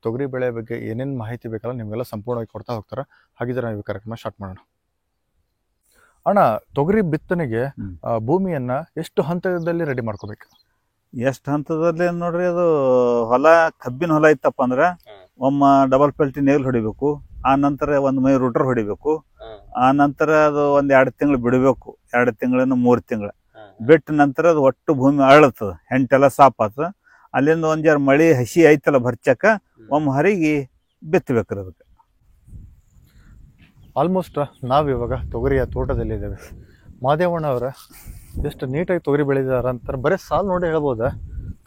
ತೊಗರಿ ಬೆಳೆ ಬಗ್ಗೆ ಏನೇನು ಮಾಹಿತಿ ಬೇಕಲ್ಲ ನಿಮಗೆಲ್ಲ ಸಂಪೂರ್ಣವಾಗಿ ಕೊಡ್ತಾ ಹೋಗ್ತಾರೆ. ಹಾಗಿದ್ರೆ ನಾವು ಈ ಕಾರ್ಯಕ್ರಮ ಸ್ಟಾರ್ಟ್ ಮಾಡೋಣ. ಅಣ್ಣ, ತೊಗರಿ ಬಿತ್ತನೆಗೆ ಭೂಮಿಯನ್ನ ಎಷ್ಟು ಹಂತದಲ್ಲಿ ರೆಡಿ ಮಾಡ್ಕೋಬೇಕು? ಎಷ್ಟು ಹಂತದಲ್ಲಿ ನೋಡ್ರಿ, ಅದು ಹೊಲ ಕಬ್ಬಿನ ಹೊಲ ಇತ್ತಪ್ಪ ಅಂದ್ರೆ ಒಮ್ಮ ಡಬಲ್ ಪಲ್ಟಿ ನೇಗಿಲು ಹೊಡಿಬೇಕು. ಆ ನಂತರ 1 ಮೈ ರೂಟರ್ ಹೊಡಿಬೇಕು. ಆ ನಂತರ ಅದು 1-2 ತಿಂಗಳು ಬಿಡಬೇಕು. 2 ತಿಂಗಳಿಂದ 3 ತಿಂಗಳು ಬಿಟ್ಟ ನಂತರ ಅದು ಒಟ್ಟು ಭೂಮಿ ಅರಳತ್ತದ, ಹೆಂಟೆಲ್ಲ ಸಾಪ್ ಆತದ. ಅಲ್ಲಿಂದ 1 ಜರ ಮಳಿ ಹಸಿ ಐತಲ್ಲ ಬರ್ಚಕ ಒಮ್ಮೆ ಹರಿಗಿ ಬಿತ್ತಬೇಕ್ರಿ. ಅದಕ್ಕೆ ಆಲ್ಮೋಸ್ಟ್ ನಾವಿವಾಗ ತೊಗರಿಯ ತೋಟದಲ್ಲಿದ್ದೇವೆ. ಮಹದೇವಣ್ಣ ಅವರ ಎಷ್ಟು ನೀಟಾಗಿ ತೊಗರಿ ಬೆಳೆದಿದ್ದಾರೆ ಅಂತಾರೆ, ಬರೀ ಸಾಲು ನೋಡಿ ಹೇಳ್ಬೋದ.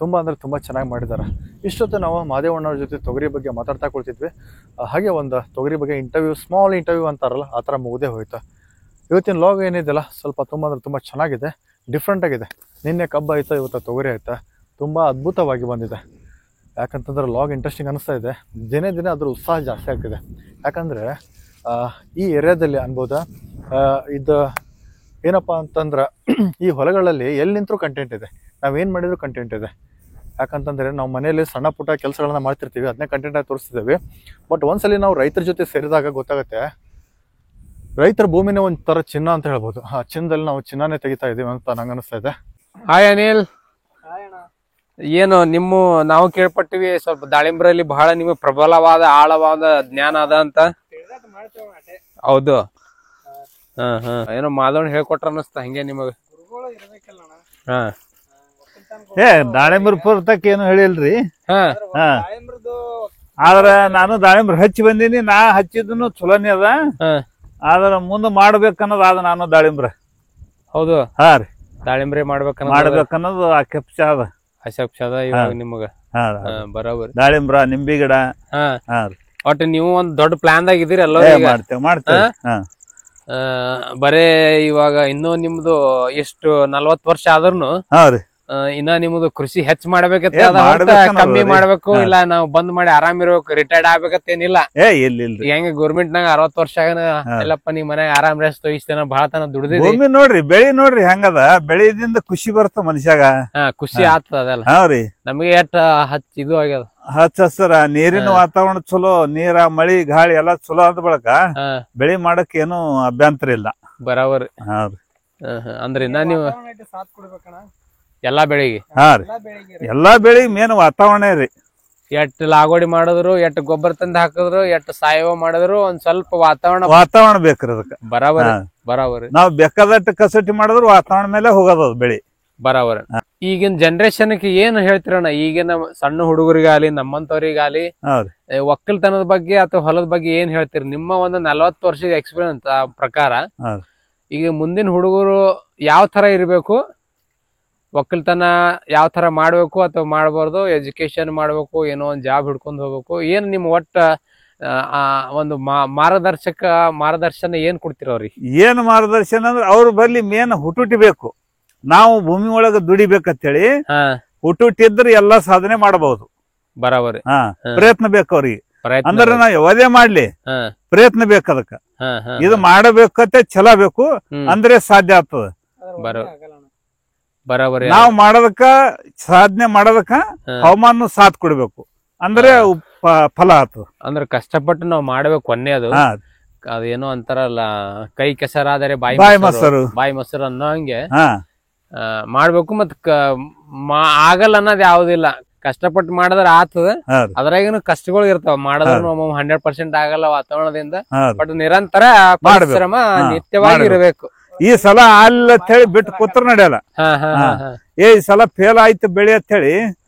ತುಂಬ ಅಂದರೆ ತುಂಬ ಚೆನ್ನಾಗಿ ಮಾಡಿದ್ದಾರೆ. ಇಷ್ಟೊತ್ತು ನಾವು ಮಹದೇವಣ್ಣವ್ರ ಜೊತೆ ತೊಗರಿ ಬಗ್ಗೆ ಮಾತಾಡ್ತಾ ಕೊಳ್ತಿದ್ವಿ. ಹಾಗೆ ಒಂದು ತೊಗರಿ ಬಗ್ಗೆ ಸ್ಮಾಲ್ ಇಂಟರ್ವ್ಯೂ ಅಂತಾರಲ್ಲ, ಆ ಥರ ಮುಗ್ದೇ ಹೋಯ್ತು. ಇವತ್ತಿನ ಲಾಗ್ ಏನಿದೆಯಲ್ಲ ಸ್ವಲ್ಪ ತುಂಬ ಅಂದರೆ ತುಂಬ ಚೆನ್ನಾಗಿದೆ, ಡಿಫ್ರೆಂಟ್ ಆಗಿದೆ. ನಿನ್ನೆ ಕಬ್ಬು ಆಯ್ತಾ, ಇವತ್ತು ತೊಗರಿ ಆಯ್ತಾ, ತುಂಬ ಅದ್ಭುತವಾಗಿ ಬಂದಿದೆ. ಯಾಕಂತಂದ್ರೆ ಲಾಗ್ ಇಂಟ್ರೆಸ್ಟಿಂಗ್ ಅನಿಸ್ತಾ ಇದೆ. ದಿನೇ ದಿನೇ ಅದ್ರ ಉತ್ಸಾಹ ಜಾಸ್ತಿ ಆಗ್ತಿದೆ. ಯಾಕಂದರೆ ಈ ಏರಿಯಾದಲ್ಲಿ ಅನ್ಬೋದಾ, ಇದು ಏನಪ್ಪ ಅಂತಂದ್ರೆ ಈ ಹೊಲಗಳಲ್ಲಿ ಎಲ್ಲಿ ನಿಂತರೂ ಕಂಟೆಂಟ್ ಇದೆ, ನಾವೇನು ಮಾಡಿದ್ರು ಕಂಟೆಂಟ್ ಇದೆ. ಯಾಕಂತಂದರೆ ನಾವು ಮನೆಯಲ್ಲಿ ಸಣ್ಣ ಪುಟ್ಟ ಕೆಲಸಗಳನ್ನ ಮಾಡ್ತಿರ್ತೀವಿ, ಅದನ್ನೇ ಕಂಟೆಂಟ್ ಆಗಿ ತೋರಿಸ್ತಿದ್ದೀವಿ. ಬಟ್ ಒಂದ್ಸಲಿ ನಾವು ರೈತರ ಜೊತೆ ಸೇರಿದಾಗ ಗೊತ್ತಾಗುತ್ತೆ, ರೈತರ ಭೂಮಿನೇ ಒಂಥರ ಚಿನ್ನ ಅಂತ ಹೇಳ್ಬೋದು. ಆ ಚಿನ್ನದಲ್ಲಿ ನಾವು ಚಿನ್ನನೇ ತೆಗಿತಾ ಇದ್ದೀವಿ ಅಂತ ನಂಗೆ ಅನಿಸ್ತಾ ಇದೆ. ಹಾಯ್ ಅನಿಲ್. ಹಾಯ್ ಅಣ್ಣ. ಏನು ನಾವು ಕೇಳ್ಪಟ್ಟಿವಿ ಸ್ವಲ್ಪ ದಾಳಿಂಬ್ರಲ್ಲಿ ಬಹಳ ನಿಮಗೆ ಪ್ರಬಲವಾದ ಆಳವಾದ ಜ್ಞಾನ ಅದ ಅಂತ. ಹೌದು. ಏನೋ ಮಾಧವನ್ ಹೇಳ್ಕೊಟ್ರ ಅನ್ನಿಸ್ತ ಹಂಗೆ ನಿಮಗ. ಹಾ ದಾಳಿಂಬ್ರ ಪೂರ್ತಕ್ ಏನು ಹೇಳಿಲ್ರಿ. ಹಾ ಆದ್ರ ನಾನು ದಾಳಿಂಬ್ರ ಹಚ್ಚಿ ಬಂದೀನಿ. ನಾ ಹಚ್ಚಿದ್ನು ಚಲೋನೇ ಅದ. ಆದ್ರ ಮುಂದೆ ಮಾಡ್ಬೇಕನ್ನೋದು ಅದ ನಾನು ದಾಳಿಂಬ್ರ. ಹೌದು. ಹಾ ರೀ ದಾಳಿಂಬ್ರೆ ಮಾಡ್ಬೇಕನ್ನೋದು ಆಕ್ಷೇಪ ಅದ. ಆಸಕ್ತಿ ಅದ ಇವಾಗ ನಿಮಗ. ಬರೋಬರಿ. ದಾಳಿಂಬ್ರ, ನಿಂಬಿ ಗಿಡ. ಹಾ ರೀ ಒಟ್ಟು ನೀವು ಒಂದ್ ದೊಡ್ಡ ಪ್ಲಾನ್ ದಾಗ ಇದೀರಿ ಎಲ್ಲ. ಮಾಡ್ತೇವೆ. ಬರೇ ಇವಾಗ ಇನ್ನೂ ನಿಮ್ದು ಎಷ್ಟು 40 ವರ್ಷ ಆದ್ರೂನು ಇನ್ನ ನಿಮ್ದು ಕೃಷಿ ಹೆಚ್ಚು ಮಾಡ್ಬೇಕತ್ತ, ಕಮ್ಮಿ ಮಾಡ್ಬೇಕು, ಇಲ್ಲ ನಾವು ಬಂದ್ ಮಾಡಿ ಆರಾಮ್ ಇರ್ಬೇಕು, ರಿಟೈರ್ಡ್ ಆಗ್ಬೇಕತ್ತೇನಿಲ್ಲ. ಹೆಂಗ ಗೌರ್ಮೆಂಟ್ ನಾಗ 60 ವರ್ಷ ಎಲ್ಲಪ್ಪ ನೀ ಮನ್ಯಾಗ ಆರಾಮ್ ರೆಸ್ಟ್ ಇಷ್ಟ ಬಹಳ ತನ ದುಡ್ದಿದ್ರಿ ನೋಡ್ರಿ. ಬೆಳಿ ನೋಡ್ರಿ ಹೆಂಗದ, ಬೆಳೆದಿಂದ ಖುಷಿ ಬರ್ತ ಮನುಷ್ಯಾಗ. ಖುಷಿ ಆಗ್ತದ ಅದೆಲ್ಲ. ನಮಗೆ ಎಷ್ಟ್ ಇದು ಆಗ್ಯದ. ಹಚ್ಚ ನೀರಿನ ವಾತಾವರಣ ಚಲೋ, ನೀರ ಮಳಿ ಗಾಳಿ ಎಲ್ಲಾ ಚಲೋ ಆದ ಬಳಕ ಬೆಳಿ ಮಾಡಕ್ ಏನು ಅಭ್ಯಂತರ ಇಲ್ಲ. ಬರಾಬರಿ. ಅಂದ್ರೆ ಇನ್ನ ನೀವು ಎಲ್ಲಾ ಬೆಳಿಗ್ಗೆ ಎಲ್ಲಾ ಬೆಳಿಗ್ಗೆ ಮೇನ್ ವಾತಾವರಣ ರೀ. ಎಷ್ಟ್ ಲಾಗೋಡಿ ಮಾಡಿದ್ರು, ಎಷ್ಟ್ ಗೊಬ್ಬರ ತಂದ್ ಹಾಕಿದ್ರು, ಎಷ್ಟ್ ಸಾವಯವ ಮಾಡಿದ್ರು ಒಂದ್ ಸ್ವಲ್ಪ ವಾತಾವರಣ ಬೇಕ್ರಿ ಅದಕ್ಕೆ. ಬರಾಬರಿ. ನಾವ್ ಬೇಕಾದಟ್ಟು ಕಸೂಟಿ ಮಾಡಿದ್ರು ವಾತಾವರಣ ಮೇಲೆ ಹೋಗೋದು ಬೆಳಿ. ಬರಾಬರಿ. ಈಗಿನ ಜನರೇಷನ್ಗೆ ಏನ್ ಹೇಳ್ತಿರಣ್ಣ? ಈಗಿನ ಸಣ್ಣ ಹುಡುಗರಿಗಾಲಿ ನಮ್ಮಂತವ್ರಿಗಾಲಿ ಒಕ್ಕಲ್ತನದ ಬಗ್ಗೆ ಅಥವಾ ಹೊಲದ ಬಗ್ಗೆ ಏನ್ ಹೇಳ್ತೀರಿ? ನಿಮ್ಮ ಒಂದು 40 ವರ್ಷದ ಎಕ್ಸ್ಪೀರಿಯನ್ಸ್ ಪ್ರಕಾರ ಈಗ ಮುಂದಿನ ಹುಡುಗರು ಯಾವ ತರ ಇರ್ಬೇಕು, ಒಕ್ಕಲ್ತನ ಯಾವ ತರ ಮಾಡ್ಬೇಕು ಅಥವಾ ಮಾಡ್ಬಾರ್ದು, ಎಜುಕೇಶನ್ ಮಾಡ್ಬೇಕು, ಏನೋ ಒಂದ್ ಜಾಬ್ ಹಿಡ್ಕೊಂಡ್ ಹೋಗ್ಬೇಕು, ಏನ್ ನಿಮ್ ಒಟ್ಟ ಒಂದು ಮಾರ್ಗದರ್ಶನ ಏನ್ ಕೊಡ್ತೀರ ಅವ್ರಿಗೆ? ಏನ್ ಮಾರ್ಗದರ್ಶನ ಅಂದ್ರೆ ಅವ್ರ ಬಲ್ಲಿ ಮೇನ್ ಹುಟ್ಟುಟಿ ಬೇಕು. ನಾವು ಭೂಮಿ ಒಳಗ ದುಡಿಬೇಕಂತೇಳಿ ಹುಟ್ಟುಟ್ಟಿದ್ರೆ ಎಲ್ಲಾ ಸಾಧನೆ ಮಾಡಬಹುದು. ಬರಾಬರಿ. ಪ್ರಯತ್ನ ಬೇಕು ಅವ್ರಿಗೆ. ಅಂದ್ರೆ ನಾವ್ ಯಾವುದೇ ಮಾಡ್ಲಿ ಪ್ರಯತ್ನ ಬೇಕು ಅದಕ್ಕ. ಇದು ಮಾಡಬೇಕಂತ ಛಲ ಬೇಕು, ಅಂದ್ರೆ ಸಾಧ್ಯ ಆಗ್ತದ. ಬರಾಬರಿ. ನಾವ್ ಮಾಡೋದಕ್ಕ ಸಾಧನೆ ಮಾಡೋದಕ್ಕ ಹವಾಮಾನ ಸಾಥ್ ಕೊಡ್ಬೇಕು, ಅಂದ್ರೆ ಫಲ ಆಗ್ತದ. ಅಂದ್ರೆ ಕಷ್ಟಪಟ್ಟು ನಾವ್ ಮಾಡ್ಬೇಕು. ಕೊನೆ ಅದೇನೋ ಅಂತಾರಲ್ಲ, ಕೈ ಕೆಸರಾದರೆ ಬಾಯಿ ಮೊಸರು ಅನ್ನೋ ಹಂಗೆ ಮಾಡ್ಬೇಕು. ಮತ್ ಆಗಲ್ಲ ಅನ್ನೋದ್ ಯಾವ್ದಿಲ್ಲ. ಕಷ್ಟಪಟ್ಟು ಮಾಡಿದ್ರೆ ಆಗ್ತದ. ಅದ್ರಾಗೇನು ಕಷ್ಟಗಳು ಇರ್ತಾವ. ಮಾಡಿದ್ರು 100% ಆಗಲ್ಲ ವಾತಾವರಣದಿಂದ. ಬಟ್ ನಿರಂತರ ಪರಿಶ್ರಮ ನಿತ್ಯವಾಗಿ ಇರಬೇಕು. ಈ ಸಲ ಅಲ್ಲ ಅಂತ ಹೇಳಿ ಬಿಟ್ಟು ಕೂತ್ರ ನಡೆಯಲ್ಲ. ಈ ಸಲ ಫೇಲ್ ಆಯ್ತು ಬೆಳಿ ಅಂತ ಹೇಳಿ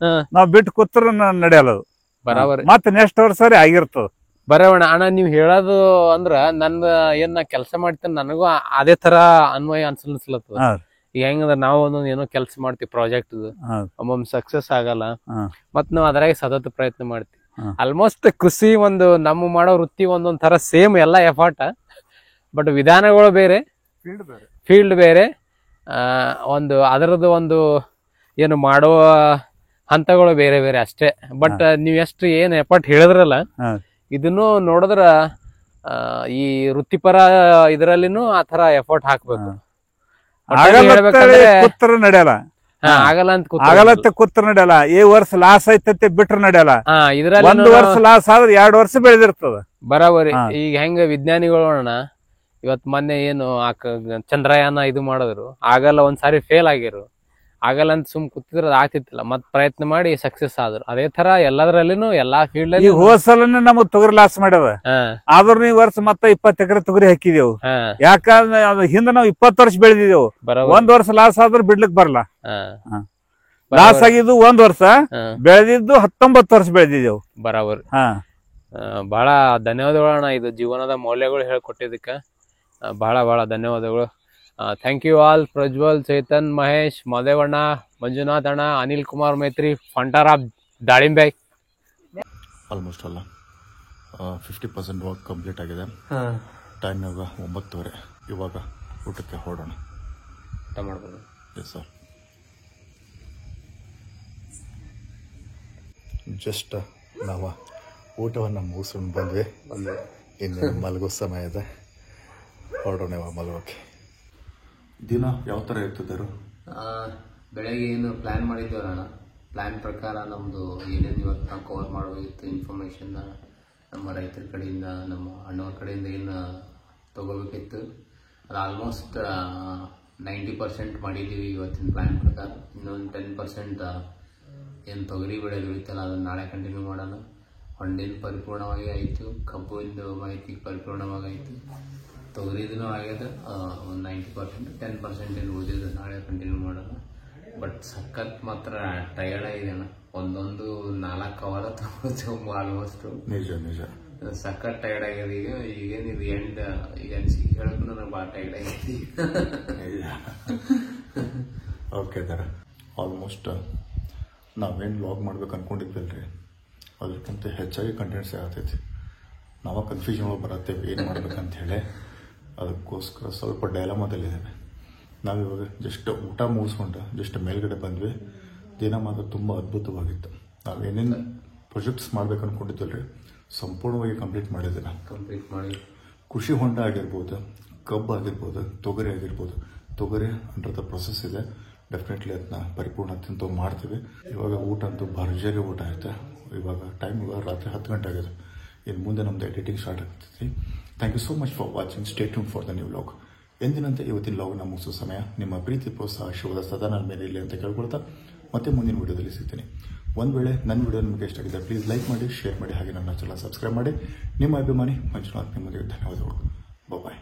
ನಾವ್ ಬಿಟ್ಟು ಕೂತ್ರ ನಡೆಯಲ್ಲ. ಅದು ಬರಾಬರಿ. ಮತ್ ನೆಕ್ಸ್ಟ್ ವರ್ಷ ಆಗಿರ್ತದ. ಬರೋಣ ಅಣ್ಣ. ನೀವ್ ಹೇಳೋದು ಅಂದ್ರ ನನ್ ಏನ್ ನಾ ಕೆಲ್ಸ ಮಾಡ್ತೇನೆ, ನನಗೂ ಅದೇ ತರ ಅನ್ವಯ ಅನ್ಸಲತ್ತದ. ಈಗ ಹೆಂಗಂದ್ರ ನಾವು ಒಂದೊಂದ್ ಏನೋ ಕೆಲ್ಸ ಮಾಡ್ತೀವಿ, ಪ್ರಾಜೆಕ್ಟ್ ಒಮ್ಮೊಮ್ಮೆ ಸಕ್ಸಸ್ ಆಗಲ್ಲ. ಮತ್ ನಾವ್ ಅದ್ರಾಗ ಸತತ ಪ್ರಯತ್ನ ಮಾಡ್ತೀವಿ. ಆಲ್ಮೋಸ್ಟ್ ಕೃಷಿ ಒಂದು ನಮ್ಮ ಮಾಡೋ ವೃತ್ತಿ ಒಂದೊಂದ್ ತರ ಸೇಮ್ ಎಲ್ಲ ಎಫರ್ಟ್. ಬಟ್ ವಿಧಾನಗಳು ಬೇರೆ, ಫೀಲ್ಡ್ ಬೇರೆ, ಒಂದು ಅದರದ್ದು ಒಂದು ಏನು ಮಾಡುವ ಹಂತಗಳು ಬೇರೆ ಬೇರೆ ಅಷ್ಟೇ. ಬಟ್ ನೀವ್ ಎಷ್ಟು ಏನ್ ಎಫರ್ಟ್ ಹೇಳಿದ್ರಲ್ಲ, ಇದನ್ನು ನೋಡಿದ್ರ ಈ ವೃತ್ತಿಪರ ಇದರಲ್ಲಿನೂ ಆ ತರ ಎಫರ್ಟ್ ಹಾಕ್ಬೇಕು. ನಡೆಯಲ್ಲ. ಆಗಲತ್ತ ಕೂತ್ರ ನಡೆಯಲ್ಲ. ಈ ವರ್ಷ ಲಾಸ್ ಐತಂತೆ ಬಿಟ್ರ ನಡೆಯಲ್ಲ. ಒಂದ್ ವರ್ಷ ಲಾಸ್ ಆದ್ರೆ 2 ವರ್ಷ ಬೆಳೆದಿರ್ತದ. ಬರಾಬರಿ. ಈಗ ಹೆಂಗ ವಿಜ್ಞಾನಿಗಳು ಇವತ್ ಮೊನ್ನೆ ಏನು ಚಂದ್ರಯಾನ ಇದು ಮಾಡಿದ್ರು, ಆಗಲ್ಲ ಒಂದ್ಸಾರಿ ಫೇಲ್ ಆಗಿರು, ಆಗಲ್ಲ ಅಂತ ಸುಮ್ ಕೂತಿದ್ರ ಆಗ್ತಿತ್ತಿಲ್ಲ. ಮತ್ ಪ್ರಯತ್ನ ಮಾಡಿ ಸಕ್ಸಸ್ ಆದ್ರು. ಅದೇ ತರ ಎಲ್ಲದ್ರಲ್ಲಿನೂ ಎಲ್ಲಾ ಫೀಲ್ಡ್ ಅಲ್ಲಿ ಹೋದ್ಸಲನೇ ನಮಗ್ ತೊಗರಿ ಲಾಸ್ ಮಾಡ್ಯಾವ. ಆದ್ರೂ ಈ ವರ್ಷ ಮತ್ತ 20 ಎಕರೆ ತೊಗರಿ ಹಾಕಿದೇವು. ಯಾಕಂದ್ರೆ ಹಿಂದ ನಾವ್ 20 ವರ್ಷ ಬೆಳೆದಿದ್ದೇವು. ಒಂದ್ ವರ್ಷ ಲಾಸ್ ಆದ್ರೂ ಬಿಡ್ಲಿಕ್ ಬರಲ್ಲ. ಲಾಸ್ ಆಗಿದ್ದು 1 ವರ್ಷ, ಬೆಳೆದಿದ್ದು 19 ವರ್ಷ ಬೆಳೆದಿದ್ದೇವು. ಬರಾಬರ್. ಬಹಳ ಧನ್ಯವಾದಗಳಣ್ಣ. ಇದು ಜೀವನದ ಮೌಲ್ಯಗಳು ಹೇಳ್ಕೊಟ್ಟಿದ್ದಕ್ಕ ಬಹಳ ಬಹಳ ಧನ್ಯವಾದಗಳು. Thank you all. Prajwal, Chethan, Mahesh, ಮಾದೇವಣ್ಣ, ಮಂಜುನಾಥ್ ಅಣ್ಣ, ಅನಿಲ್ ಕುಮಾರ್ ಮೈತ್ರಿ, ಫಂಟಾರ್ ಆಫ್ ದಾಳಿಂಬೆ. ಆಲ್ಮೋಸ್ಟ್ ಅಲ್ಲ 50% ವರ್ಕ್ ಕಂಪ್ಲೀಟ್ ಆಗಿದೆ. ಟೈಮ್ ಇವಾಗ 9:30. ಇವಾಗ ಊಟಕ್ಕೆ ಹೊರಡೋಣ. ಊಟ ಮಾಡ್ಬೋದು. Yes sir. ಜಸ್ಟ್ ನಾವು ಊಟವನ್ನು ಮುಗಿಸ್ಕೊಂಡು ಬಂದ್ವಿ. ಇನ್ನು ಮಲಗೋ ಸಮಯ ಇದೆ. ಹೊರಡೋಣ ಇವಾಗ ಮಲಗೋಕೆ. ದಿನ ಯಾವ ಥರ ಇರ್ತಿದ್ದರು? ಬೆಳಗ್ಗೆ ಏನು ಪ್ಲ್ಯಾನ್ ಮಾಡಿದ್ದೇವಣ್ಣ. ಪ್ಲ್ಯಾನ್ ಪ್ರಕಾರ ನಮ್ಮದು ಏನೇನು ಇವತ್ತು ನಾವು ಕವರ್ ಮಾಡಬೇಕಿತ್ತು ಇನ್ಫಾರ್ಮೇಷನ್ನ ನಮ್ಮ ರೈತರ ಕಡೆಯಿಂದ, ನಮ್ಮ ಅಣ್ಣವ್ರ ಕಡೆಯಿಂದ ಏನು ತೊಗೋಬೇಕಿತ್ತು, ಅದು ಆಲ್ಮೋಸ್ಟ್ 90% ಮಾಡಿದ್ದೀವಿ ಇವತ್ತಿನ ಪ್ಲ್ಯಾನ್ ಪ್ರಕಾರ. ಇನ್ನೊಂದು 10% ಏನು ತೊಗರಿ ಬೆಳೆ ಬೆಳೀತಲ್ಲ ಅದನ್ನು ನಾಳೆ ಕಂಟಿನ್ಯೂ ಮಾಡೋಣ. ಹೊಂಡಿನ ಪರಿಪೂರ್ಣವಾಗಿ ಆಯಿತು, ಕಬ್ಬಿಂದು ಮಾಹಿತಿ ಪರಿಪೂರ್ಣವಾಗಿ ಆಯಿತು, ತೊಗರಿದೂ ಆಗ್ಯದ ಒಂದು 90%, 10% ಏನು ಉಳಿದಿದೆ, ನಾಳೆ ಕಂಟಿನ್ಯೂ ಮಾಡೋಣ. ಬಟ್ ಸಖತ್ ಮಾತ್ರ ಟಯರ್ಡ್ ಆಗಿದೆ ಅಣ್ಣ. ಒಂದೊಂದು 4 ಅವರ್ ತಗೊಳ್ತೇವೆ ಆಲ್ಮೋಸ್ಟ್. ನಿಜ ನಿಜ ಸಖತ್ ಟಯರ್ಡ್ ಆಗ್ಯದ. ಈಗೇನಿದು ಎಂಡ್ ಈಗ ಹೇಳಕ್ಕೂ ನನಗೆ ಭಾಳ ಟಯರ್ಡ್ ಆಗೈತಿ. ಓಕೆ ದರ ಆಲ್ಮೋಸ್ಟ್ ನಾವೇನು ವ್ಲಾಗ್ ಮಾಡ್ಬೇಕು ಅನ್ಕೊಂಡಿದ್ವಲ್ರಿ ಅದಕ್ಕಿಂತ ಹೆಚ್ಚಾಗಿ ಕಂಟೆಂಟ್ಸೇ ಆಗ್ತೈತಿ. ನಾವು ಕನ್ಫ್ಯೂಷನ್ ಒಳಗೆ ಬರತ್ತೇವೆ ಏನು ಮಾಡ್ಬೇಕಂತ ಹೇಳಿ. ಅದಕ್ಕೋಸ್ಕರ ಸ್ವಲ್ಪ ಡೈಲಮಾದಲ್ಲಿದ್ದೇವೆ. ನಾವಿವಾಗ ಜಸ್ಟ್ ಊಟ ಮುಗಿಸ್ಕೊಂಡು ಜಸ್ಟ್ ಮೇಲ್ಗಡೆ ಬಂದ್ವಿ. ದಿನ ಮಾತ್ರ ತುಂಬ ಅದ್ಭುತವಾಗಿತ್ತು. ನಾವು ಏನೇನು ಪ್ರೊಜೆಕ್ಟ್ಸ್ ಮಾಡ್ಬೇಕು ಅನ್ಕೊಂಡಿದ್ವಲ್ರಿ ಸಂಪೂರ್ಣವಾಗಿ ಕಂಪ್ಲೀಟ್ ಮಾಡಿ ಕೃಷಿ ಹೊಂಡ ಆಗಿರ್ಬೋದು, ಕಬ್ಬು ಆಗಿರ್ಬೋದು, ತೊಗರಿ ಆಗಿರ್ಬೋದು. ತೊಗರಿ ಅಂಡರ್ ದ ಪ್ರೊಸೆಸ್ ಇದೆ. ಡೆಫಿನೆಟ್ಲಿ ಅದನ್ನ ಪರಿಪೂರ್ಣ ತಿಂತು ಮಾಡ್ತೀವಿ. ಇವಾಗ ಊಟ ಅಂತೂ ಭರ್ಜರಿ ಊಟ ಆಯ್ತು. ಇವಾಗ ಟೈಮ್ ಇವಾಗ ರಾತ್ರಿ 10 ಗಂಟೆ ಆಗಿದೆ. ಇನ್ನು ಮುಂದೆ ನಮ್ಮದು ಎಡಿಟಿಂಗ್ ಸ್ಟಾರ್ಟ್ ಆಗ್ತೈತಿ. Thank you so much for watching. Stay tune for the new vlog. ಎಂದಿನಂತೆ ಇವತ್ತಿನ ವ್ಲಾಗ್ನ ಮುಗಿಸೋ ಸಮಯ. ನಿಮ್ಮ ಪ್ರೀತಿ ಪ್ರೋತ್ಸಾಹ ಆಶೀರ್ವಾದ ಸದಾ ನನ್ನ ಮೇಲೆ ಇರಲಿ ಅಂತ ಕೇಳ್ಕೊಳ್ತಾ ಮತ್ತೆ ಮುಂದಿನ ವಿಡಿಯೋದಲ್ಲಿ ಸಿಗ್ತೀನಿ. ಒಂದು ವೇಳೆ ನನ್ನ ವಿಡಿಯೋ ನಿಮಗೆ ಇಷ್ಟ ಆಗಿದೆ ಪ್ಲೀಸ್ ಲೈಕ್ ಮಾಡಿ, ಶೇರ್ ಮಾಡಿ, ಹಾಗೆ ನನ್ನ ಚಾನಲ್ ಸಬ್ಸ್ಕ್ರೈಬ್ ಮಾಡಿ. ನಿಮ್ಮ ಅಭಿಮಾನಿ ಮಂಜುನಾಥ್. ನಿಮ್ಮೊಂದಿಗೆ ಧನ್ಯವಾದಗಳು. ಬಾಯ್.